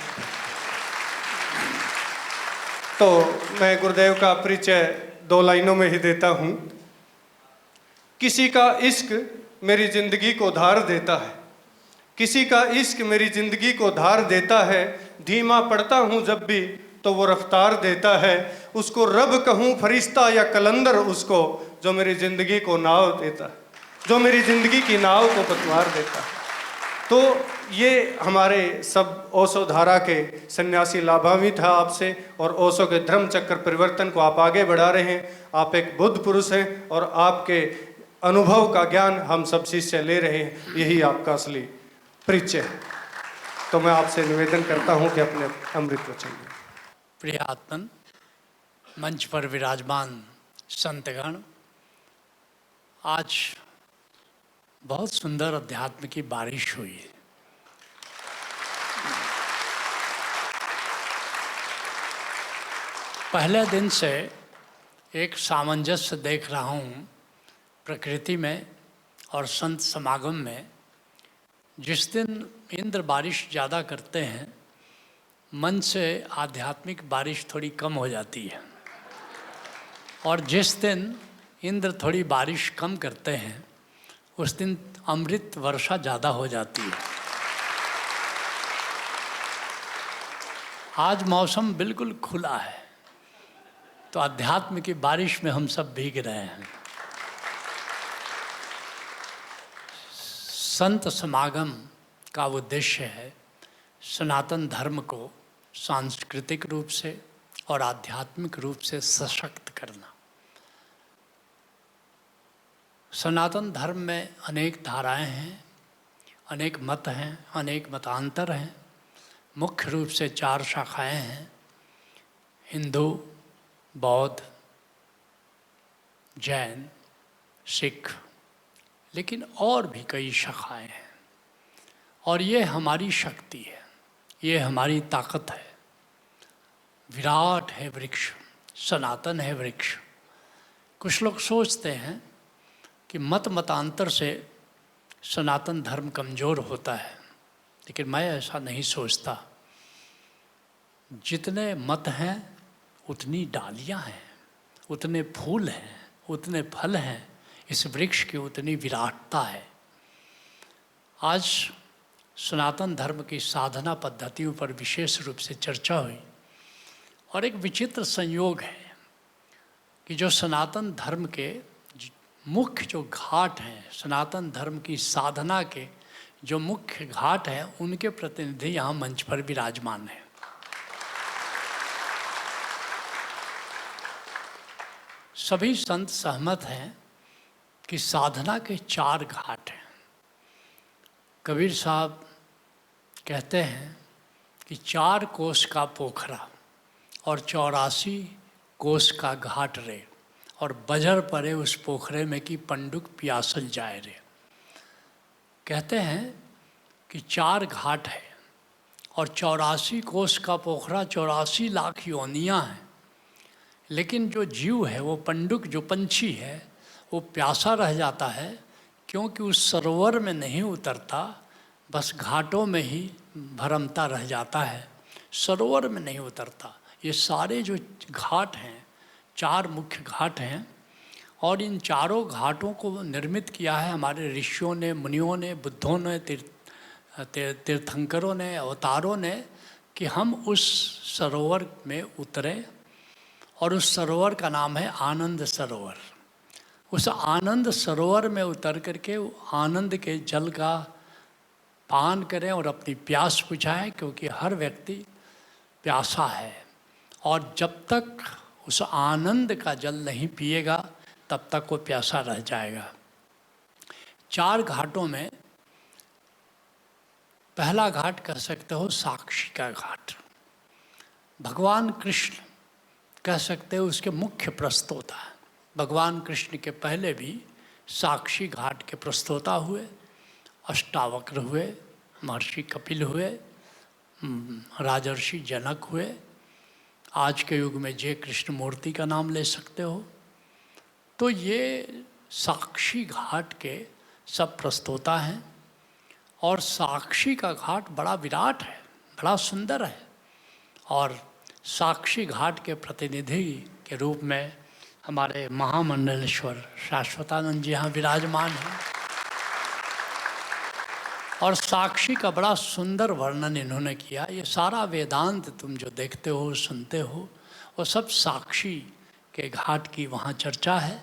तो मैं गुरुदेव का परिचय 2 लाइनों में ही देता हूँ। किसी का इश्क मेरी जिंदगी को धार देता है, किसी का इश्क मेरी जिंदगी को धार देता है। धीमा पड़ता हूँ जब भी तो वो रफ्तार देता है। उसको रब कहूँ फरिश्ता या कलंदर उसको, जो मेरी जिंदगी को नाव देता, जो मेरी जिंदगी की नाव को पतवार देता। तो ये हमारे सब ओशो धारा के सन्यासी लाभान्वित था आपसे, और ओशो के धर्म चक्र परिवर्तन को आप आगे बढ़ा रहे हैं। आप एक बुद्ध पुरुष हैं, और आपके अनुभव का ज्ञान हम सब शिष्य ले रहे हैं, यही आपका असली परिचय है। तो मैं आपसे निवेदन करता हूं कि अपने अमृत वचन में। प्रिय आत्मन, मंच पर विराजमान संतगण, आज बहुत सुंदर अध्यात्म की बारिश हुई है। पहले दिन से एक सामंजस्य देख रहा हूँ प्रकृति में और संत समागम में। जिस दिन इंद्र बारिश ज़्यादा करते हैं, मन से आध्यात्मिक बारिश थोड़ी कम हो जाती है, और जिस दिन इंद्र थोड़ी बारिश कम करते हैं, उस दिन अमृत वर्षा ज़्यादा हो जाती है। आज मौसम बिल्कुल खुला है, तो अध्यात्म की बारिश में हम सब भीग रहे हैं। संत समागम का उद्देश्य है सनातन धर्म को सांस्कृतिक रूप से और आध्यात्मिक रूप से सशक्त करना। सनातन धर्म में अनेक धाराएं हैं, अनेक मत हैं, अनेक मतांतर हैं। मुख्य रूप से 4 शाखाएं हैं: हिंदू, बौद्ध, जैन, सिख, लेकिन और भी कई शाखाएं हैं। और ये हमारी शक्ति है, ये हमारी ताकत है। विराट है वृक्ष, सनातन है वृक्ष। कुछ लोग सोचते हैं कि मतांतर से सनातन धर्म कमज़ोर होता है, लेकिन मैं ऐसा नहीं सोचता। जितने मत हैं उतनी डालियां हैं, उतने फूल हैं, उतने फल हैं, इस वृक्ष की उतनी विराटता है। आज सनातन धर्म की साधना पद्धतियों पर विशेष रूप से चर्चा हुई और एक विचित्र संयोग है कि जो सनातन धर्म के मुख्य जो घाट हैं, सनातन धर्म की साधना के जो मुख्य घाट हैं, उनके प्रतिनिधि यहाँ मंच पर विराजमान हैं। सभी संत सहमत हैं कि साधना के 4 घाट हैं। कबीर साहब कहते हैं कि 4 कोस का पोखरा और 84 कोस का घाट रे, और बजर पड़े उस पोखरे में कि पंडुक प्यासल जाए रे। कहते हैं कि 4 घाट है और 84 कोस का पोखरा, 84 लाख योनियाँ हैं, लेकिन जो जीव है, वो पंडुक जो पंछी है, वो प्यासा रह जाता है क्योंकि उस सरोवर में नहीं उतरता, बस घाटों में ही भरमता रह जाता है, सरोवर में नहीं उतरता। ये सारे जो घाट हैं, 4 मुख्य घाट हैं, और इन चारों घाटों को निर्मित किया है हमारे ऋषियों ने, मुनियों ने, बुद्धों ने, तीर्थंकरों ने, अवतारों ने, कि हम उस सरोवर में उतरें, और उस सरोवर का नाम है आनंद सरोवर। उस आनंद सरोवर में उतर करके आनंद के जल का पान करें और अपनी प्यास बुझाएं, क्योंकि हर व्यक्ति प्यासा है, और जब तक उस आनंद का जल नहीं पिएगा तब तक वो प्यासा रह जाएगा। 4 घाटों में पहला घाट कह सकते हो साक्षी का घाट। भगवान कृष्ण कह सकते हो उसके मुख्य प्रस्तोता है। भगवान कृष्ण के पहले भी साक्षी घाट के प्रस्तोता हुए, अष्टावक्र हुए, महर्षि कपिल हुए, राजर्षि जनक हुए, आज के युग में जय कृष्ण मूर्ति का नाम ले सकते हो। तो ये साक्षी घाट के सब प्रस्तोता हैं, और साक्षी का घाट बड़ा विराट है, बड़ा सुंदर है, और साक्षी घाट के प्रतिनिधि के रूप में हमारे महामंडलेश्वर शाश्वतानंद जी यहाँ विराजमान हैं। और साक्षी का बड़ा सुंदर वर्णन इन्होंने किया। ये सारा वेदांत तुम जो देखते हो, सुनते हो, वो सब साक्षी के घाट की वहाँ चर्चा है,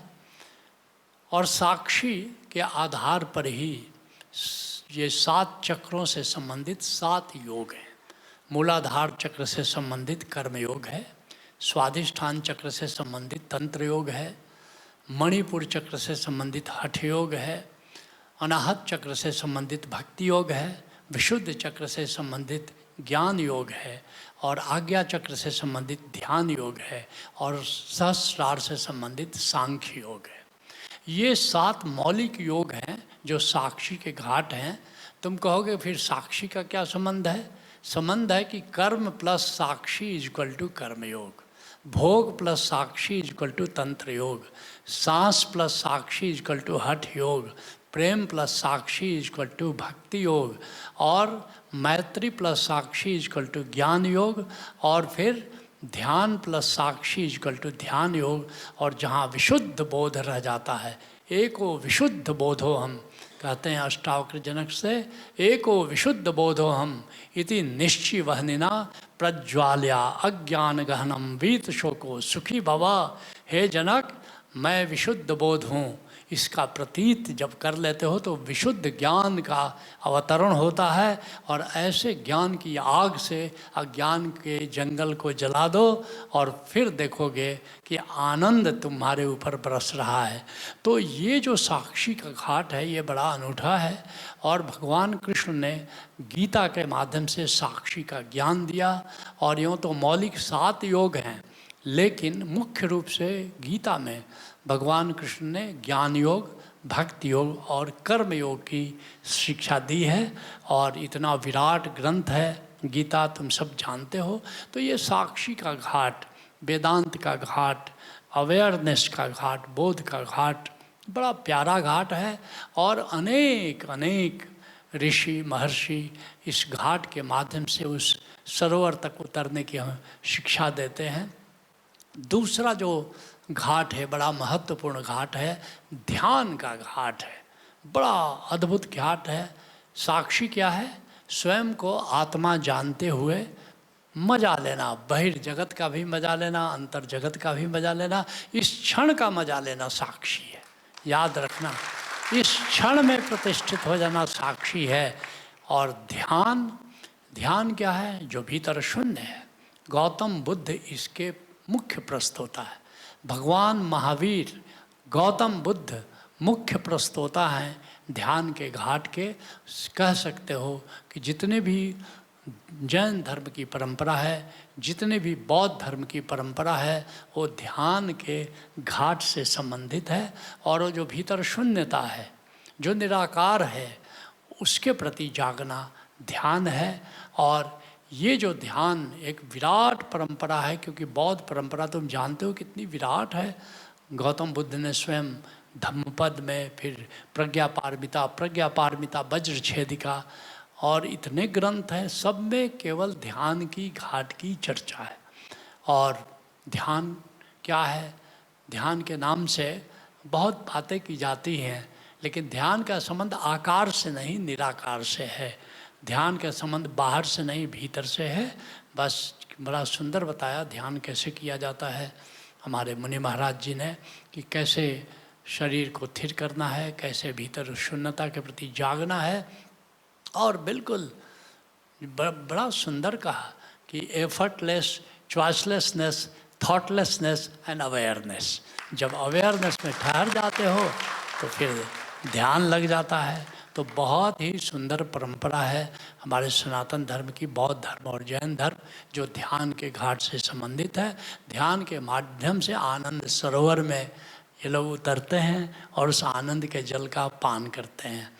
और साक्षी के आधार पर ही ये 7 चक्रों से संबंधित 7 योग हैं। मूलाधार चक्र से संबंधित कर्म योग है, स्वाधिष्ठान चक्र से संबंधित तंत्र योग है, मणिपुर चक्र से संबंधित हठ योग है, अनाहत चक्र से संबंधित भक्ति योग है, विशुद्ध चक्र से संबंधित ज्ञान योग है, और आज्ञा चक्र से संबंधित ध्यान योग है, और सहस्रार से संबंधित सांख्य योग है। ये 7 मौलिक योग हैं जो साक्षी के घाट हैं। तुम कहोगे फिर साक्षी का क्या संबंध है? संबंध है कि कर्म प्लस साक्षी इज इक्वल टू कर्मयोग, भोग प्लस साक्षी इज इक्वल टू तंत्र योग, सांस प्लस साक्षी इज इक्वल टू हठ योग, प्रेम प्लस साक्षी इज इक्वल टू भक्ति योग, और मैत्री प्लस साक्षी इज इक्वल टू ज्ञान योग, और फिर ध्यान प्लस साक्षी इज इक्वल टू ध्यान योग। और जहाँ विशुद्ध बोध रह जाता है, एको विशुद्ध बोधो हम, कहते हैं अष्टावक्र जनक से, एको विशुद्ध बोधो हम इति निश्चय वहनिना प्रज्वाल्या अज्ञान गहनम वीत शोको सुखी भवा। हे जनक, मैं विशुद्ध बोध हूँ, इसका प्रतीत जब कर लेते हो तो विशुद्ध ज्ञान का अवतरण होता है, और ऐसे ज्ञान की आग से अज्ञान के जंगल को जला दो, और फिर देखोगे कि आनंद तुम्हारे ऊपर बरस रहा है। तो ये जो साक्षी का घाट है, ये बड़ा अनूठा है, और भगवान कृष्ण ने गीता के माध्यम से साक्षी का ज्ञान दिया। और यूँ तो मौलिक 7 योग हैं, लेकिन मुख्य रूप से गीता में भगवान कृष्ण ने ज्ञान योग, भक्ति योग और कर्म योग की शिक्षा दी है, और इतना विराट ग्रंथ है गीता, तुम सब जानते हो। तो ये साक्षी का घाट, वेदांत का घाट अवेयरनेस का घाट, बोध का घाट, बड़ा प्यारा घाट है। और अनेक अनेक ऋषि महर्षि इस घाट के माध्यम से उस सरोवर तक उतरने की हमें शिक्षा देते हैं। दूसरा जो घाट है, बड़ा महत्वपूर्ण घाट है, ध्यान का घाट है। बड़ा अद्भुत घाट है। साक्षी क्या है? स्वयं को आत्मा जानते हुए मजा लेना, बहिर्जगत का भी मजा लेना, अंतर जगत का भी मजा लेना, इस क्षण का मजा लेना साक्षी है। याद रखना, इस क्षण में प्रतिष्ठित हो जाना साक्षी है। और ध्यान, ध्यान क्या है? जो भीतर शून्य है। गौतम बुद्ध इसके मुख्य प्रस्तोता है। भगवान महावीर, गौतम बुद्ध मुख्य प्रस्तोता हैं ध्यान के घाट के। कह सकते हो कि जितने भी जैन धर्म की परंपरा है, जितने भी बौद्ध धर्म की परंपरा है, वो ध्यान के घाट से संबंधित है। और वो जो भीतर शून्यता है, जो निराकार है, उसके प्रति जागना ध्यान है। और ये जो ध्यान एक विराट परंपरा है, क्योंकि बौद्ध परंपरा तुम जानते हो कितनी विराट है। गौतम बुद्ध ने स्वयं धम्मपद में, फिर प्रज्ञा पारमिता, वज्र छेदिका, और इतने ग्रंथ हैं, सब में केवल ध्यान की घाट की चर्चा है। और ध्यान क्या है? ध्यान के नाम से बहुत बातें की जाती हैं, लेकिन ध्यान का संबंध आकार से नहीं, निराकार से है। ध्यान का संबंध बाहर से नहीं, भीतर से है। बस बड़ा सुंदर बताया ध्यान कैसे किया जाता है हमारे मुनि महाराज जी ने, कि कैसे शरीर को स्थिर करना है, कैसे भीतर शून्यता के प्रति जागना है। और बिल्कुल बड़ा सुंदर कहा कि effortless, choicelessness, thoughtlessness and awareness. जब अवेयरनेस में ठहर जाते हो तो फिर ध्यान लग जाता है। तो बहुत ही सुंदर परंपरा है हमारे सनातन धर्म की, बौद्ध धर्म और जैन धर्म, जो ध्यान के घाट से संबंधित है। ध्यान के माध्यम से आनंद सरोवर में ये लोग उतरते हैं और उस आनंद के जल का पान करते हैं।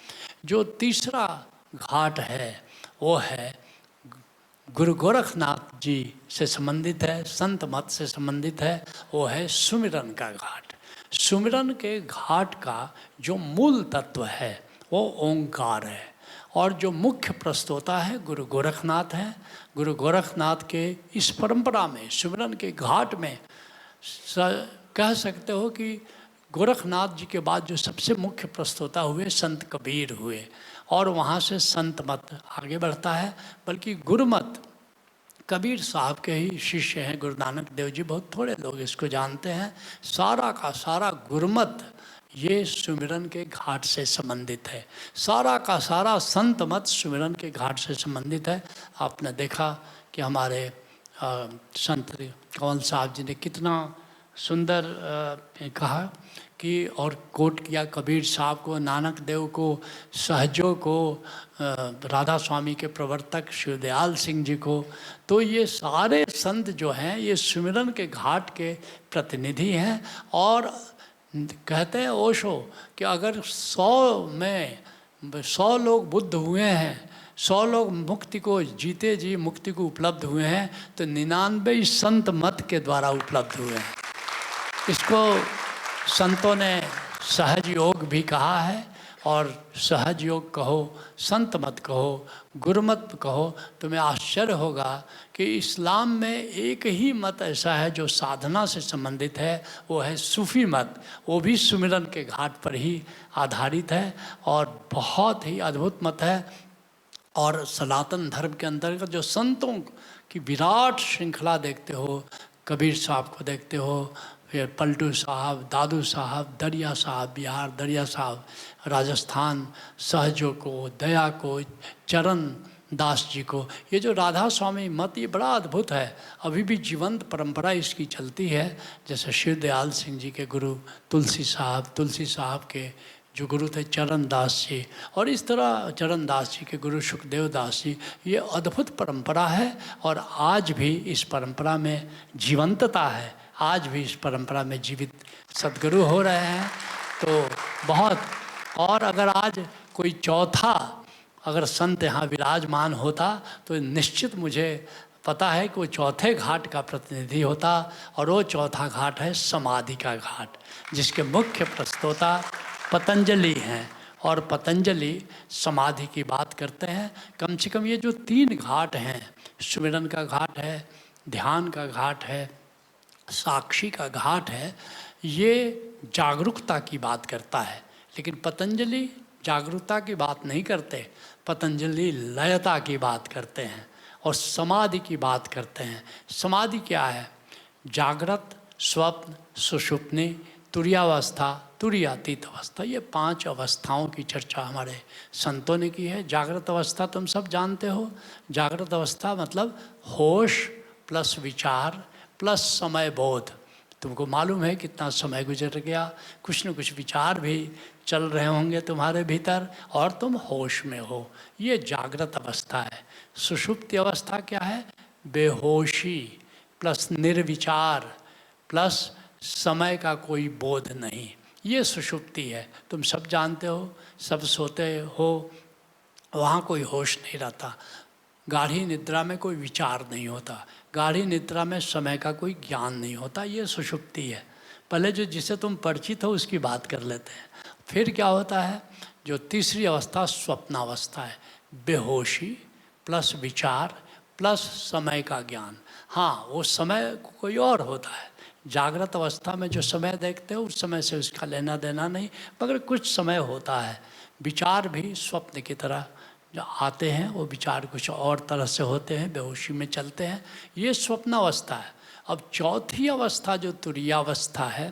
जो तीसरा घाट है वो है गुरु गोरखनाथ जी से संबंधित है, संत मत से संबंधित है। वो है सुमिरन का घाट। सुमिरन के घाट का जो मूल तत्व है वो ओंकार है। और जो मुख्य प्रस्तोता है गुरु गोरखनाथ हैं। गुरु गोरखनाथ के इस परंपरा में, सुमिरन के घाट में कह सकते हो कि गोरखनाथ जी के बाद जो सबसे मुख्य प्रस्तोता हुए संत कबीर हुए। और वहाँ से संत मत आगे बढ़ता है। बल्कि गुरुमत कबीर साहब के ही शिष्य हैं गुरु नानक देव जी। बहुत थोड़े लोग इसको जानते हैं। सारा का सारा गुरुमत ये सुमिरन के घाट से संबंधित है। सारा का सारा संत मत सुमिरन के घाट से संबंधित है। आपने देखा कि हमारे संत कंवल साहब जी ने कितना सुंदर कहा कि, और कोट किया कबीर साहब को, नानक देव को, सहजों को, राधा स्वामी के प्रवर्तक शिवदयाल सिंह जी को। तो ये सारे संत जो हैं ये सुमिरन के घाट के प्रतिनिधि हैं। और कहते हैं ओशो कि अगर 100 लोग बुद्ध हुए हैं, 100 लोग मुक्ति को जीते जी मुक्ति को उपलब्ध हुए हैं, तो 99 संत मत के द्वारा उपलब्ध हुए हैं। इसको संतों ने सहज योग भी कहा है। और सहज योग कहो, संत मत कहो, गुरुमत कहो, तुम्हें आश्चर्य होगा कि इस्लाम में एक ही मत ऐसा है जो साधना से संबंधित है, वो है सूफी मत। वो भी सुमिरन के घाट पर ही आधारित है और बहुत ही अद्भुत मत है। और सनातन धर्म के अंतर्गत जो संतों की विराट श्रृंखला देखते हो, कबीर साहब को देखते हो, फिर पलटू साहब, दादू साहब, दरिया साहब बिहार, दरिया साहब राजस्थान, सहजों को, दया को, चरण दास जी को, ये जो राधा स्वामी मत ये बड़ा अद्भुत है। अभी भी जीवंत परंपरा इसकी चलती है। जैसे शिवदयाल सिंह जी के गुरु तुलसी साहब के जो गुरु थे चरण दास जी, और इस तरह चरण दास जी के गुरु सुखदेव दास जी। ये अद्भुत परंपरा है और आज भी इस परंपरा में जीवंतता है। आज भी इस परंपरा में जीवित सद्गुरु हो रहे हैं। तो बहुत, और अगर आज कोई चौथा अगर संत यहाँ विराजमान होता तो निश्चित मुझे पता है कि वो चौथे घाट का प्रतिनिधि होता, और वो चौथा घाट है समाधि का घाट, जिसके मुख्य प्रस्तोता पतंजलि हैं। और पतंजलि समाधि की बात करते हैं। कम से कम ये जो 3 घाट हैं, सुमिरन का घाट है, ध्यान का घाट है, साक्षी का घाट है, ये जागरूकता की बात करता है। लेकिन पतंजलि जागरूकता की बात नहीं करते, पतंजलि लयता की बात करते हैं और समाधि की बात करते हैं। समाधि क्या है? जागृत, स्वप्न, सुषुप्नि, तुर्यावस्था, तुर्यातीत अवस्था, ये 5 अवस्थाओं की चर्चा हमारे संतों ने की है। जागृत अवस्था तुम सब जानते हो। जागृत अवस्था मतलब होश प्लस विचार प्लस समय बोध। तुमको मालूम है कितना समय गुजर गया, कुछ न कुछ विचार भी चल रहे होंगे तुम्हारे भीतर और तुम होश में हो, ये जागृत अवस्था है। सुषुप्ति अवस्था क्या है? बेहोशी प्लस निर्विचार प्लस समय का कोई बोध नहीं, ये सुषुप्ति है। तुम सब जानते हो, सब सोते हो, वहाँ कोई होश नहीं रहता। गाढ़ी निद्रा में कोई विचार नहीं होता, गाढ़ी निद्रा में समय का कोई ज्ञान नहीं होता, ये सुषुप्ति है। पहले जो जिसे तुम परिचित हो उसकी बात कर लेते हैं। फिर क्या होता है? जो तीसरी अवस्था स्वप्नावस्था है, बेहोशी प्लस विचार प्लस समय का ज्ञान। हाँ, वो समय कोई और होता है। जागृत अवस्था में जो समय देखते हो उस समय से उसका लेना देना नहीं, मगर कुछ समय होता है। विचार भी स्वप्न की तरह जो आते हैं, वो विचार कुछ और तरह से होते हैं, बेहोशी में चलते हैं, ये स्वप्नावस्था है। अब चौथी अवस्था जो तुर्यावस्था है,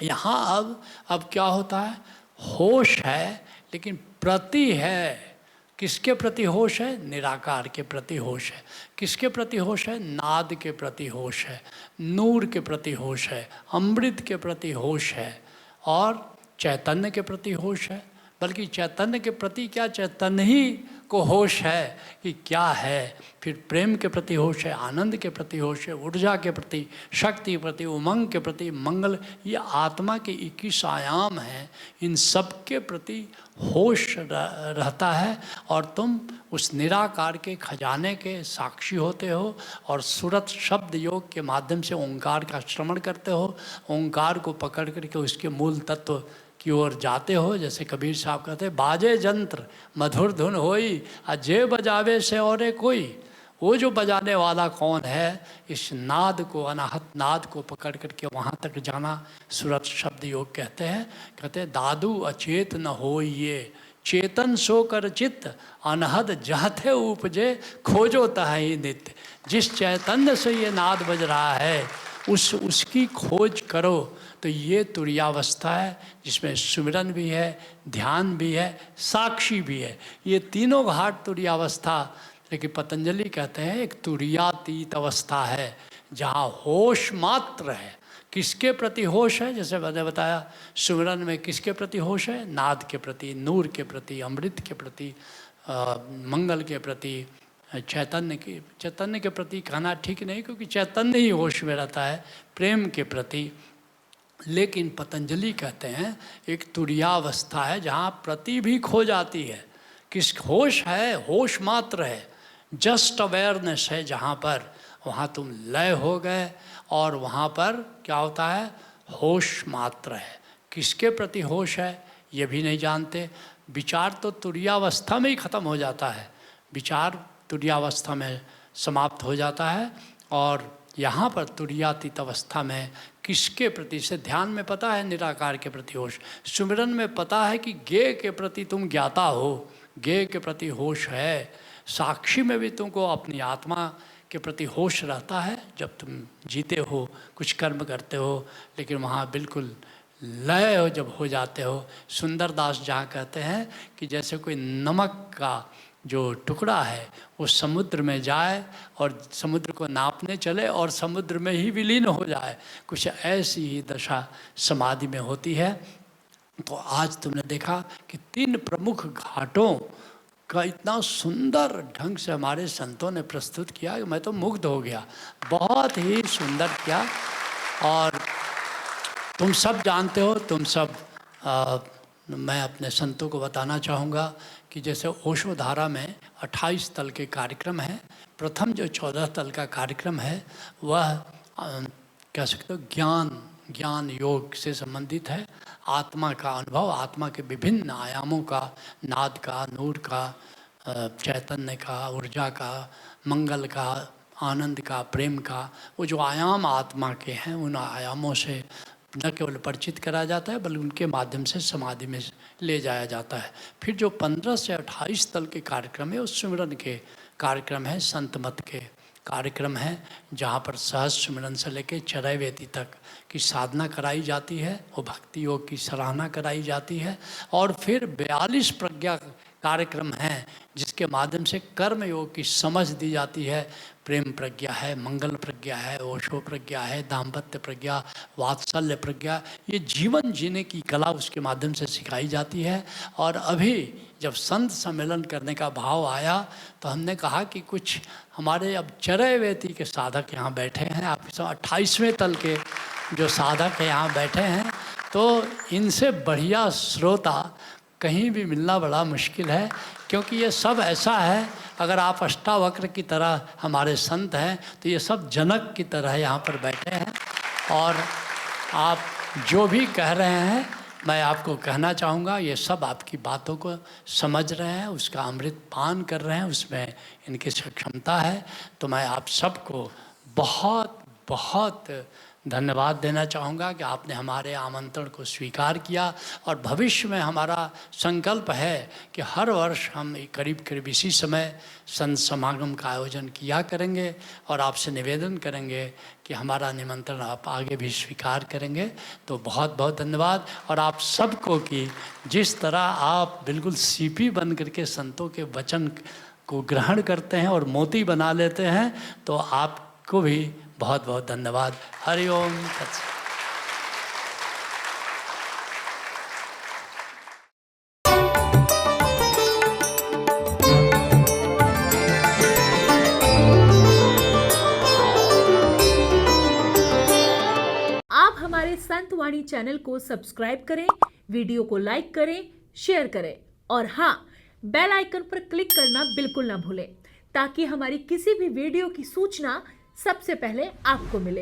यहाँ अब क्या होता है? होश है लेकिन प्रति है। किसके प्रति होश है? निराकार के प्रति होश है। किसके प्रति होश है? नाद के प्रति होश है, नूर के प्रति होश है, अमृत के प्रति होश है और चैतन्य के प्रति होश है। बल्कि चैतन्य के प्रति क्या, चैतन्य ही को होश है कि क्या है। फिर प्रेम के प्रति होश है, आनंद के प्रति होश है, ऊर्जा के प्रति, शक्ति के प्रति, उमंग के प्रति, मंगल, ये आत्मा के 21 आयाम हैं। इन सब के प्रति होश रहता है और तुम उस निराकार के खजाने के साक्षी होते हो और सुरत शब्द योग के माध्यम से ओंकार का श्रवण करते हो। ओंकार को पकड़ करके उसके मूल तत्व की ओर जाते हो। जैसे कबीर साहब कहते हैं, बाजे जंत्र मधुर धुन होई, अजय बजावे से और कोई। वो जो बजाने वाला कौन है, इस नाद को, अनाहत नाद को पकड़ करके वहाँ तक जाना सुरत शब्द योग कहते हैं। कहते हैं, दादू अचेत न हो ये, चेतन सो कर चित्त, अनहद जहते उपजे, खोजो तहि नित्य। जिस चैतन्य से ये नाद बज रहा है उसकी खोज करो। तो ये तुर्यावस्था है, जिसमें सुमिरन भी है, ध्यान भी है, साक्षी भी है। ये तीनों घाट तुर्यावस्था। लेकिन पतंजलि कहते हैं एक तुर्यातीत अवस्था है जहाँ होश मात्र है। किसके प्रति होश है? जैसे मैंने बताया, सुमिरन में किसके प्रति होश है? नाद के प्रति, नूर के प्रति, अमृत के प्रति, मंगल के प्रति, चैतन्य के प्रति कहना ठीक नहीं, क्योंकि चैतन्य ही होश में रहता है, प्रेम के प्रति। लेकिन पतंजलि कहते हैं एक तुर्यावस्था है जहाँ प्रति भी खो जाती है। किस होश है? होश मात्र है, जस्ट अवेयरनेस है जहाँ पर, वहाँ तुम लय हो गए और वहाँ पर क्या होता है? होश मात्र है। किसके प्रति होश है ये भी नहीं जानते। विचार तो तुर्यावस्था में ही ख़त्म हो जाता है, विचार तुर्यावस्था में समाप्त हो जाता है। और यहाँ पर तुर्यातीत अवस्था में किसके प्रति से? ध्यान में पता है निराकार के प्रति होश, सुमिरन में पता है कि ज्ञेय के प्रति तुम ज्ञाता हो, ज्ञेय के प्रति होश है, साक्षी में भी तुमको अपनी आत्मा के प्रति होश रहता है जब तुम जीते हो, कुछ कर्म करते हो। लेकिन वहाँ बिल्कुल लय हो जब हो जाते हो। सुंदरदास जहाँ कहते हैं कि जैसे कोई नमक का जो टुकड़ा है वो समुद्र में जाए और समुद्र को नापने चले और समुद्र में ही विलीन हो जाए, कुछ ऐसी ही दशा समाधि में होती है। तो आज तुमने देखा कि 3 प्रमुख घाटों का इतना सुंदर ढंग से हमारे संतों ने प्रस्तुत किया कि मैं तो मुग्ध हो गया, बहुत ही सुंदर किया। और तुम सब जानते हो, तुम सब मैं अपने संतों को बताना चाहूँगा कि जैसे ओशो धारा में 28 तल के कार्यक्रम हैं। प्रथम जो 14 तल का कार्यक्रम है वह कह सकते हो ज्ञान योग से संबंधित है। आत्मा का अनुभव, आत्मा के विभिन्न आयामों का, नाद का, नूर का, चैतन्य का, ऊर्जा का, मंगल का, आनंद का, प्रेम का, वो जो आयाम आत्मा के हैं उन आयामों से न केवल परिचित कराया जाता है बल्कि उनके माध्यम से समाधि में ले जाया जाता है। फिर जो 15 से 28 तल के कार्यक्रम है उस सुमिरन के कार्यक्रम है, संत मत के कार्यक्रम है, जहाँ पर सहज सुमिरन से लेकर चरैवेदी तक की साधना कराई जाती है, वो भक्ति योग की सराहना कराई जाती है। और फिर 42 प्रज्ञा कार्यक्रम हैं जिसके माध्यम से कर्म योग की समझ दी जाती है। प्रेम प्रज्ञा है, मंगल प्रज्ञा है, ओशो प्रज्ञा है, दाम्पत्य प्रज्ञा, वात्सल्य प्रज्ञा, ये जीवन जीने की कला उसके माध्यम से सिखाई जाती है। और अभी जब संत सम्मेलन करने का भाव आया तो हमने कहा कि कुछ हमारे अब चरैवेदी के साधक यहाँ बैठे हैं, आप 28वें तल के जो साधक यहाँ बैठे हैं, तो इनसे बढ़िया श्रोता कहीं भी मिलना बड़ा मुश्किल है, क्योंकि ये सब ऐसा है, अगर आप अष्टावक्र की तरह हमारे संत हैं तो ये सब जनक की तरह यहाँ पर बैठे हैं। और आप जो भी कह रहे हैं मैं आपको कहना चाहूँगा, ये सब आपकी बातों को समझ रहे हैं, उसका अमृत पान कर रहे हैं, उसमें इनकी क्षमता है। तो मैं आप सबको बहुत बहुत धन्यवाद देना चाहूँगा कि आपने हमारे आमंत्रण को स्वीकार किया। और भविष्य में हमारा संकल्प है कि हर वर्ष हम करीब करीब इसी समय संत समागम का आयोजन किया करेंगे और आपसे निवेदन करेंगे कि हमारा निमंत्रण आप आगे भी स्वीकार करेंगे। तो बहुत बहुत धन्यवाद। और आप सबको कि जिस तरह आप बिल्कुल सीपी बन करके संतों के वचन को ग्रहण करते हैं और मोती बना लेते हैं, तो आपको भी बहुत बहुत धन्यवाद। हरि ओम तत्सत। आप हमारे संत वाणी चैनल को सब्सक्राइब करें, वीडियो को लाइक करें, शेयर करें और हाँ, बेल आइकन पर क्लिक करना बिल्कुल ना भूलें, ताकि हमारी किसी भी वीडियो की सूचना सबसे पहले आपको मिले।